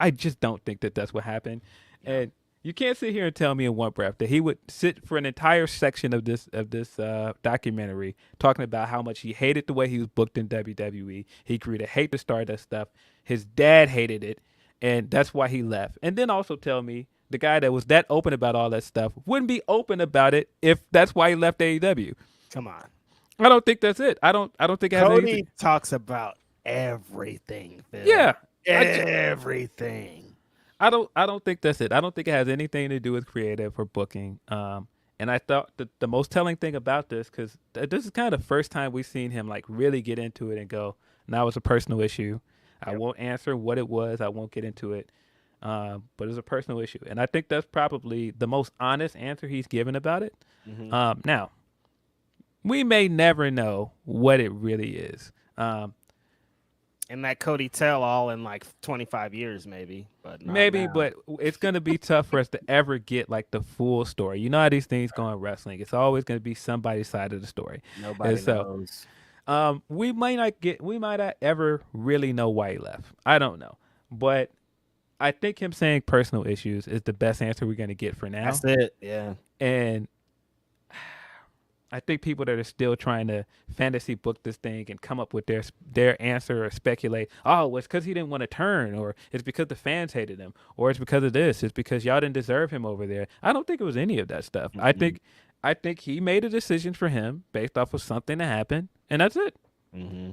I just don't think that that's what happened. Yeah. And you can't sit here and tell me in one breath that he would sit for an entire section of this documentary talking about how much he hated the way he was booked in WWE. He grew to hate the Stardust stuff. His dad hated it, and that's why he left. And then also tell me the guy that was that open about all that stuff wouldn't be open about it if that's why he left AEW. Come on. I don't think that's it. I don't think it has Cody anything. talks about everything, Phil. Yeah. Everything. I don't think that's it. I don't think it has anything to do with creative or booking. And I thought the most telling thing about this, because this is kind of the first time we've seen him like really get into it and go, now it's a personal issue. I won't answer what it was. I won't get into it. But it's a personal issue. And I think that's probably the most honest answer he's given about it. Mm-hmm. Now, we may never know what it really is. And that Cody tell all in like 25 years, maybe. But it's going to be tough for us to ever get like the full story. You know how these things go in wrestling. It's always going to be somebody's side of the story. Nobody knows. We might not ever really know why he left. I don't know. But I think him saying personal issues is the best answer we're going to get for now. That's it. Yeah. And I think people that are still trying to fantasy book this thing and come up with their answer or speculate, oh, it's because he didn't want to turn, or it's because the fans hated him, or it's because of this, it's because y'all didn't deserve him over there. I don't think it was any of that stuff. Mm-hmm. I think he made a decision for him based off of something that happened, and that's it. Mm-hmm.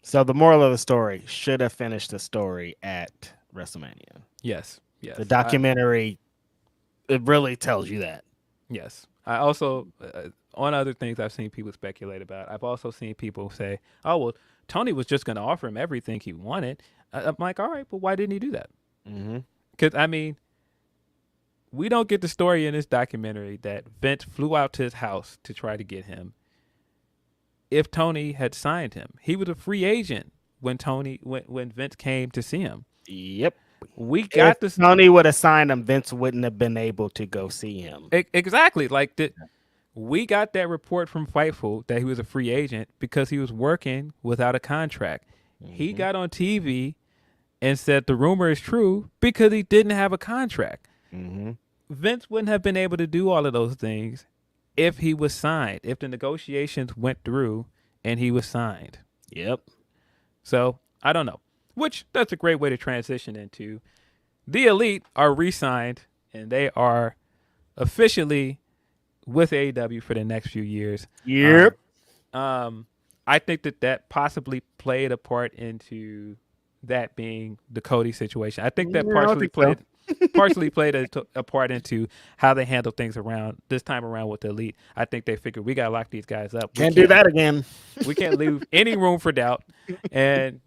So the moral of the story, should have finished the story at WrestleMania. Yes. The documentary, it really tells you that. Yes. I also, on other things I've seen people speculate about, I've also seen people say, oh, well, Tony was just going to offer him everything he wanted. I'm like, all right, but why didn't he do that? Because, I mean, we don't get the story in this documentary that Vince flew out to his house to try to get him. If Tony had signed him, he was a free agent when Vince came to see him. Yep. If Tony would have signed him, Vince wouldn't have been able to go see him. Exactly. We got that report from Fightful that he was a free agent because he was working without a contract. Mm-hmm. He got on TV and said the rumor is true because he didn't have a contract. Mm-hmm. Vince wouldn't have been able to do all of those things if he was signed, if the negotiations went through and he was signed. Yep. So, I don't know. Which, that's a great way to transition into the Elite are re-signed, and they are officially with AEW for the next few years. Yep. I think that possibly played a part into that being the Cody situation. I think that partially played a part into how they handle things around this time around with the Elite. I think they figured we got to lock these guys up. Can't do that again. We can't leave any room for doubt. And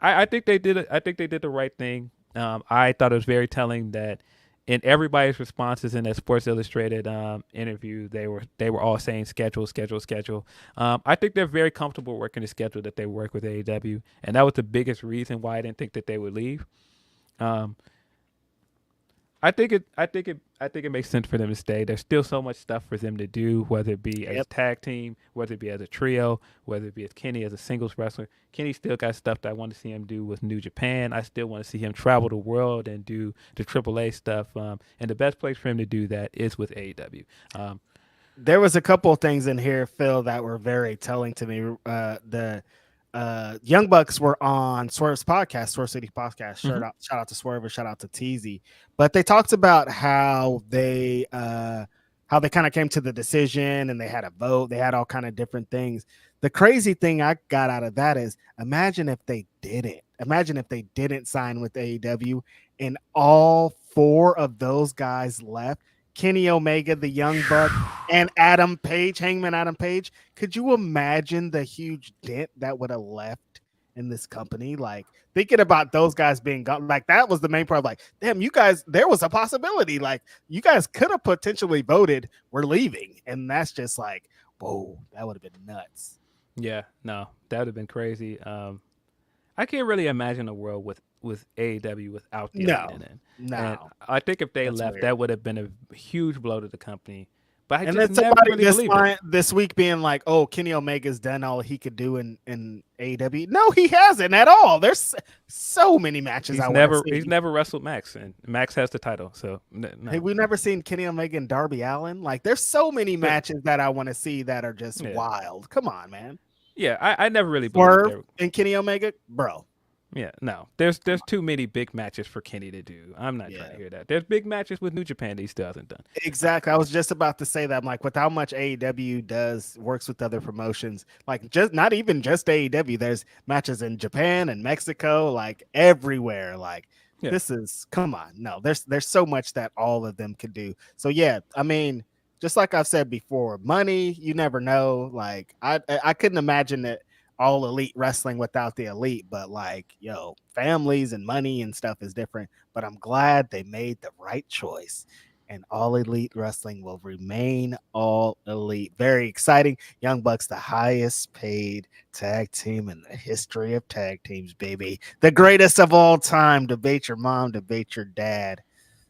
I think they did it. I think they did the right thing. I thought it was very telling that in everybody's responses in that Sports Illustrated interview, they were all saying schedule. I think they're very comfortable working the schedule that they work with AEW, and that was the biggest reason why I didn't think that they would leave. I think it makes sense for them to stay. There's still so much stuff for them to do, whether it be as a tag team, whether it be as a trio, whether it be as Kenny as a singles wrestler. Kenny still got stuff that I want to see him do with New Japan. I still want to see him travel the world and do the AAA stuff. And the best place for him to do that is with AEW. There was a couple of things in here, Phil, that were very telling to me. The Young Bucks were on Swerve's podcast, Swerve City podcast. Shout out to Swerve, shout out to Teasy. But they talked about how they kind of came to the decision and they had a vote. They had all kind of different things. The crazy thing I got out of that is imagine if they didn't sign with AEW and all four of those guys left. Kenny Omega, the Young Buck, and Hangman Adam Page. Could you imagine the huge dent that would have left in this company. Like thinking about those guys being gone, like that was the main part. Like, damn, you guys, there was a possibility. Like you guys could have potentially voted, we're leaving. And that's just like, whoa, that would have been nuts. Yeah, no, that would have been crazy. I can't really imagine a world with AEW without the Elite in it. No. And I think if they left, weird. that would have been a huge blow to the company. But I And just then never somebody really believed it. this week being like, "Oh, Kenny Omega's done all he could do in AEW." No, he hasn't at all. There's so many matches He's never wrestled Max, and Max has the title. So no. Hey, we've never seen Kenny Omega and Darby Allin. Like, there's so many matches that I want to see that are just wild. Come on, man. Yeah, I never really believed and Kenny Omega, bro. Yeah, no. There's too many big matches for Kenny to do. I'm not trying to hear that. There's big matches with New Japan that he still hasn't done. Exactly. I was just about to say that. I'm like, with how much AEW works with other promotions, like just not even just AEW. There's matches in Japan and Mexico, like everywhere. Like this is come on. No, there's so much that all of them could do. So yeah, I mean, just like I've said before, money, you never know. Like I couldn't imagine that all elite wrestling without the elite, but like, families and money and stuff is different. But I'm glad they made the right choice, and all elite wrestling will remain all elite. Very exciting. Young Bucks, the highest paid tag team in the history of tag teams, baby. The greatest of all time. Debate your mom, debate your dad.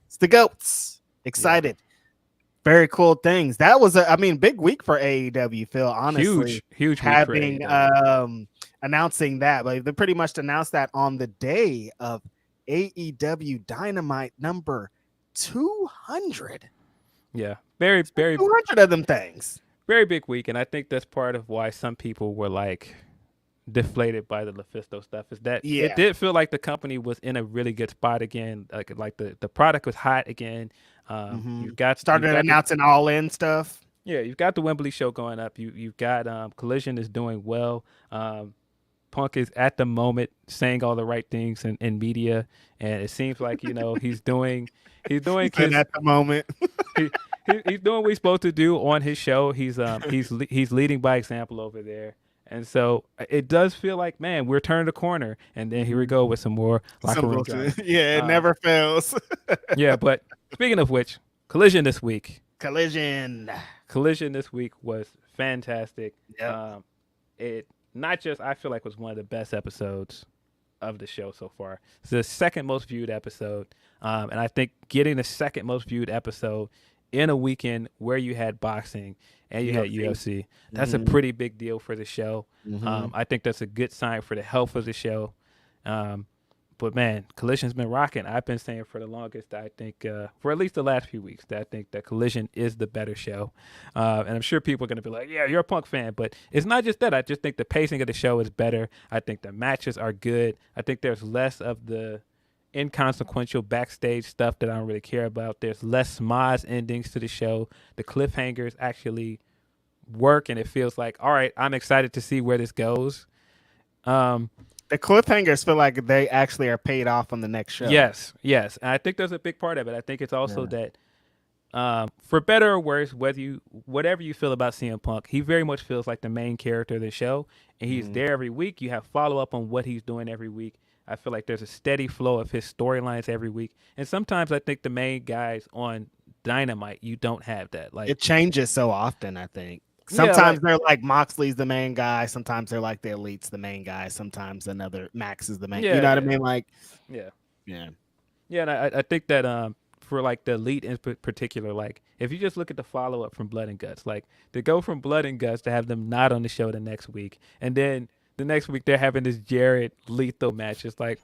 It's the GOATs. Excited. Yeah. Very cool things. That was big week for AEW, Phil. Honestly, huge having announcing that, but they pretty much announced that on the day of AEW Dynamite number 200. Yeah, very 200 of them things. Very big week, and I think that's part of why some people were like deflated by the Lufisto stuff. Is that it did feel like the company was in a really good spot again. Like the product was hot again. You got announcing all in stuff. Yeah, you've got the Wembley show going up. You've got Collision is doing well. Punk is at the moment saying all the right things in media, and it seems like he's doing at the moment. he's doing what he's supposed to do on his show. He's leading by example over there. And so it does feel like, man, we're turning the corner. And then here we go with some more locker room drama. Yeah, it never fails. Yeah, but speaking of which, Collision this week. Collision this week was fantastic. Yep. It not just, I feel like, was one of the best episodes of the show so far. It's the second most viewed episode. And I think getting the second most viewed episode in a weekend where you had boxing and you had UFC, that's a pretty big deal for the show. I think that's a good sign for the health of the show. But man, Collision's been rocking. I've been saying for the longest that I think, for at least the last few weeks, that I think that Collision is the better show. And I'm sure people are going to be like, yeah, you're a Punk fan. But it's not just that. I just think the pacing of the show is better. I think the matches are good. I think there's less of the inconsequential backstage stuff that I don't really care about. There's less Smoz endings to the show. The cliffhangers actually work, and it feels like, all right, I'm excited to see where this goes. The cliffhangers feel like they actually are paid off on the next show. Yes. And I think there's a big part of it. I think it's also that for better or worse, whatever you feel about CM Punk, he very much feels like the main character of the show, and he's there every week. You have follow-up on what he's doing every week. I feel like there's a steady flow of his storylines every week. And sometimes I think the main guys on Dynamite, you don't have that. Like, it changes so often, I think. Sometimes they're like Moxley's the main guy. Sometimes they're like the Elite's the main guy. Sometimes another Max is the main. You know what I mean? Like, yeah. And I think that for like the Elite in particular, like if you just look at the follow up from Blood and Guts, like to go from Blood and Guts to have them not on the show the next week, and then the next week they're having this Jarrett Lethal match. It's like,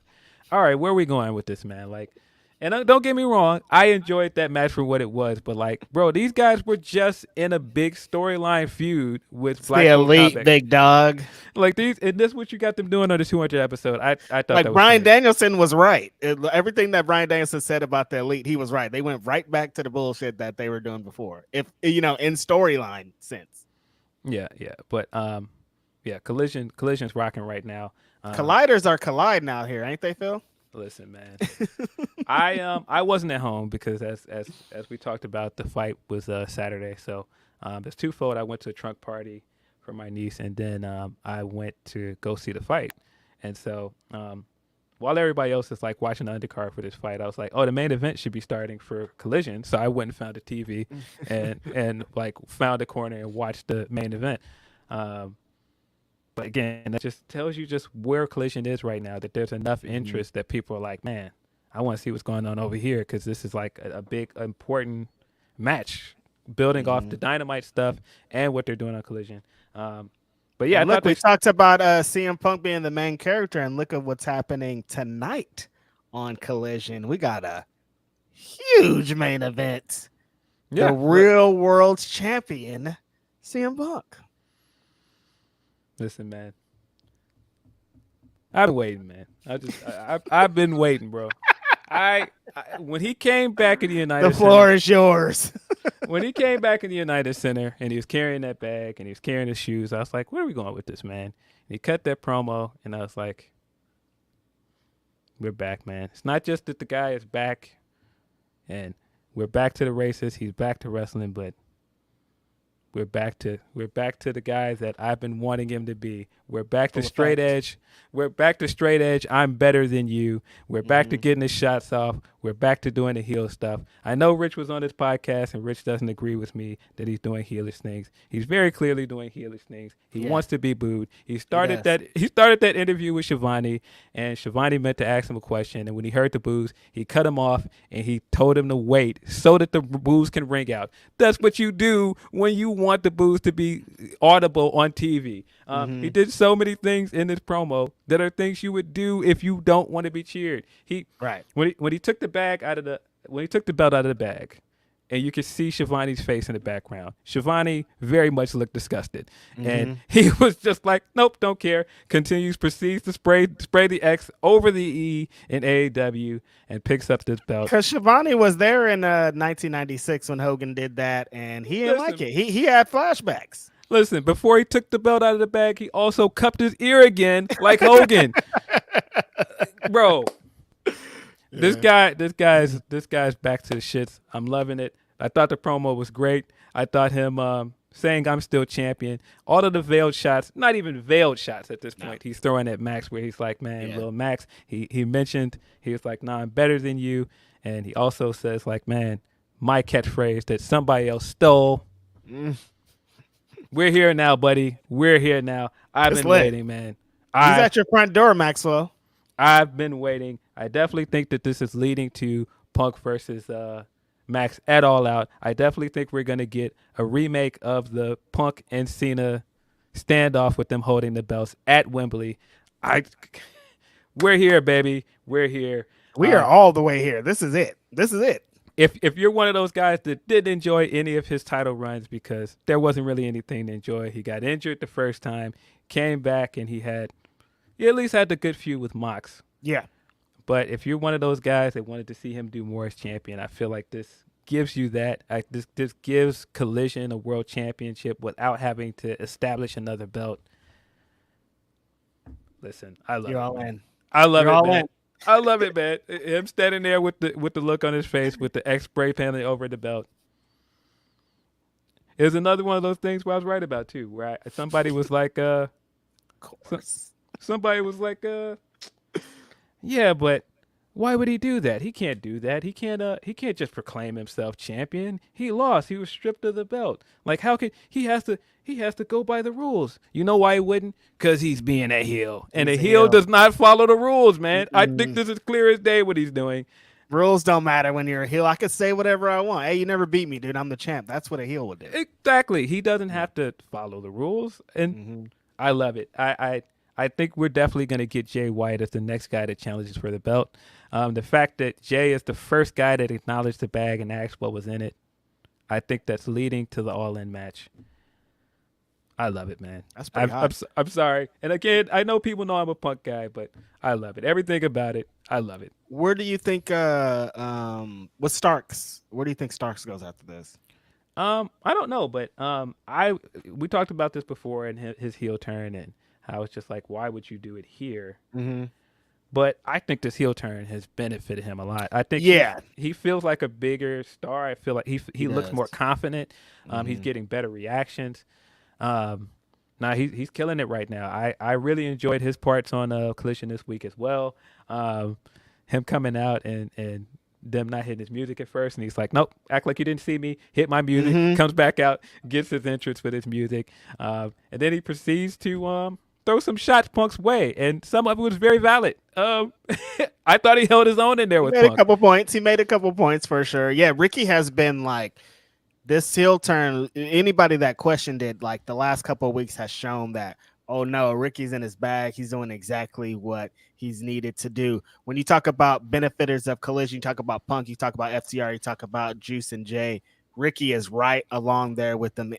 all right, where are we going with this, man? Like, and don't get me wrong, I enjoyed that match for what it was, but like, bro, these guys were just in a big storyline feud with Black the Elite topic. Big dog. Like these, and this is what you got them doing on the 200 episode. I thought like that was Bryan Danielson was right. Everything that Bryan Danielson said about the Elite, he was right. They went right back to the bullshit that they were doing before. If in storyline sense. Yeah, but yeah, Collision's rocking right now. Colliders are colliding out here, ain't they, Phil? Listen, man, I wasn't at home because as we talked about, the fight was Saturday. So there's twofold. I went to a trunk party for my niece, and then I went to go see the fight. And so while everybody else is like watching the undercard for this fight, I was like, oh, the main event should be starting for Collision. So I went and found a TV and like found a corner and watched the main event. But again, that just tells you just where Collision is right now, that there's enough interest that people are like, man, I want to see what's going on over here, because this is like a big, important match building off the Dynamite stuff and what they're doing on Collision. But yeah, look, we talked about CM Punk being the main character, and look at what's happening tonight on Collision. We got a huge main event. Yeah, the real world champion, CM Punk. Listen, man. I've been waiting, man. I've been waiting, bro. When he came back in the United Center. The floor is yours. When he came back in the United Center and he was carrying that bag and he was carrying his shoes, I was like, where are we going with this, man? And he cut that promo, and I was like, we're back, man. It's not just that the guy is back and we're back to the races. He's back to wrestling, but we're back to the guys that I've been wanting him to be. We're back to straight edge. We're back to straight edge. I'm better than you. We're back to getting his shots off. We're back to doing the heel stuff. I know Rich was on this podcast, and Rich doesn't agree with me that he's doing heelish things. He's very clearly doing heelish things. He wants to be booed. He started that interview with Shivani, and Shivani meant to ask him a question, and when he heard the boos, he cut him off, and he told him to wait so that the boos can ring out. That's what you do when you want the boos to be audible on TV. He did so many things in this promo that are things you would do if you don't want to be cheered. When he took the belt out of the bag, and you could see Shivani's face in the background. Shivani very much looked disgusted, and he was just like, "Nope, don't care." Proceeds to spray the X over the E in AEW, and picks up this belt. Because Shivani was there in 1996 when Hogan did that, and he didn't like it. He had flashbacks. Listen, before he took the belt out of the bag, he also cupped his ear again, like Hogan. Bro, this guy's back to the shits. I'm loving it. I thought the promo was great. I thought him saying I'm still champion. All of the veiled shots, not even veiled shots at this point. He's throwing at Max, where he's like, man, little Max. He mentioned, he was like, nah, I'm better than you. And he also says, like, man, my catchphrase that somebody else stole. We're here now, buddy. We're here now. I've been waiting, man. He's at your front door, Maxwell. I've been waiting. I definitely think that this is leading to Punk versus Max at All Out. I definitely think we're going to get a remake of the Punk and Cena standoff with them holding the belts at Wembley. We're here, baby. We're here. We are all the way here. This is it. If you're one of those guys that didn't enjoy any of his title runs because there wasn't really anything to enjoy, he got injured the first time, came back, and he at least had the good feud with Mox. Yeah. But if you're one of those guys that wanted to see him do more as champion, I feel like this gives you that. This gives Collision a world championship without having to establish another belt. Listen, I love You're it. all in. I love You're it, all man. in. I love it, man. Him standing there with the look on his face, with the X spray painting over the belt. It was another one of those things where I was right about too, where somebody was like, yeah, but why would he do that? He can't do that. He can't just proclaim himself champion. He lost. He was stripped of the belt. Like, how could he has to go by the rules? You know why he wouldn't? Because he's being a heel. And a heel does not follow the rules, man. I think this is clear as day what he's doing. Rules don't matter when you're a heel. I could say whatever I want. Hey, you never beat me, dude. I'm the champ. That's what a heel would do. Exactly. He doesn't have to follow the rules. And I love it. I think we're definitely going to get Jay White as the next guy that challenges for the belt. The fact that Jay is the first guy that acknowledged the bag and asked what was in it, I think that's leading to the All-In match. I love it, man. That's pretty hot. I'm sorry. And again, I know people know I'm a Punk guy, but I love it. Everything about it, I love it. Where do you think with Starks? Where do you think Starks goes after this? I don't know, but we talked about this before and his heel turn and how it's just like, why would you do it here? But I think this heel turn has benefited him a lot. I think he feels like a bigger star. I feel like he looks more confident. He's getting better reactions. Nah, he's killing it right now. I really enjoyed his parts on Collision this week as well. Him coming out and them not hitting his music at first, and he's like, "Nope, act like you didn't see me. Hit my music." Comes back out, gets his entrance with his music, and then he proceeds to throw some shots Punk's way, and some of it was very valid. I thought he held his own in there with Punk. He made a couple points for sure. Yeah, Ricky has been like this heel turn. Anybody that questioned it, like the last couple of weeks, has shown that, oh no, Ricky's in his bag. He's doing exactly what he's needed to do. When you talk about benefiters of Collision, you talk about Punk, you talk about FTR, you talk about Juice and Jay. Ricky is right along there with them.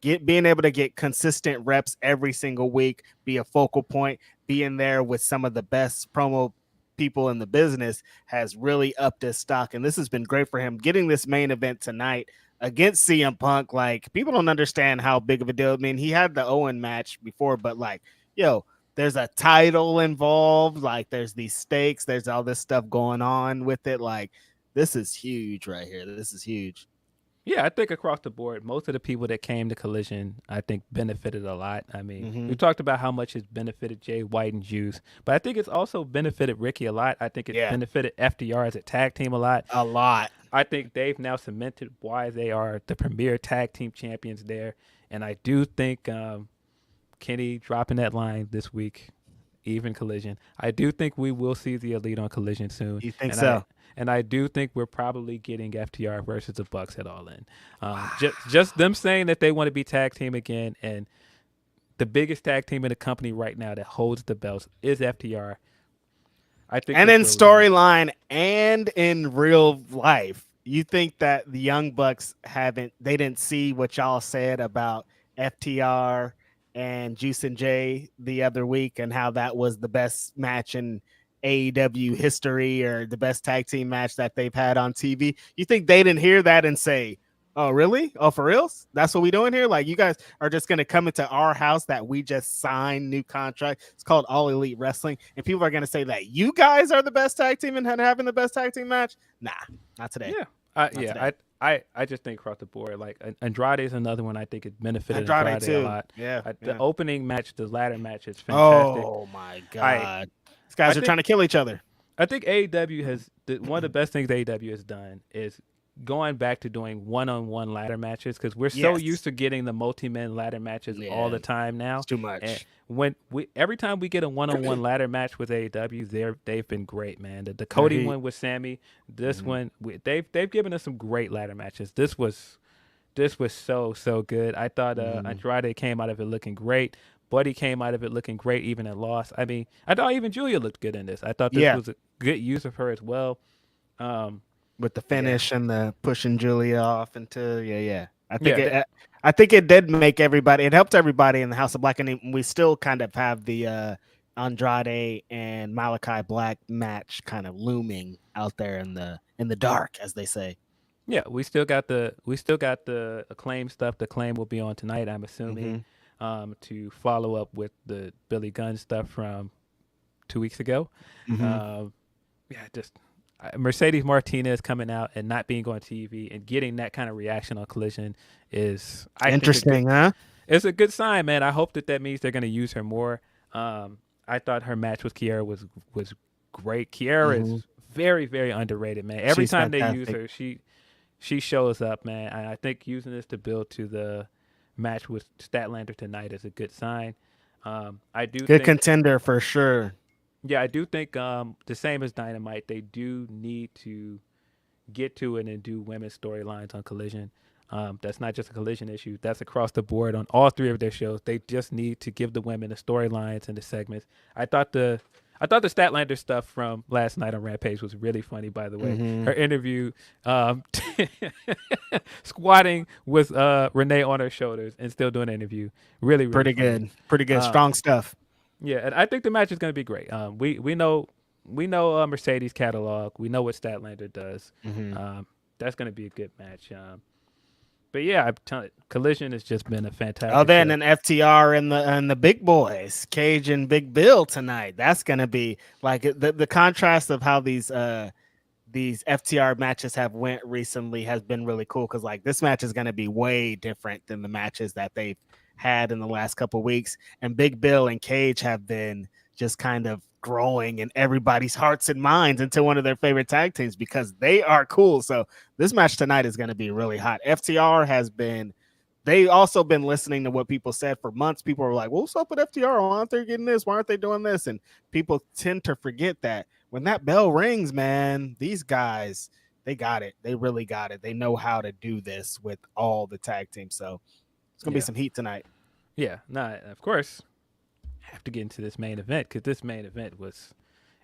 Being able to get consistent reps every single week, be a focal point, being there with some of the best promo people in the business has really upped his stock. And this has been great for him. Getting this main event tonight against CM Punk, like, people don't understand how big of a deal. I mean, he had the Owen match before, but like, there's a title involved. Like, there's these stakes. There's all this stuff going on with it. Like, this is huge right here. This is huge. Yeah, I think across the board, most of the people that came to Collision, I think, benefited a lot. I mean, we talked about how much it's benefited Jay White and Juice, but I think it's also benefited Ricky a lot. I think it's benefited FDR as a tag team a lot. A lot. I think they've now cemented why they are the premier tag team champions there. And I do think Kenny dropping that line this week, even Collision, I do think we will see the Elite on Collision soon. You think so? And I do think we're probably getting FTR versus the Bucks at All In. Just them saying that they want to be tag team again, and the biggest tag team in the company right now that holds the belts is FTR. I think, and in storyline and in real life, you think that the Young Bucks didn't see what y'all said about FTR and Juice and Jay the other week, and how that was the best match in AEW history, or the best tag team match that they've had on TV? You think they didn't hear that and say, "Oh, really? Oh, for reals? That's what we doing here? Like, you guys are just going to come into our house that we just signed new contract. It's called All Elite Wrestling. And people are going to say that you guys are the best tag team and having the best tag team match? Nah, not today." Yeah. I just think across the board, like Andrade is another one I think it benefited Andrade too. A lot. The opening match, the ladder match is fantastic. Oh my God. These guys are trying to kill each other. I think AEW one of the best things AEW has done is going back to doing one-on-one ladder matches, because we're so used to getting the multi-man ladder matches all the time now. It's too much. And every time we get a one-on-one ladder match with AEW, they've been great, man. The Cody one with Sammy, this one, they've given us some great ladder matches. This was so good. I thought Andrade came out of it looking great. Buddy came out of it looking great, even at loss. I mean, I thought even Julia looked good in this. I thought this was a good use of her as well. With the finish and the pushing Julia off into I think it did make everybody. It helped everybody in the House of Black, and we still kind of have the Andrade and Malachi Black match kind of looming out there in the dark, as they say. Yeah, we still got the Acclaim stuff. The Acclaim will be on tonight, I'm assuming, to follow up with the Billy Gunn stuff from 2 weeks ago. Mercedes Martinez coming out and not being on TV and getting that kind of reaction on Collision is interesting, huh? It's a good sign, man. I hope that means they're going to use her more. I thought her match with Kiera was great. Kiera is very, very underrated, man. Every time they use her, she shows up, man. And I think using this to build to the match with Statlander tonight is a good sign. I do good contender for sure. Yeah, I do think the same as Dynamite, they do need to get to it and do women's storylines on Collision. That's not just a Collision issue. That's across the board on all three of their shows. They just need to give the women the storylines and the segments. I thought the Statlander stuff from last night on Rampage was really funny, by the way. Her interview, squatting with Renee on her shoulders and still doing an interview. Really, really pretty funny. Pretty good. Strong stuff. Yeah, and I think the match is going to be great. We know Mercedes catalog. We know what Statlander does. That's going to be a good match. But yeah, I'm telling you, Collision has just been a fantastic. Oh, then an FTR and the big boys, Cage and Big Bill tonight. That's going to be like the contrast of how these FTR matches have went recently has been really cool, because like this match is going to be way different than the matches that they've had in the last couple of weeks. And Big Bill and Cage have been just kind of growing in everybody's hearts and minds into one of their favorite tag teams because they are cool. So this match tonight is going to be really hot. FTR has been, they also been listening to what people said for months. People were like, well, what's up with FTR? Why aren't they getting this? Why aren't they doing this? And people tend to forget that when that bell rings, man, these guys, they got it. They really got it. They know how to do this with all the tag teams. So it's going to be some heat tonight. Yeah, of course, have to get into this main event because this main event was,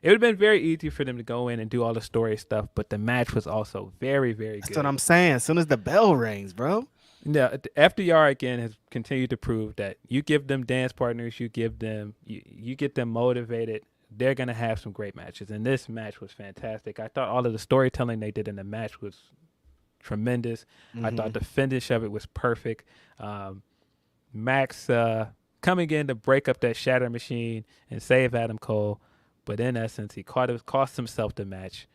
it would have been very easy for them to go in and do all the story stuff, but the match was also very, very good. That's what I'm saying. As soon as the bell rings, bro. Yeah, FDR again has continued to prove that you give them dance partners, you give them, you get them motivated, they're going to have some great matches. And this match was fantastic. I thought all of the storytelling they did in the match was tremendous. I thought the finish of it was perfect. Max coming in to break up that shatter machine and save Adam Cole. But in essence, he cost himself the match.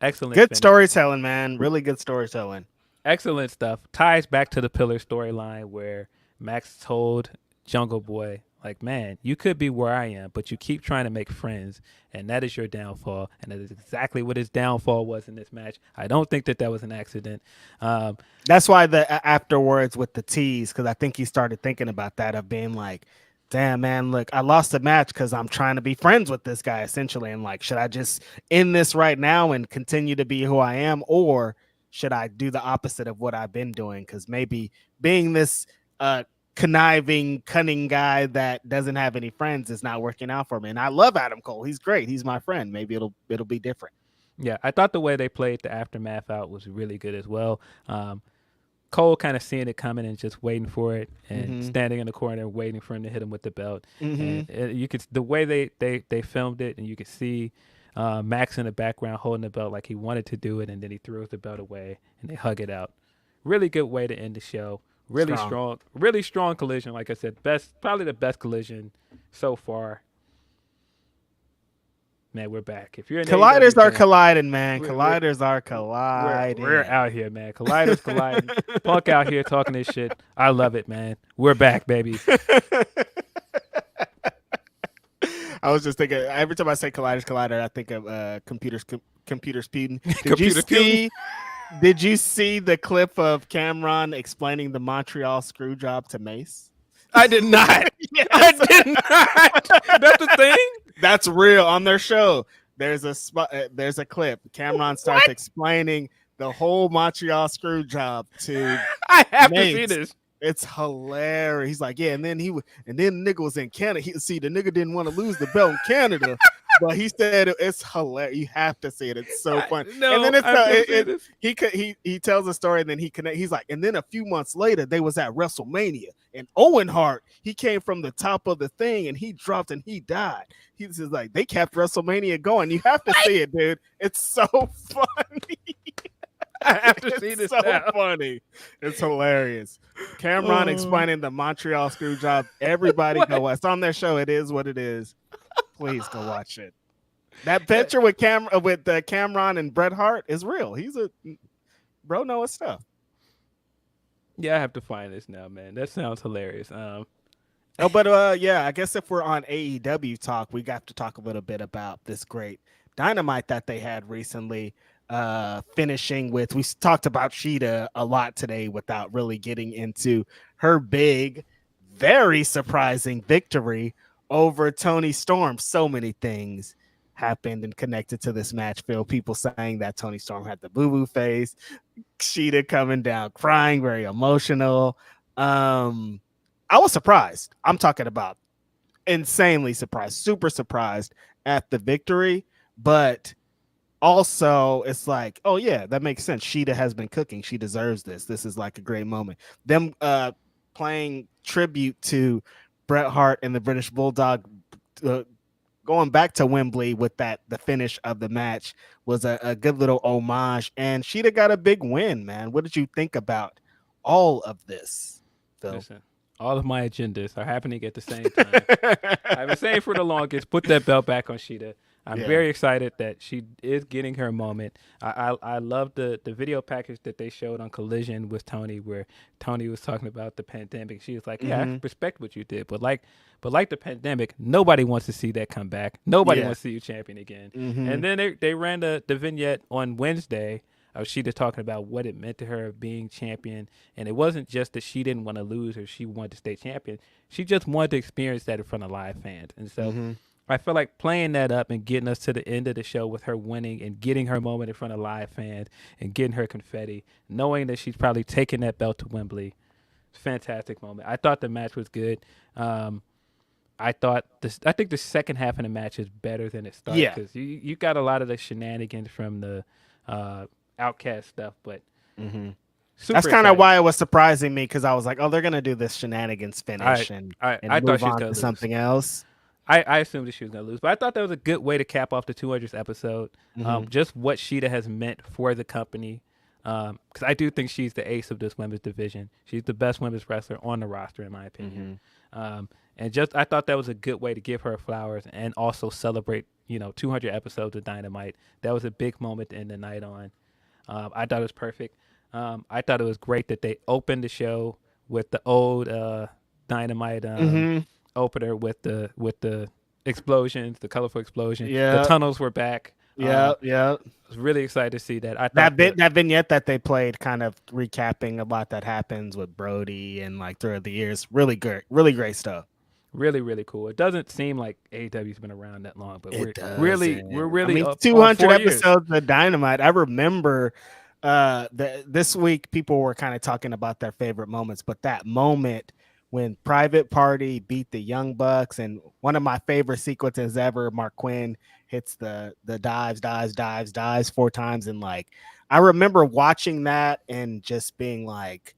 Excellent. Good storytelling, man. Really good storytelling. Excellent stuff. Ties back to the Pillar storyline where Max told Jungle Boy, like, man, you could be where I am, but you keep trying to make friends, and that is your downfall. And that is exactly what his downfall was in this match. I don't think that was an accident. That's why the afterwards with the tease, because I think he started thinking about that of being like, damn, man, look, I lost the match because I'm trying to be friends with this guy, essentially. And like, should I just end this right now and continue to be who I am? Or should I do the opposite of what I've been doing? Because maybe being this conniving, cunning guy that doesn't have any friends is not working out for me. And I love Adam Cole. He's great. He's my friend. Maybe it'll be different. Yeah, I thought the way they played the aftermath out was really good as well. Cole kind of seeing it coming and just waiting for it and standing in the corner waiting for him to hit him with the belt. And you could, the way they filmed it, and you could see Max in the background holding the belt like he wanted to do it, and then he throws the belt away and they hug it out. Really good way to end the show. Really strong collision. Like I said, probably the best collision so far. Man, we're back. If you're an Colliders AEW are fan, colliding, man. Colliders are colliding. We're out here, man. Colliders colliding. Punk out here talking this shit. I love it, man. We're back, baby. I was just thinking, every time I say collider, I think of computers speeding. Did you see the clip of Cameron explaining the Montreal screw job to Mace? I did not. Yes. I did not. That's the thing? That's real on their show. There's a clip. Cameron starts explaining the whole Montreal screw job to I have Mace. to see this. It's hilarious. He's like, yeah, and then the nigga was in Canada. The nigga didn't want to lose the belt in Canada, but he said it's hilarious. You have to see it. It's so funny. No, and then he tells a story, and then he's like, and then a few months later, they was at WrestleMania, and Owen Hart, he came from the top of the thing, and he dropped, and he died. He's just like, they kept WrestleMania going. You have to see it, dude. It's so funny. I have to see this. So funny. It's hilarious. Cameron explaining the Montreal screw job. Everybody go watch. It's on their show. It is what it is. Please go watch it. That picture with Cameron and Bret Hart is real. He's a bro know his stuff. Yeah, I have to find this now, man. That sounds hilarious. I guess if we're on AEW talk, we got to talk a little bit about this great Dynamite that they had recently. Finishing with, we talked about Sheeta a lot today without really getting into her big, very surprising victory over Toni Storm. So many things happened and connected to this match, Phil. People saying that Toni Storm had the boo-boo face, Sheeta coming down crying, very emotional. I was surprised. I'm talking about insanely surprised, super surprised at the victory, but also, it's like, oh, yeah, that makes sense. Sheeta has been cooking. She deserves this. This is like a great moment. Them playing tribute to Bret Hart and the British Bulldog, going back to Wembley with the finish of the match was a good little homage. And Sheeta got a big win, man. What did you think about all of this, Phil? Listen, all of my agendas are happening at the same time. I've been saying for the longest, put that belt back on Sheeta. I'm very excited that she is getting her moment. I love the video package that they showed on Collision with Tony, where Tony was talking about the pandemic. She was like, "Yeah, I respect what you did, but like the pandemic, nobody wants to see that come back. Nobody wants to see you champion again." And then they ran the vignette on Wednesday. She just talking about what it meant to her being champion, and it wasn't just that she didn't want to lose or she wanted to stay champion. She just wanted to experience that in front of live fans, and so. I feel like playing that up and getting us to the end of the show with her winning and getting her moment in front of live fans and getting her confetti, knowing that she's probably taking that belt to Wembley. Fantastic moment. I thought the match was good. I think the second half of the match is better than it started because you got a lot of the shenanigans from the Outcast stuff, but that's kind of why it was surprising me because I was like, oh, they're gonna do this shenanigans finish and I move thought she was on gonna to something else. I assumed that she was going to lose, but I thought that was a good way to cap off the 200th episode. Just what Sheeta has meant for the company. Because I do think she's the ace of this women's division. She's the best women's wrestler on the roster, in my opinion. And just I thought that was a good way to give her flowers and also celebrate, 200 episodes of Dynamite. That was a big moment to end the night on. I thought it was perfect. I thought it was great that they opened the show with the old Dynamite opener with the explosions, the colorful explosion. The tunnels were back. I was really excited to see that. I thought that vignette that they played, kind of recapping a lot that happens with Brody and like throughout the years. Really great stuff. Really, really cool. It doesn't seem like AEW's been around that long, but we're really I mean, 200 episodes of Dynamite. I remember this week people were kind of talking about their favorite moments, but that moment when Private Party beat the Young Bucks, and one of my favorite sequences ever, Mark Quinn hits the dives 4 times, and like I remember watching that and just being like,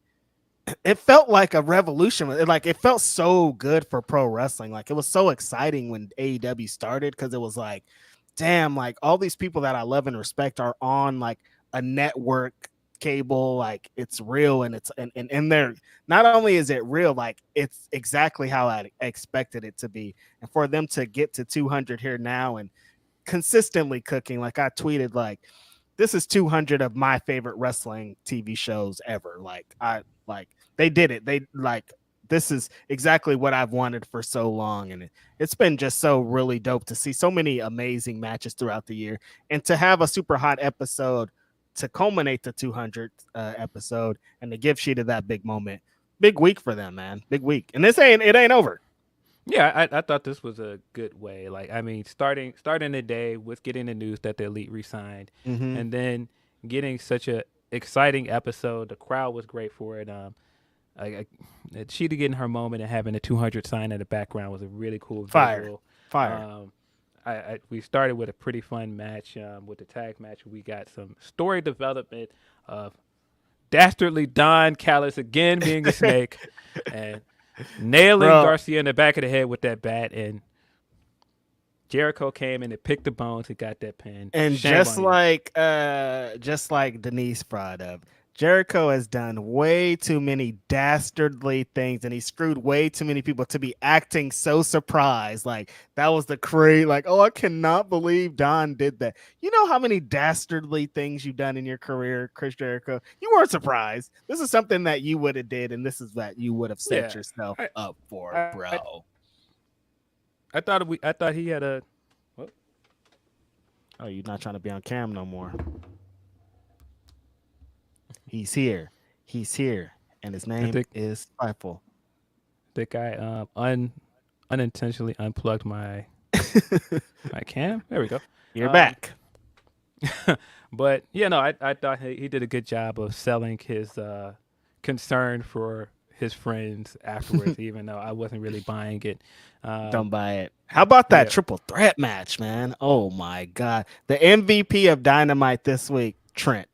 it felt like a revolution. It felt so good for pro wrestling. Like it was so exciting when AEW started because it was like, damn, like all these people that I love and respect are on like a network cable, like it's real, and it's and they're not only is it real, like it's exactly how I expected it to be. And for them to get to 200 here now and consistently cooking, like I tweeted, like this is 200 of my favorite wrestling TV shows ever. They did it. They like, this is exactly what I've wanted for so long. And it's been just so really dope to see so many amazing matches throughout the year and to have a super hot episode to culminate the 200th episode and to give Sheeta that big moment. Big week for them, man. Big week. And it ain't over. Yeah, I thought this was a good way. Like, I mean, starting the day with getting the news that the Elite resigned, and then getting such a exciting episode. The crowd was great for it. Sheeta getting her moment and having the 200 sign in the background was a really cool visual. Fire. We started with a pretty fun match with the tag match. We got some story development of dastardly Don Callis again being a snake and nailing Garcia in the back of the head with that bat. And Jericho came in and picked the bones. He got that pin. And just like Denise brought up, Jericho has done way too many dastardly things, and he screwed way too many people to be acting so surprised. Like that was the crazy, like, oh, I cannot believe Don did that. You know how many dastardly things you've done in your career, Chris Jericho? You weren't surprised. This is something that you would have did, and this is what you would have set yourself up for, bro. I thought he had a. What? Oh, you're not trying to be on cam no more. He's here, and his name is Fightful. I think I unintentionally unplugged my my cam. There we go. You're back. But I thought he did a good job of selling his concern for his friends afterwards, even though I wasn't really buying it. Don't buy it. How about that triple threat match, man? Oh my God, the MVP of Dynamite this week, Trent.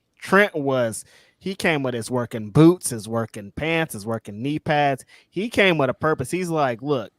He came with his working boots, his working pants, his working knee pads. He came with a purpose. He's like, look,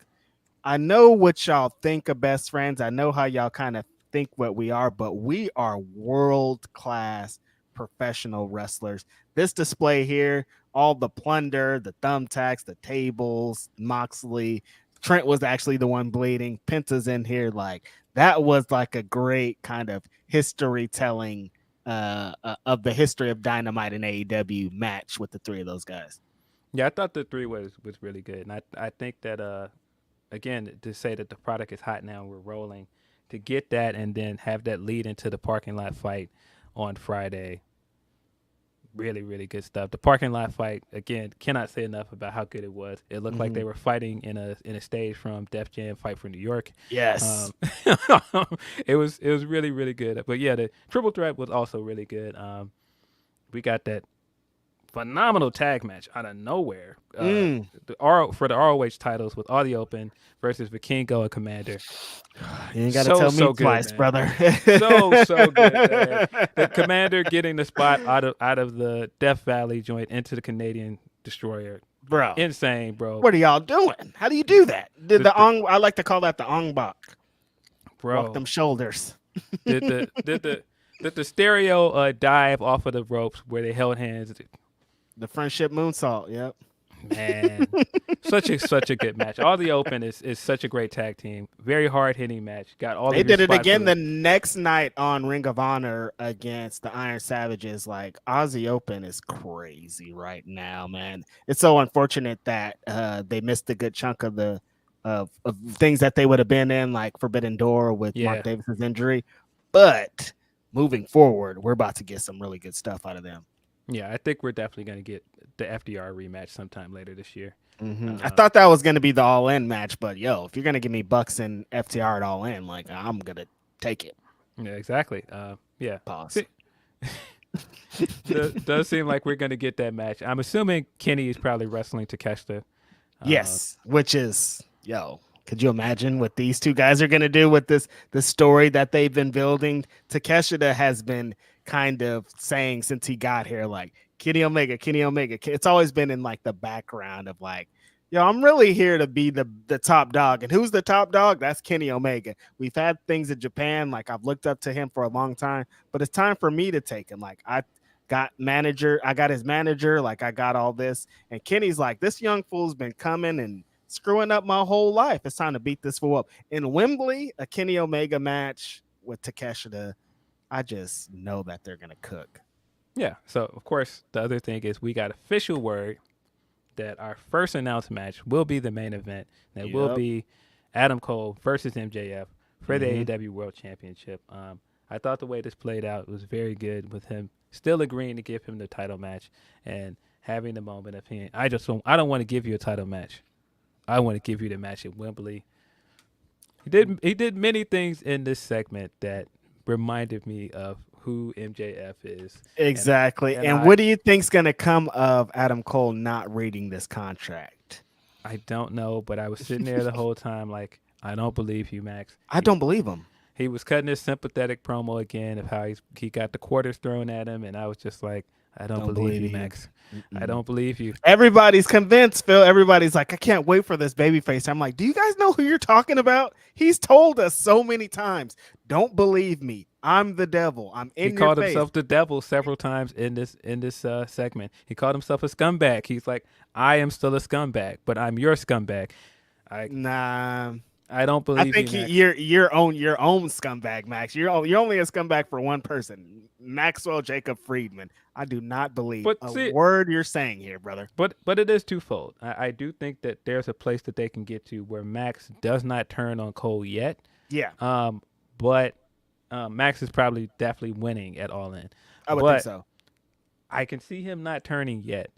I know what y'all think of best friends. I know how y'all kind of think what we are, but we are world-class professional wrestlers. This display here, all the plunder, the thumbtacks, the tables, Moxley. Trent was actually the one bleeding. Penta's in here. Like, that was like a great kind of history telling of the history of Dynamite and AEW match with the three of those guys. Yeah, I thought the three was really good, and I think that again, to say that the product is hot now, we're rolling, to get that and then have that lead into the parking lot fight on Friday. Really, really good stuff. The parking lot fight, again, cannot say enough about how good it was. It looked like they were fighting in a stage from Def Jam Fight for New York. Yes. It was really, really good. But yeah, the triple threat was also really good. We got that phenomenal tag match out of nowhere. For the ROH titles with Audio Open versus Vikingo and Commander. You ain't gotta tell me twice, good, brother. so good, man. The Commander getting the spot out of the Death Valley joint into the Canadian Destroyer. Bro. Insane, bro. What are y'all doing? How do you do that? I like to call that the Ong Bak. Bro. Walk them shoulders. Did the stereo dive off of the ropes where they held hands. The friendship moonsault, yep. Man, such a good match. All the Open is such a great tag team. Very hard hitting match. Got all. They did it again the next night on Ring of Honor against the Iron Savages. Like Aussie Open is crazy right now, man. It's so unfortunate that they missed a good chunk of the of things that they would have been in, like Forbidden Door with Mark Davis's injury. But moving forward, we're about to get some really good stuff out of them. Yeah, I think we're definitely going to get the FDR rematch sometime later this year. I thought that was going to be the all-in match, but if you're going to give me Bucks and FTR at all-in, like I'm going to take it. Yeah, exactly. Yeah. Pause. Does seem like we're going to get that match. I'm assuming Kenny is probably wrestling Takeshita. Yes, which is, could you imagine what these two guys are going to do with the story that they've been building? Takeshita has been kind of saying since he got here, like, Kenny Omega. It's always been in like the background of like, I'm really here to be the top dog. And who's the top dog? That's Kenny Omega. We've had things in Japan. Like I've looked up to him for a long time, but it's time for me to take him. Like I got his manager. Like I got all this. And Kenny's like, this young fool's been coming and screwing up my whole life. It's time to beat this fool up. In Wembley, a Kenny Omega match with Takeshita, I just know that they're going to cook. Yeah. So, of course, the other thing is we got official word that our first announced match will be the main event. That will be Adam Cole versus MJF for the AEW World Championship. I thought the way this played out was very good with him still agreeing to give him the title match and having the moment of him. I don't want to give you a title match. I want to give you the match at Wembley. He did many things in this segment that reminded me of who MJF is. Exactly. And what do you think's going to come of Adam Cole not reading this contract? I don't know, but I was sitting there the whole time like, I don't believe you, Max. I don't believe him. He was cutting his sympathetic promo again of how he got the quarters thrown at him, and I was just like, I don't believe you, Max. I don't believe you. Everybody's convinced, Phil. Everybody's like, I can't wait for this babyface. I'm like, do you guys know who you're talking about? He's told us so many times, don't believe me. I'm the devil. I'm in your face. He called himself the devil several times in this segment. He called himself a scumbag. He's like, I am still a scumbag, but I'm your scumbag. I don't believe. I think you're your own scumbag, Max. You're only a scumbag for one person, Maxwell Jacob Friedman. I do not believe word you're saying here, brother. But it is twofold. I do think that there's a place that they can get to where Max does not turn on Cole yet. Yeah. But Max is probably definitely winning at All In. I would think so. I can see him not turning yet,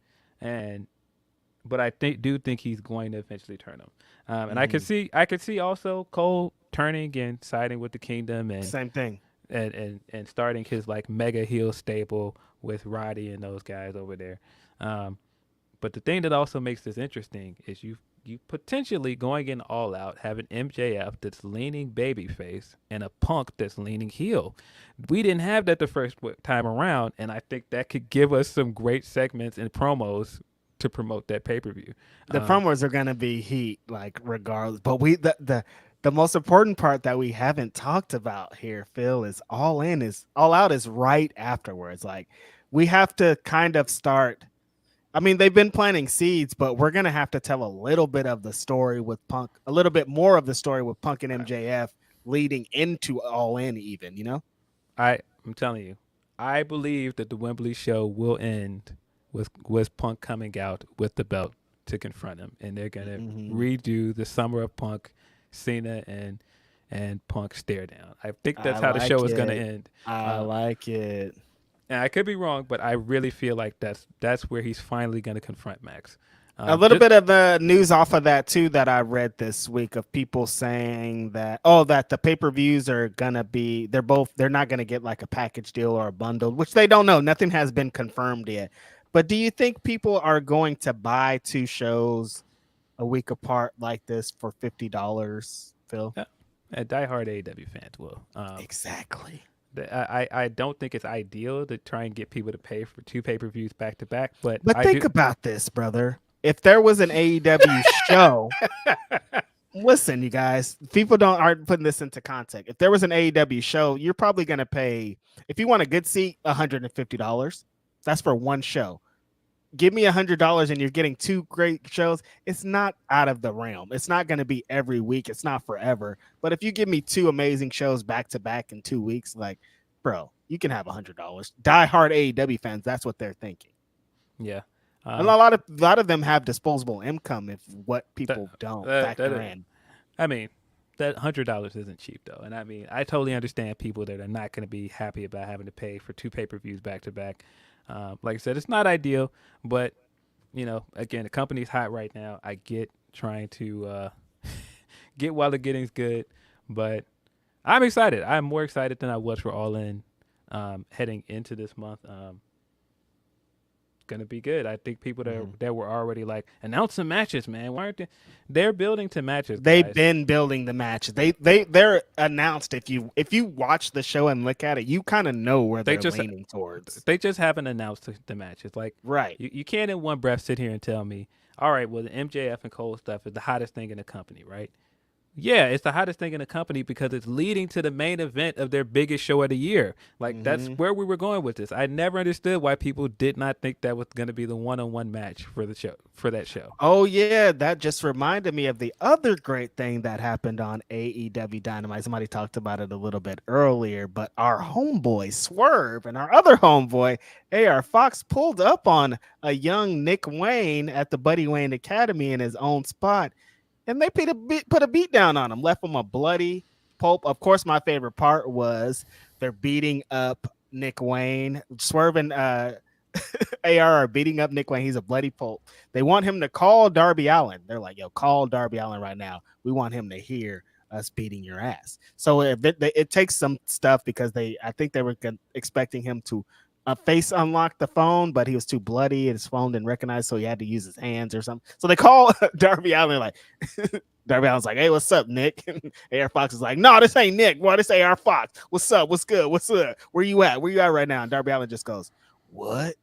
but I do think he's going to eventually turn him. And I could see also Cole turning and siding with the Kingdom and same thing, and starting his like mega heel stable with Roddy and those guys over there. But the thing that also makes this interesting is you potentially going in all out, having MJF that's leaning babyface and a Punk that's leaning heel. We didn't have that the first time around, and I think that could give us some great segments and promos to promote that pay-per-view. The promos are gonna be heat, like regardless. But the most important part that we haven't talked about here, Phil, is All Out is right afterwards. Like we have to kind of start. I mean, they've been planting seeds, but we're gonna have to tell a little bit of the story with Punk, a little bit more of the story with Punk and MJF leading into All In, even, you know? I'm telling you, I believe that the Wembley show will end with Punk coming out with the belt to confront him, and they're gonna redo the Summer of Punk, Cena and Punk stare down. I think that's how the show is gonna end. I like it. And I could be wrong, but I really feel like that's where he's finally gonna confront Max. A little bit of news off of that too that I read this week of people saying that that the pay-per-views are gonna be they're not gonna get like a package deal or a bundle, which they don't know. Nothing has been confirmed yet. But do you think people are going to buy 2 shows a week apart like this for $50, Phil? Yeah. Diehard AEW fans will. Exactly. I don't think it's ideal to try and get people to pay for 2 pay-per-views back to back, but think about this, brother. If there was an AEW show, listen, you guys, people aren't putting this into context. If there was an AEW show, you're probably going to pay, if you want a good seat, $150. That's for one show. Give me $100 and you're getting 2 great shows. It's not out of the realm. It's not going to be every week. It's not forever. But if you give me 2 amazing shows back to back in 2 weeks, like, bro, you can have $100. Diehard AEW fans, that's what they're thinking. Yeah. And a lot of them have disposable income if what people don't factor in. I mean, that $100 isn't cheap though. And I mean, I totally understand people that are not going to be happy about having to pay for 2 pay-per-views back to back. Like I said, it's not ideal, but you know, again, the company's hot right now. I get trying to get while the getting's good, but I'm excited. I'm more excited than I was for All In heading into this month. Going to be good. I think people that were already like, announce some matches, man. Why aren't they? They're building to matches. They've been building the matches. They're announced. If you watch the show and look at it, you kind of know where they're leaning towards. They just haven't announced the matches. Like, right. You can't in one breath sit here and tell me, all right, well, the MJF and Cole stuff is the hottest thing in the company, right? Yeah, it's the hottest thing in the company because it's leading to the main event of their biggest show of the year. Like, that's where we were going with this. I never understood why people did not think that was going to be the one-on-one match for that show. Oh, yeah, that just reminded me of the other great thing that happened on AEW Dynamite. Somebody talked about it a little bit earlier, but our homeboy Swerve and our other homeboy AR Fox pulled up on a young Nick Wayne at the Buddy Wayne Academy in his own spot. And they put a beat down on him, left him a bloody pulp. Of course, my favorite part was they're beating up Nick Wayne. Swerve and AR are beating up Nick Wayne. He's a bloody pulp. They want him to call Darby Allin. They're like, yo, call Darby Allin right now. We want him to hear us beating your ass. So it takes some stuff because I think they were expecting him to face unlock the phone, but he was too bloody and his phone didn't recognize, so he had to use his hands or something. So they call Darby Allin, like Darby Allin's like, hey, what's up, Nick? And AR Fox is like, no, this ain't Nick. Boy, this AR Fox. What's up? What's good? What's up? Where you at? Where you at right now? And Darby Allin just goes, what?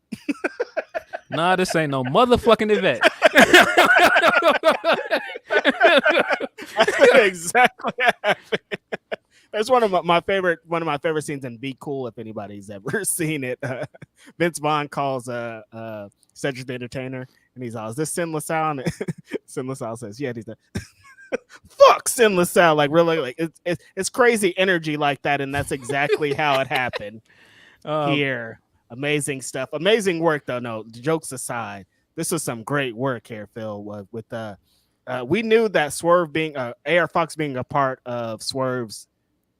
Nah, this ain't no motherfucking event. That's exactly what happened. That's one of my favorite scenes in Be Cool, if anybody's ever seen it. Vince Vaughn calls Cedric the Entertainer, and he's all, is this Sinless Al? And Sinless Al says, yeah, he's the fuck Sinless Al. Like, really, like it's crazy energy like that, and that's exactly how it happened here. Amazing stuff. Amazing work, though. No, jokes aside, this was some great work here, Phil, with we knew that Swerve being AR Fox being a part of Swerve's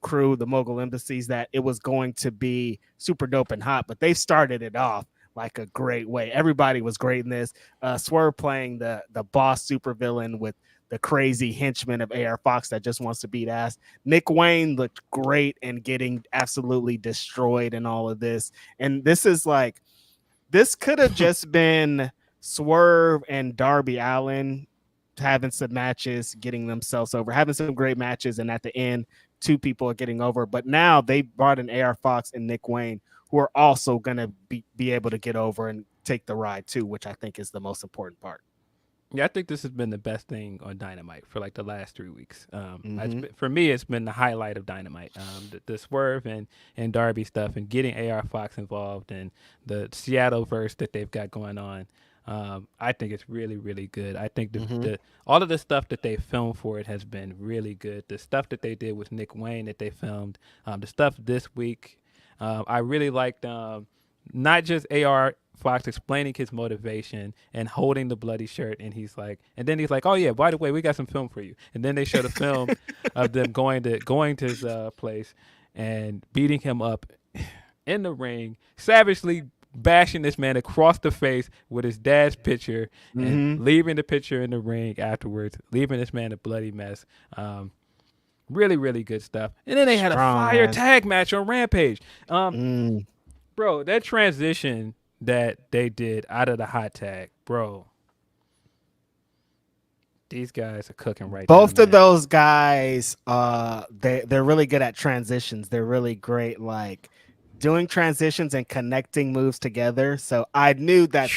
crew, the Mogul Embassies, that it was going to be super dope and hot, but they started it off like a great way. Everybody was great in this. Swerve playing the boss supervillain with the crazy henchman of AR Fox that just wants to beat ass. Nick Wayne looked great and getting absolutely destroyed in all of this. And this could have just been Swerve and Darby Allin having some matches, getting themselves over, having some great matches, and at the end, 2 people are getting over. But now they brought in AR Fox and Nick Wayne, who are also going to be able to get over and take the ride too, which I think is the most important part. Yeah, I think this has been the best thing on Dynamite for like the last 3 weeks. For me, it's been the highlight of Dynamite. The Swerve and Darby stuff, and getting AR Fox involved, and the Seattle verse that they've got going on. I think it's really, really good. I think the all of the stuff that they filmed for it has been really good. The stuff that they did with Nick Wayne that they filmed, the stuff this week, I really liked not just AR Fox explaining his motivation and holding the bloody shirt, and then he's like, oh yeah, by the way, we got some film for you. And then they showed a film of them going to his place and beating him up in the ring, savagely bashing this man across the face with his dad's picture and leaving the picture in the ring afterwards, leaving this man a bloody mess. Really, really good stuff. And then they had a fire tag match on Rampage. Bro, that transition that they did out of the hot tag, bro. These guys are cooking right now. Both of those guys, they're really good at transitions. They're really great, like doing transitions and connecting moves together. So I knew that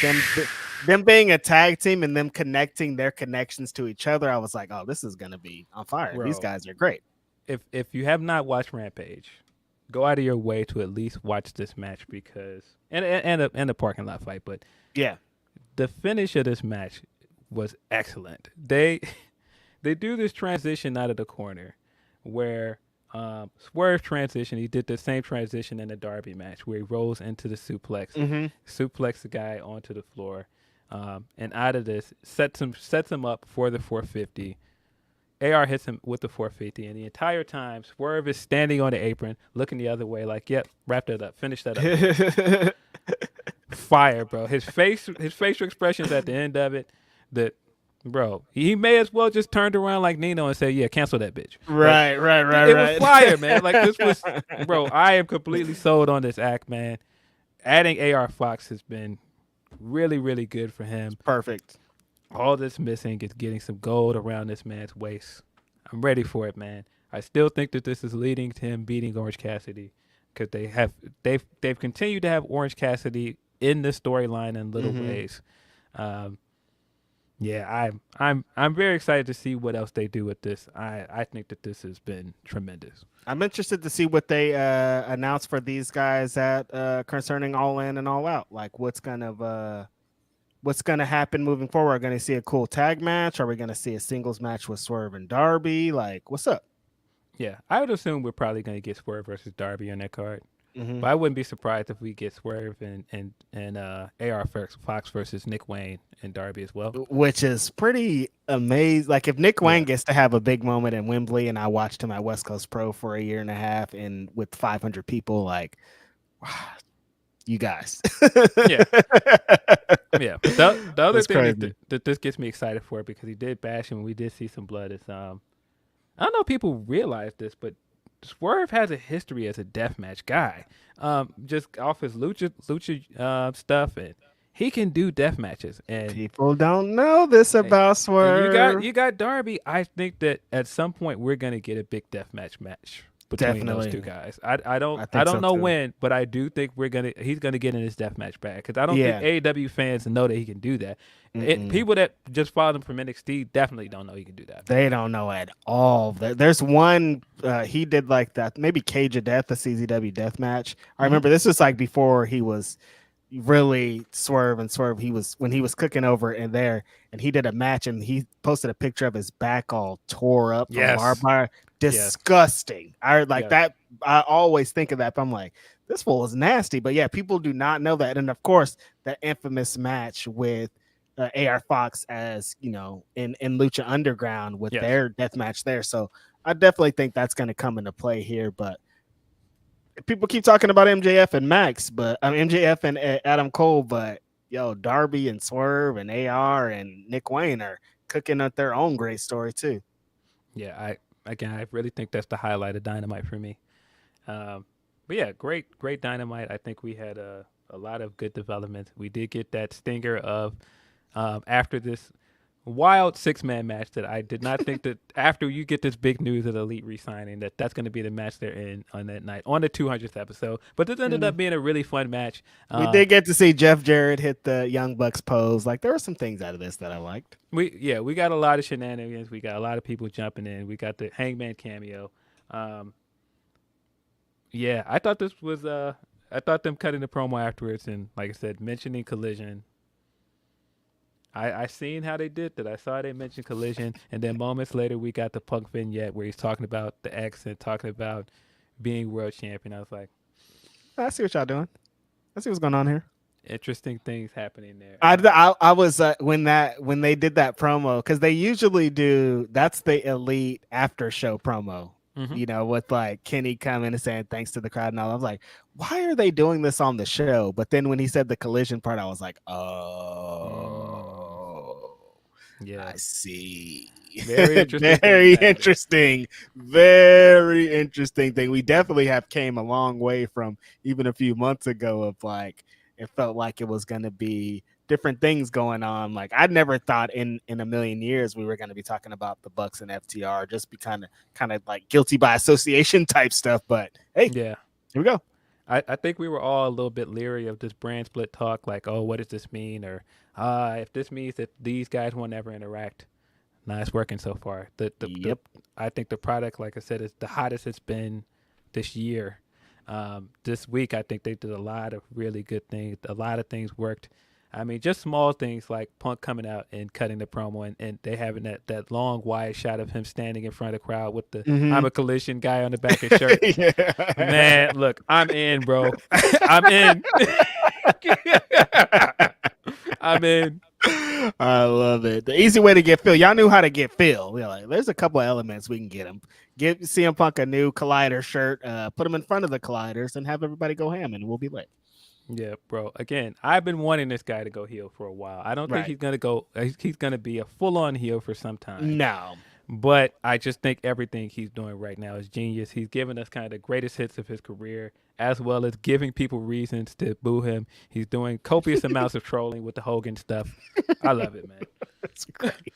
them being a tag team and them connecting their connections to each other, I was like, oh, this is gonna be on fire. Bro, these guys are great. If you have not watched Rampage, go out of your way to at least watch this match because and the parking lot fight. But yeah, the finish of this match was excellent. They do this transition out of the corner where Swerve transition. He did the same transition in the Darby match where he rolls into the suplex, suplex the guy onto the floor, and out of this sets him up for the 450. AR hits him with the 450, and the entire time Swerve is standing on the apron, looking the other way, like, "Yep, wrap that up, finish that up." Fire, bro. His facial expressions at the end of it, bro, he may as well just turned around like Nino and said, "Yeah, cancel that bitch." Right. It was fire, man. Like this was, bro. I am completely sold on this act, man. Adding AR Fox has been really, really good for him. Perfect. All that's missing is getting some gold around this man's waist. I'm ready for it, man. I still think that this is leading to him beating Orange Cassidy because they've continued to have Orange Cassidy in the storyline in little ways. Yeah, I'm very excited to see what else they do with this. I think that this has been tremendous. I'm interested to see what they announce for these guys at concerning All In and All Out. Like what's gonna happen moving forward? Are we gonna see a cool tag match? Are we gonna see a singles match with Swerve and Darby? Like, what's up? Yeah, I would assume we're probably gonna get Swerve versus Darby on that card. But I wouldn't be surprised if we get Swerve and AR Fox versus Nick Wayne and Darby as well. Which is pretty amazing. Like if Nick Wayne gets to have a big moment in Wembley, and I watched him at West Coast Pro for a year and a half, and with 500 people, like, wow, you guys. Yeah. The other thing that this gets me excited for, because he did bash him and we did see some blood, is I don't know if people realize this, but Swerve has a history as a deathmatch guy. Just off his lucha stuff, and he can do death matches. And people don't know this about Swerve. You got Darby. I think that at some point we're gonna get a big deathmatch match between those two guys. I don't know when, but I do think he's gonna get in his deathmatch bag because I don't think AEW fans know that he can do that. People that just followed him from NXT definitely don't know he can do that. They don't know at all. There's one he did like that, maybe Cage of Death, the CZW death match. I remember this was like before he was really Swerve. He was when he was cooking over in there, and he did a match and he posted a picture of his back all tore up from barbed wire. Disgusting. I like that. I always think of that, but I'm like, this fool is nasty. But yeah, people do not know that. And of course, that infamous match with AR Fox, as you know, in Lucha Underground with their death match there. So I definitely think that's going to come into play here. But people keep talking about MJF and Max, but MJF and Adam Cole, but yo, Darby and Swerve and AR and Nick Wayne are cooking up their own great story too. Yeah, I really think that's the highlight of Dynamite for me. But yeah, great Dynamite. I think we had a lot of good development. We did get that stinger of after this wild 6-man match that I did not think that after you get this big news of the Elite re-signing that's going to be the match they're in on that night on the 200th episode. But this ended up being a really fun match. We did get to see Jeff Jarrett hit the Young Bucks pose. Like there were some things out of this that I liked. We got a lot of shenanigans. We got a lot of people jumping in. We got the Hangman cameo. I thought this was I thought them cutting the promo afterwards and like I said, mentioning Collision. I seen how they did that. I saw they mentioned Collision, and then moments later we got the Punk vignette where he's talking about the accent, talking about being world champion. I was like, I see what y'all doing. I see what's going on here. interesting things happening there. I was when they did that promo, because they usually do, that's the elite after show promo. You know, with like Kenny coming and saying thanks to the crowd and all. I was like, why are they doing this on the show? But then when he said the Collision part, I was like, oh, yeah, I see. Very interesting. Very interesting thing. We definitely have came a long way from even a few months ago of like, it felt like it was going to be different things going on. Like I never thought in a million years we were going to be talking about the Bucks and FTR, just be kind of like guilty by association type stuff. But hey, yeah, here we go. I think we were all a little bit leery of this brand split talk. Like, oh, what does this mean? Or if this means that these guys won't ever interact. Nah, it's working so far. I think the product, like I said, is the hottest it's been this year. This week, I think they did a lot of really good things. A lot of things worked. I mean, just small things like Punk coming out and cutting the promo, and they having that long wide shot of him standing in front of the crowd with the I'm a Collision guy on the back of his shirt. Yeah. Man, look, I'm in, bro. I'm in. I'm in. I love it. The easy way to get Phil. Y'all knew how to get Phil. We're like, there's a couple of elements we can get him. Get CM Punk a new Collider shirt, put him in front of the Colliders, and have everybody go ham, and we'll be lit. Yeah, bro. Again, I've been wanting this guy to go heel for a while. I don't think he's gonna go. He's gonna be a full-on heel for some time. No, but I just think everything he's doing right now is genius. He's giving us kind of the greatest hits of his career, as well as giving people reasons to boo him. He's doing copious amounts of trolling with the Hogan stuff. I love it, man. That's great.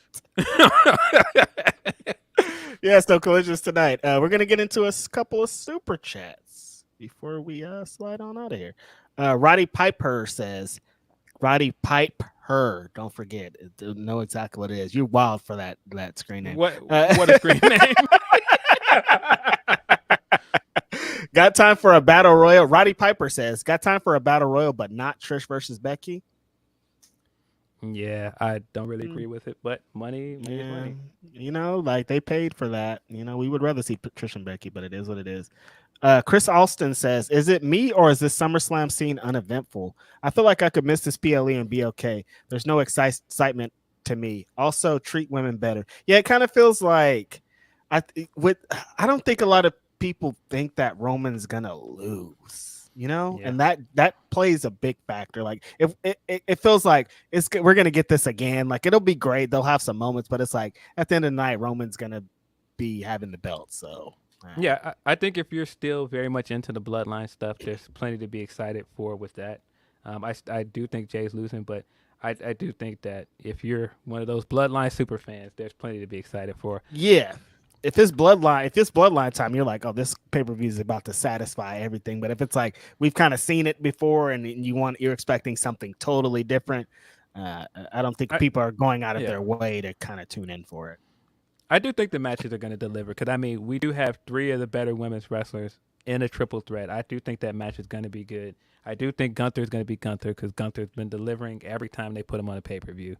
Yeah, so Collisions tonight. We're gonna get into a couple of super chats before we slide on out of here. Roddy Piper says, Roddy Piper, don't forget, know exactly what it is. You're wild for that screen name. What a screen name. Got time for a battle royal? Roddy Piper says, got time for a battle royal, but not Trish versus Becky? Yeah, I don't really agree with it, but money is money. You know, like they paid for that. You know, we would rather see Trish and Becky, but it is what it is. Chris Alston says, is it me or is this SummerSlam scene uneventful? I feel like I could miss this PLE and be okay. There's no excitement to me. Also, treat women better. Yeah, it kind of feels like I don't think a lot of people think that Roman's gonna lose, you know, and that plays a big factor. Like if it feels like we're gonna get this again. Like it'll be great. They'll have some moments, but it's like at the end of the night, Roman's gonna be having the belt. So. Yeah, I think if you're still very much into the bloodline stuff, there's plenty to be excited for with that. I do think Jay's losing, but I do think that if you're one of those bloodline super fans, there's plenty to be excited for. Yeah. If it's bloodline time, you're like, oh, this pay-per-view is about to satisfy everything. But if it's like we've kind of seen it before and you're expecting something totally different, I don't think people are going out of their way to kind of tune in for it. I do think the matches are going to deliver because, I mean, we do have 3 of the better women's wrestlers in a triple threat. I do think that match is going to be good. I do think Gunther is going to be Gunther because Gunther's been delivering every time they put him on a pay-per-view.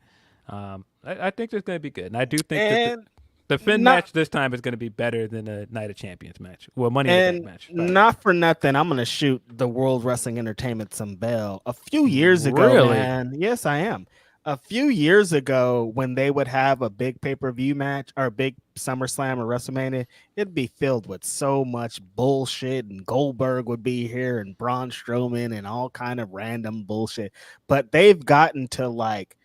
I think it's going to be good. And I do think that the Finn match this time is going to be better than the Night of Champions match. Well, Money in the Bank match. Not for nothing, I'm going to shoot the World Wrestling Entertainment some bell. A few years ago, man. Yes, I am. A few years ago, when they would have a big pay-per-view match or a big SummerSlam or WrestleMania, it'd be filled with so much bullshit, and Goldberg would be here and Braun Strowman and all kind of random bullshit. But they've gotten to like,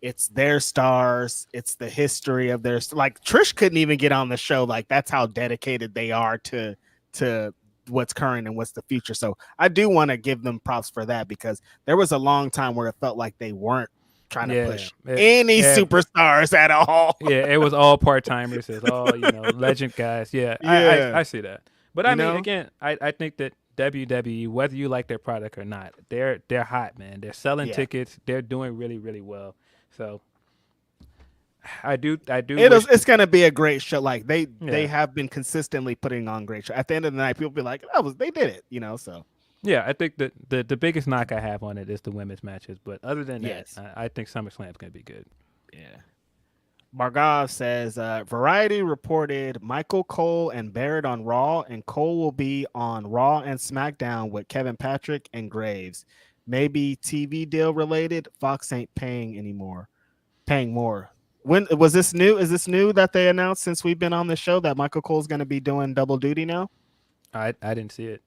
it's their stars. It's the history of their, like Trish couldn't even get on the show. Like that's how dedicated they are to what's current and what's the future. So I do want to give them props for that because there was a long time where it felt like they weren't trying to push any superstars at all. Yeah, it was all part-timers. It was all, legend guys. Yeah. I see that. But I mean, again, I think that WWE, whether you like their product or not, they're hot, man. They're selling tickets. They're doing really, really well. So I do. It's going to be a great show. Like they have been consistently putting on great show. At the end of the night, people be like, "Oh, they did it," So. Yeah, I think that the biggest knock I have on it is the women's matches, but other than that, Yes. I think SummerSlam is going to be good. Yeah. Margov says, Variety reported Michael Cole and Barrett on Raw, and Cole will be on Raw and SmackDown with Kevin Patrick and Graves. Maybe TV deal related. Fox ain't paying anymore. Paying more. When was this new? Is this new that they announced since we've been on the show that Michael Cole's going to be doing double duty now? I didn't see it.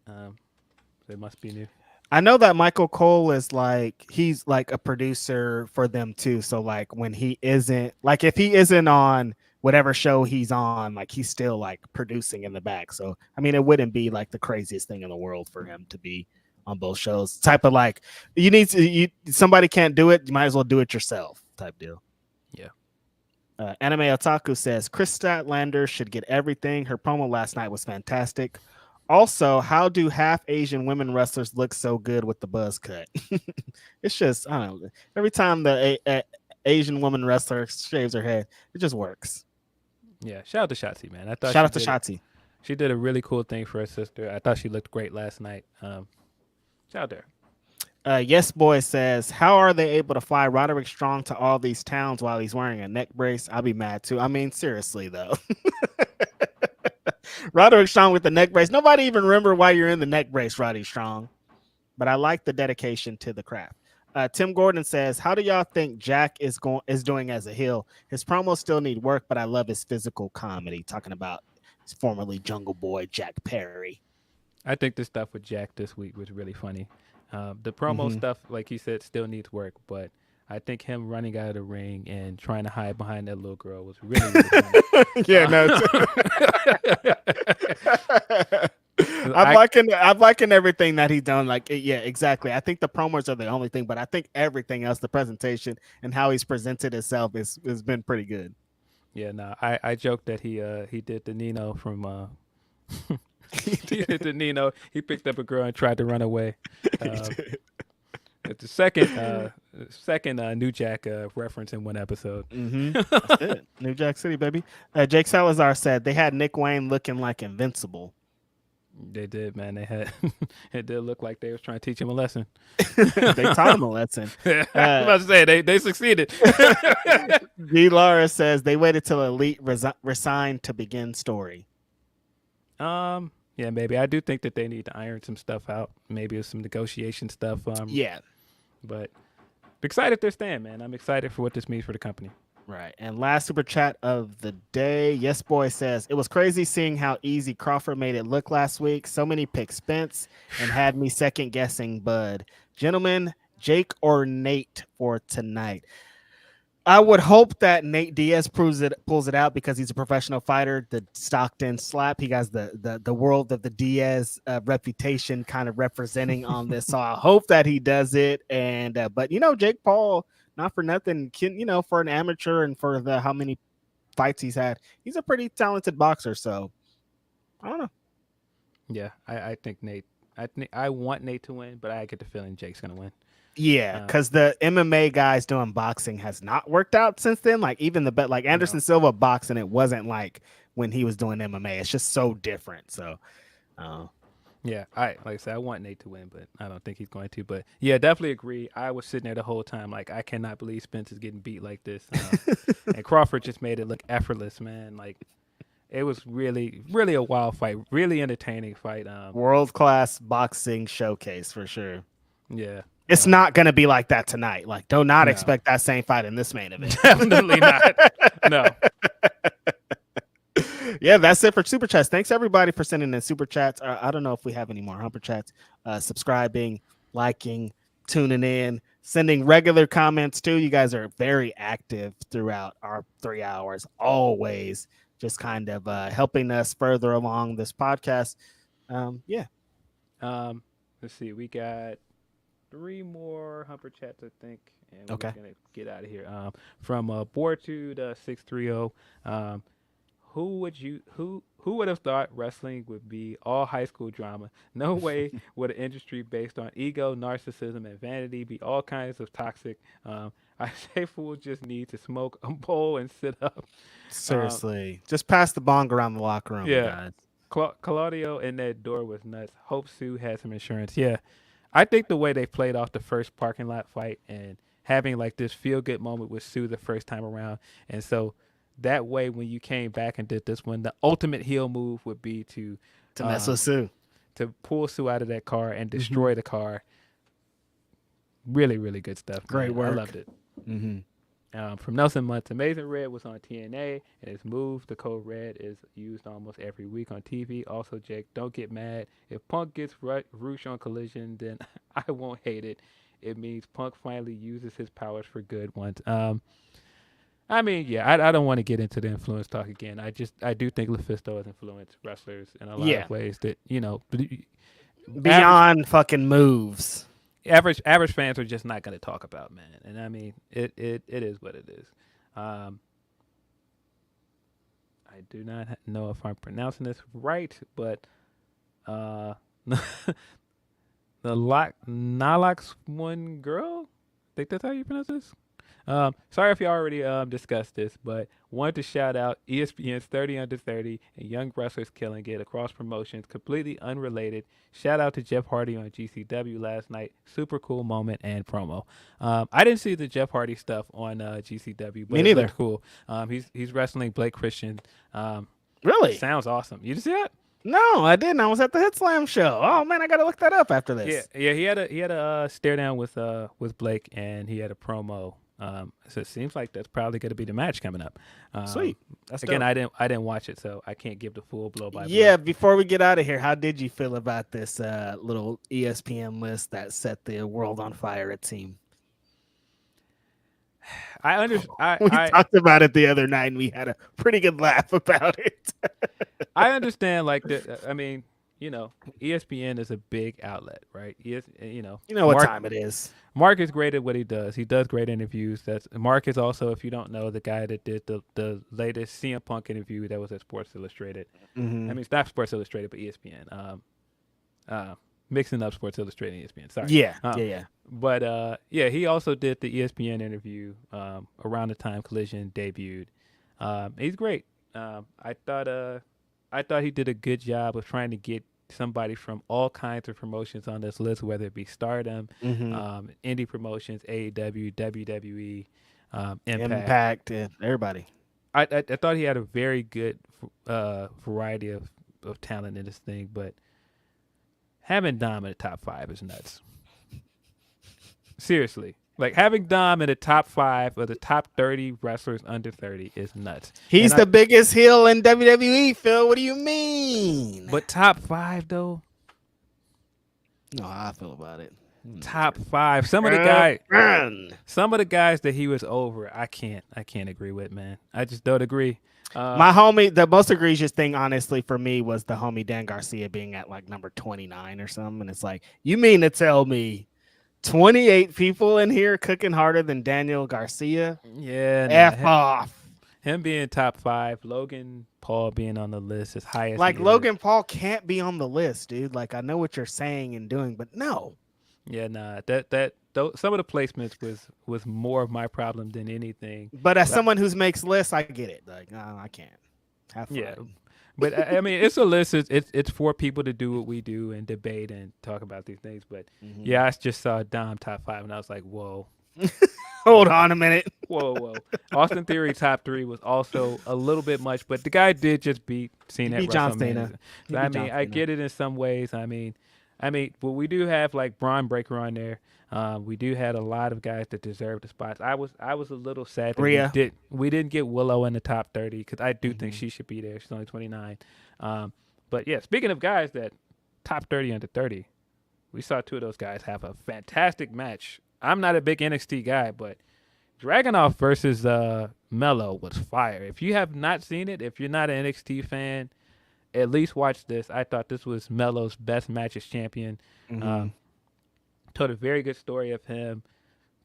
It must be new. I know that Michael Cole is like he's like a producer for them too. So like when he isn't like if he isn't on whatever show he's on, like he's still like producing in the back. So I mean it wouldn't be like the craziest thing in the world for him to be on both shows. Type of like somebody can't do it, you might as well do it yourself type deal. Yeah. Anime Otaku says Chris Statlander should get everything. Her promo last night was fantastic. Also, how do half Asian women wrestlers look so good with the buzz cut? It's just, I don't know. Every time the Asian woman wrestler shaves her head, it just works. Yeah. Shout out to Shotzi, man. I thought Shout out to Shotzi. She did a really cool thing for her sister. I thought she looked great last night. Shout out there. Yes Boy says, how are they able to fly Roderick Strong to all these towns while he's wearing a neck brace? I'll be mad too. I mean, seriously though. Roderick Strong with the neck brace. Nobody even remember why you're in the neck brace, Roddy Strong. But I like the dedication to the craft. Tim Gordon says, how do y'all think Jack is doing as a heel? His promos still need work, but I love his physical comedy. Talking about his formerly Jungle Boy Jack Perry. I think the stuff with Jack this week was really funny. The promo stuff, like he said, still needs work, but I think him running out of the ring and trying to hide behind that little girl was really, really funny. Yeah, no. I'm liking everything that he's done. Like, yeah, exactly. I think the promos are the only thing, but I think everything else, the presentation and how he's presented himself has been pretty good. Yeah, no, I joked that he did the Nino from he did the Nino. He picked up a girl and tried to run away. It's the second New Jack reference in one episode. That's it. New Jack City, baby. Jake Salazar said they had Nick Wayne looking like invincible. They did, man. They had it did look like they was trying to teach him a lesson. They taught him a lesson. I was about to say they succeeded. D. Laura says they waited till Elite resigned to begin story. Yeah, maybe. I do think that they need to iron some stuff out. Maybe it's some negotiation stuff. Yeah. But excited they're staying, man. I'm excited for what this means for the company. Right. And last super chat of the day. Yes Boy says, it was crazy seeing how easy Crawford made it look last week. So many picks Spence and had me second guessing Bud. Gentlemen, Jake or Nate for tonight? I would hope that Nate Diaz pulls it out because he's a professional fighter. The Stockton slap, he has the world of the Diaz reputation kind of representing on this. So I hope that he does it. And but Jake Paul, not for nothing, for an amateur and for how many fights he's had, he's a pretty talented boxer. So I don't know. Yeah, I think Nate. I want Nate to win, but I get the feeling Jake's gonna win. Yeah, because the MMA guys doing boxing has not worked out since then. Like even like Anderson Silva boxing, it wasn't like when he was doing MMA. It's just so different. So, yeah, like I said, I want Nate to win, but I don't think he's going to. But yeah, definitely agree. I was sitting there the whole time, like I cannot believe Spence is getting beat like this, and Crawford just made it look effortless, man. Like it was really, really a wild fight, really entertaining fight. World-class boxing showcase for sure. Yeah. It's not going to be like that tonight. Like, do not expect that same fight in this main event. Definitely not. No. Yeah, that's it for Super Chats. Thanks, everybody, for sending in Super Chats. I don't know if we have any more Humper Chats. Subscribing, liking, tuning in, sending regular comments, too. You guys are very active throughout our 3 hours, always just kind of helping us further along this podcast. Yeah. Let's see. We got 3 more Humper Chats, I think, and we're gonna get out of here. From Boartude 630, who would have thought wrestling would be all high school drama? No way would an industry based on ego, narcissism, and vanity be all kinds of toxic. I say fools just need to smoke a bowl and sit up. Seriously, just pass the bong around the locker room. Yeah. Guys. Claudio in that door was nuts. Hope Sue had some insurance. Yeah, I think the way they played off the first parking lot fight and having like this feel good moment with Sue the first time around, and so that way when you came back and did this one, the ultimate heel move would be to mess with Sue, to pull Sue out of that car and destroy the car. Really, really good stuff. Great man. work. I loved it. From Nelson Muntz, Amazing Red was on TNA, and his move, the code Red, is used almost every week on TV. Also, Jake, don't get mad. If Punk gets Roosh on Collision, then I won't hate it. It means Punk finally uses his powers for good once. I mean, yeah, I don't want to get into the influence talk again. I do think Lufisto has influenced wrestlers in a lot of ways that, beyond fucking moves. Average fans are just not going to talk about, man. And I mean, it is what it is. I do not know if I'm pronouncing this right, but the Nalox one girl, I think that's how you pronounce this. Sorry if you already discussed this, but wanted to shout out ESPN's 30 Under 30 and Young Wrestlers Killing It across promotions, completely unrelated. Shout out to Jeff Hardy on GCW last night. Super cool moment and promo. I didn't see the Jeff Hardy stuff on GCW, but Me neither. It looked cool. He's wrestling Blake Christian. Really? Sounds awesome. You didn't see that? No, I didn't. I was at the Hit Slam show. Oh man, I gotta look that up after this. Yeah. He had a stare down with Blake, and he had a promo. So it seems like that's probably going to be the match coming up. Sweet. That's again, dope. I didn't watch it, so I can't give the full blow by blow. Yeah, before we get out of here, how did you feel about this little ESPN list that set the world on fire? It seemed. We talked about it the other night, and we had a pretty good laugh about it. I understand, like I mean, ESPN is a big outlet, right? What time it is. Mark is great at what he does. He does great interviews. Mark is also, if you don't know, the guy that did the latest CM Punk interview that was at Sports Illustrated. I mean, it's not Sports Illustrated, but ESPN. Mixing up Sports Illustrated and ESPN. Sorry. Yeah. But he also did the ESPN interview around the time Collision debuted. He's great. I thought he did a good job of trying to get somebody from all kinds of promotions on this list, whether it be Stardom, indie promotions, AEW, WWE, Impact, everybody. I thought he had a very good variety of talent in this thing, but having Dom in the top 5 is nuts. Seriously. Like, having Dom in the top 5 of the top 30 wrestlers under 30 is nuts. He's the biggest heel in WWE, Phil. What do you mean? But top 5, though? No, how I feel about it. Top 5. Some of the guys that he was over, I can't agree with, man. I just don't agree. My homie, the most egregious thing, honestly, for me was the homie Dan Garcia being at like number 29 or something. And it's like, you mean to tell me 28 people in here cooking harder than Daniel Garcia? Yeah. Off. Him being top 5, Logan Paul being on the list as high as like Logan Paul can't be on the list, dude. Like, I know what you're saying and doing, but no. Yeah, nah. Some of the placements was more of my problem than anything. But as someone who makes lists, I get it. Like, no, I can't. Have fun. Yeah. But I mean, it's a list. It's for people to do what we do and debate and talk about these things. But I just saw Dom top 5 and I was like, whoa. Hold on a minute. Whoa. Austin Theory top 3 was also a little bit much, but the guy did just beat Cena at John WrestleMania. Cena. I mean, I get it in some ways. I mean, well, we do have like Braun Breaker on there. We do have a lot of guys that deserve the spots. I was a little sad that we didn't get Willow in the top 30 because I do think she should be there. She's only 29. But yeah, speaking of guys that top 30 under 30, we saw 2 of those guys have a fantastic match. I'm not a big NXT guy, but Dragunov versus Mello was fire. If you have not seen it, if you're not an NXT fan, at least watch this. I thought this was Mello's best match as champion. Told a very good story of him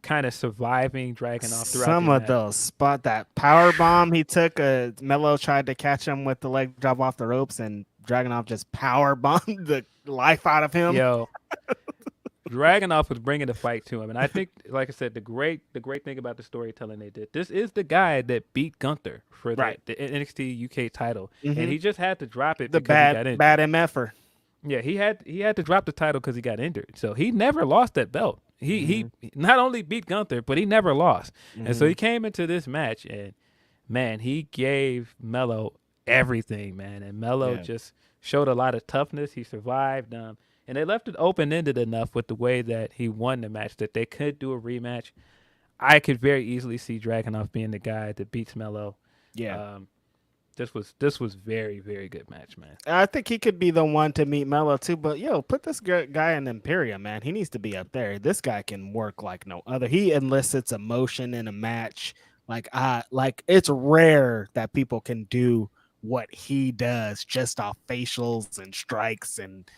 kind of surviving Dragunov throughout some of those spot that power bomb he took. Mello tried to catch him with the leg drop off the ropes, and Dragunov just power bombed the life out of him. Yo, Dragunov was bringing the fight to him, and I think, like I said, the great thing about the storytelling they did. This is the guy that beat Gunther for the NXT UK title, and he just had to drop it The because he got injured. bad MFer. Yeah, he had to drop the title because he got injured. So he never lost that belt. He not only beat Gunther, but he never lost. And so he came into this match, and man, he gave Melo everything, man. And Melo just showed a lot of toughness. He survived. And they left it open-ended enough with the way that he won the match that they could do a rematch. I could very easily see Dragunov being the guy that beats Melo. Yeah. This was very, very good match, man. I think he could be the one to meet Melo too, but put this guy in Imperium, man. He needs to be up there. This guy can work like no other. He elicits emotion in a match. Like it's rare that people can do what he does just off facials and strikes and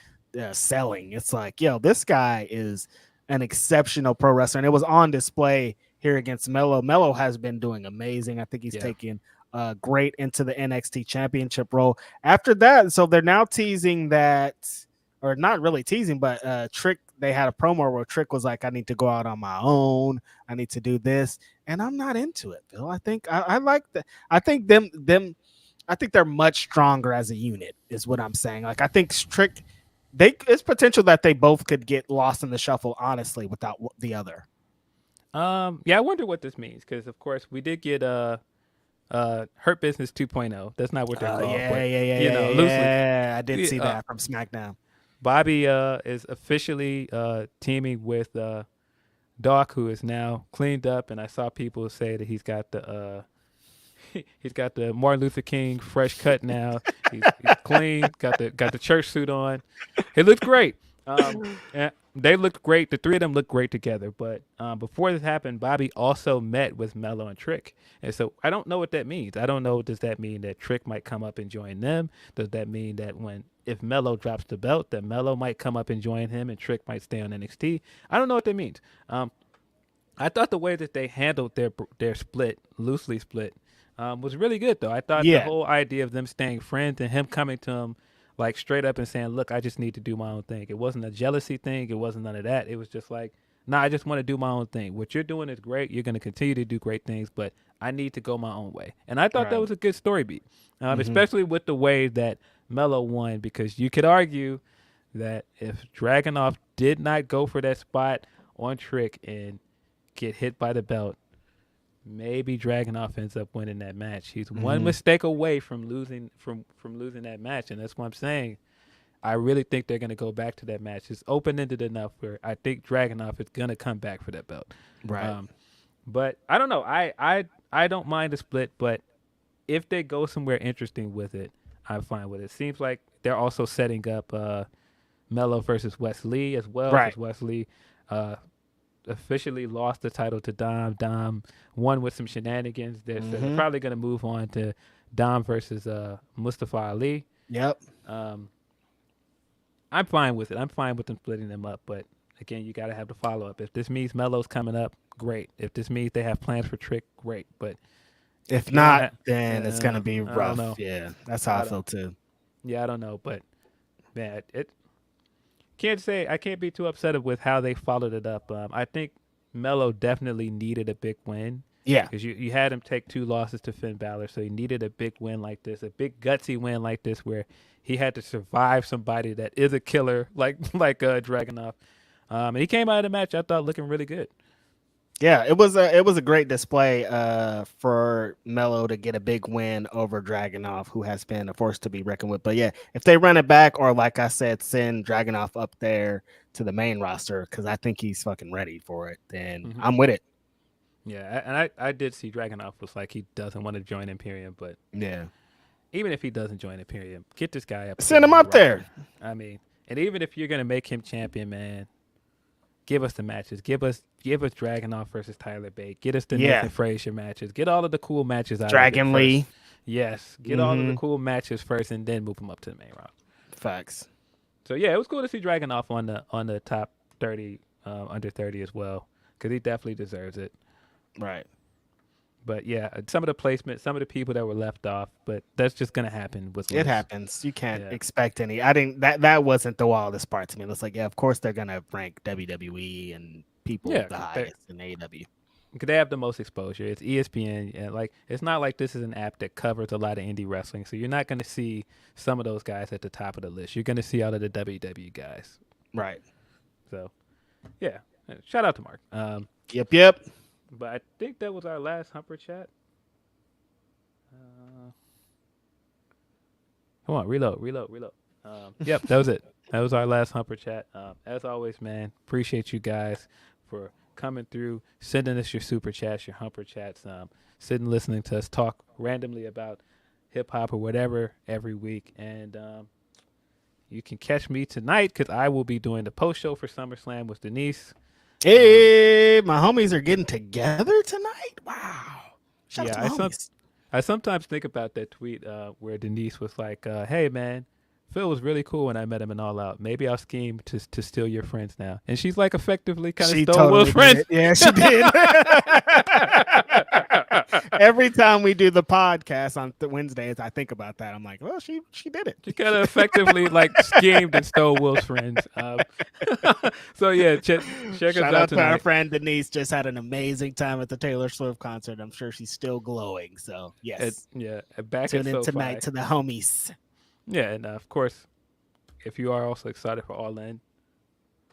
selling. It's like, this guy is an exceptional pro wrestler, and it was on display here against Melo. Melo has been doing amazing. I think he's taking great into the NXT championship role. After that, so they're now teasing that, or not really teasing, but Trick, they had a promo where Trick was like, I need to go out on my own. I need to do this. And I'm not into it, Bill. I think I like that. I think I think they're much stronger as a unit is what I'm saying. Like, I think Trick, it's potential that they both could get lost in the shuffle, honestly, without the other. Yeah, I wonder what this means, because of course we did get Hurt Business 2.0. That's not what they're called. Yeah. I did see that from SmackDown. Bobby is officially teaming with Doc, who is now cleaned up, and I saw people say that he's got the Martin Luther King fresh cut now. He's clean, got the church suit on. He looks great. And they looked great. The three of them looked great together. But before this happened, Bobby also met with Melo and Trick. And so I don't know what that means. I don't know. Does that mean that Trick might come up and join them? Does that mean that if Melo drops the belt, that Melo might come up and join him and Trick might stay on NXT? I don't know what that means. I thought the way that they handled their split, loosely split, was really good, though. I thought the whole idea of them staying friends and him coming to him like straight up and saying, look, I just need to do my own thing. It wasn't a jealousy thing. It wasn't none of that. It was just like, nah, I just want to do my own thing. What you're doing is great. You're going to continue to do great things, but I need to go my own way. And I thought that was a good story beat, especially with the way that Melo won, because you could argue that if Dragunov did not go for that spot on Trick and get hit by the belt, maybe Dragunov ends up winning that match. He's one mistake away from losing losing that match, and that's what I'm saying. I really think they're going to go back to that match. It's open-ended enough where I think Dragunov is going to come back for that belt. Right. But I don't know. I don't mind the split, but if they go somewhere interesting with it, I'm fine with it. Seems like they're also setting up Melo versus Wes Lee as well. Right. Wes Lee officially lost the title to Dom. Dom won with some shenanigans. So they're probably going to move on to Dom versus Mustafa Ali. Yep. I'm fine with it. I'm fine with them splitting them up. But, again, you got to have the follow-up. If this means Melo's coming up, great. If this means they have plans for Trick, great. But if not, then it's going to be rough. Yeah, that's how I feel, too. Yeah, I don't know. But, man, I can't be too upset with how they followed it up. I think Melo definitely needed a big win. Yeah. Because you had him take 2 losses to Finn Balor, so he needed a big win like this, a big gutsy win like this where he had to survive somebody that is a killer like Dragunov. And he came out of the match, I thought, looking really good. Yeah, it was a great display for Melo to get a big win over Dragunov, who has been a force to be reckoned with. But yeah, if they run it back, or like I said, send Dragunov up there to the main roster, because I think he's fucking ready for it, then I'm with it. Yeah, and I did see Dragunov was like he doesn't want to join Imperium, but yeah, even if he doesn't join Imperium, get this guy up. Send him up there. I mean, and even if you're gonna make him champion, man, give us the matches. Give us Dragunov versus Tyler Bate. Get us the Nathan Frazier matches. Get all of the cool matches out Dragon of it Lee. First. Yes. Get all of the cool matches first and then move him up to the main roster. Facts. So yeah, it was cool to see Dragunov on the top 30, under 30 as well, because he definitely deserves it. Right. But yeah, some of the placement, some of the people that were left off, but that's just gonna happen with It lists. happens. You can't expect any. I didn't. That wasn't the wildest part to me. It's like, yeah, of course they're gonna rank WWE and people the highest in AEW. Because they have the most exposure. It's ESPN, and like it's not like this is an app that covers a lot of indie wrestling. So you're not gonna see some of those guys at the top of the list. You're gonna see all of the WWE guys. Right. So, yeah. Shout out to Mark. Yep. But I think that was our last Humper chat. Come on, reload. Yep, that was it. That was our last Humper chat. As always, man, appreciate you guys for coming through, sending us your super chats, your Humper chats, sitting listening to us talk randomly about hip hop or whatever every week. And you can catch me tonight because I will be doing the post show for SummerSlam with Denise. Hey, my homies are getting together tonight. Wow. Shout out to my homies. I sometimes think about that tweet where Denise was like, hey, man, Phil was really cool when I met him in All Out. Maybe I'll scheme to steal your friends now. And she's like effectively kind of stole Will's friends. Yeah, she did. Every time we do the podcast on Wednesdays, I think about that. I'm like, well, she did it. She kind of effectively like schemed and stole Will's friends. So yeah, check us out to our friend Denise. Just had an amazing time at the Taylor Swift concert. I'm sure she's still glowing. So yes, back tune in SoFi tonight to the homies. Yeah, and of course, if you are also excited for All In,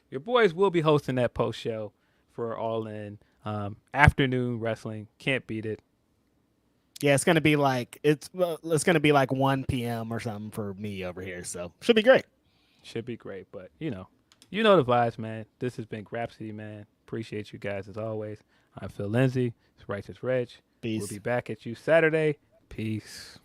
your boys will be hosting that post show for All In. Afternoon wrestling, can't beat it. Yeah, it's gonna be like 1 p.m. or something for me over here. So should be great. But you know the vibes, man. This has been Grapsody, man. Appreciate you guys as always. I'm Phil Lindsay. It's Righteous Reg. Peace. We'll be back at you Saturday. Peace.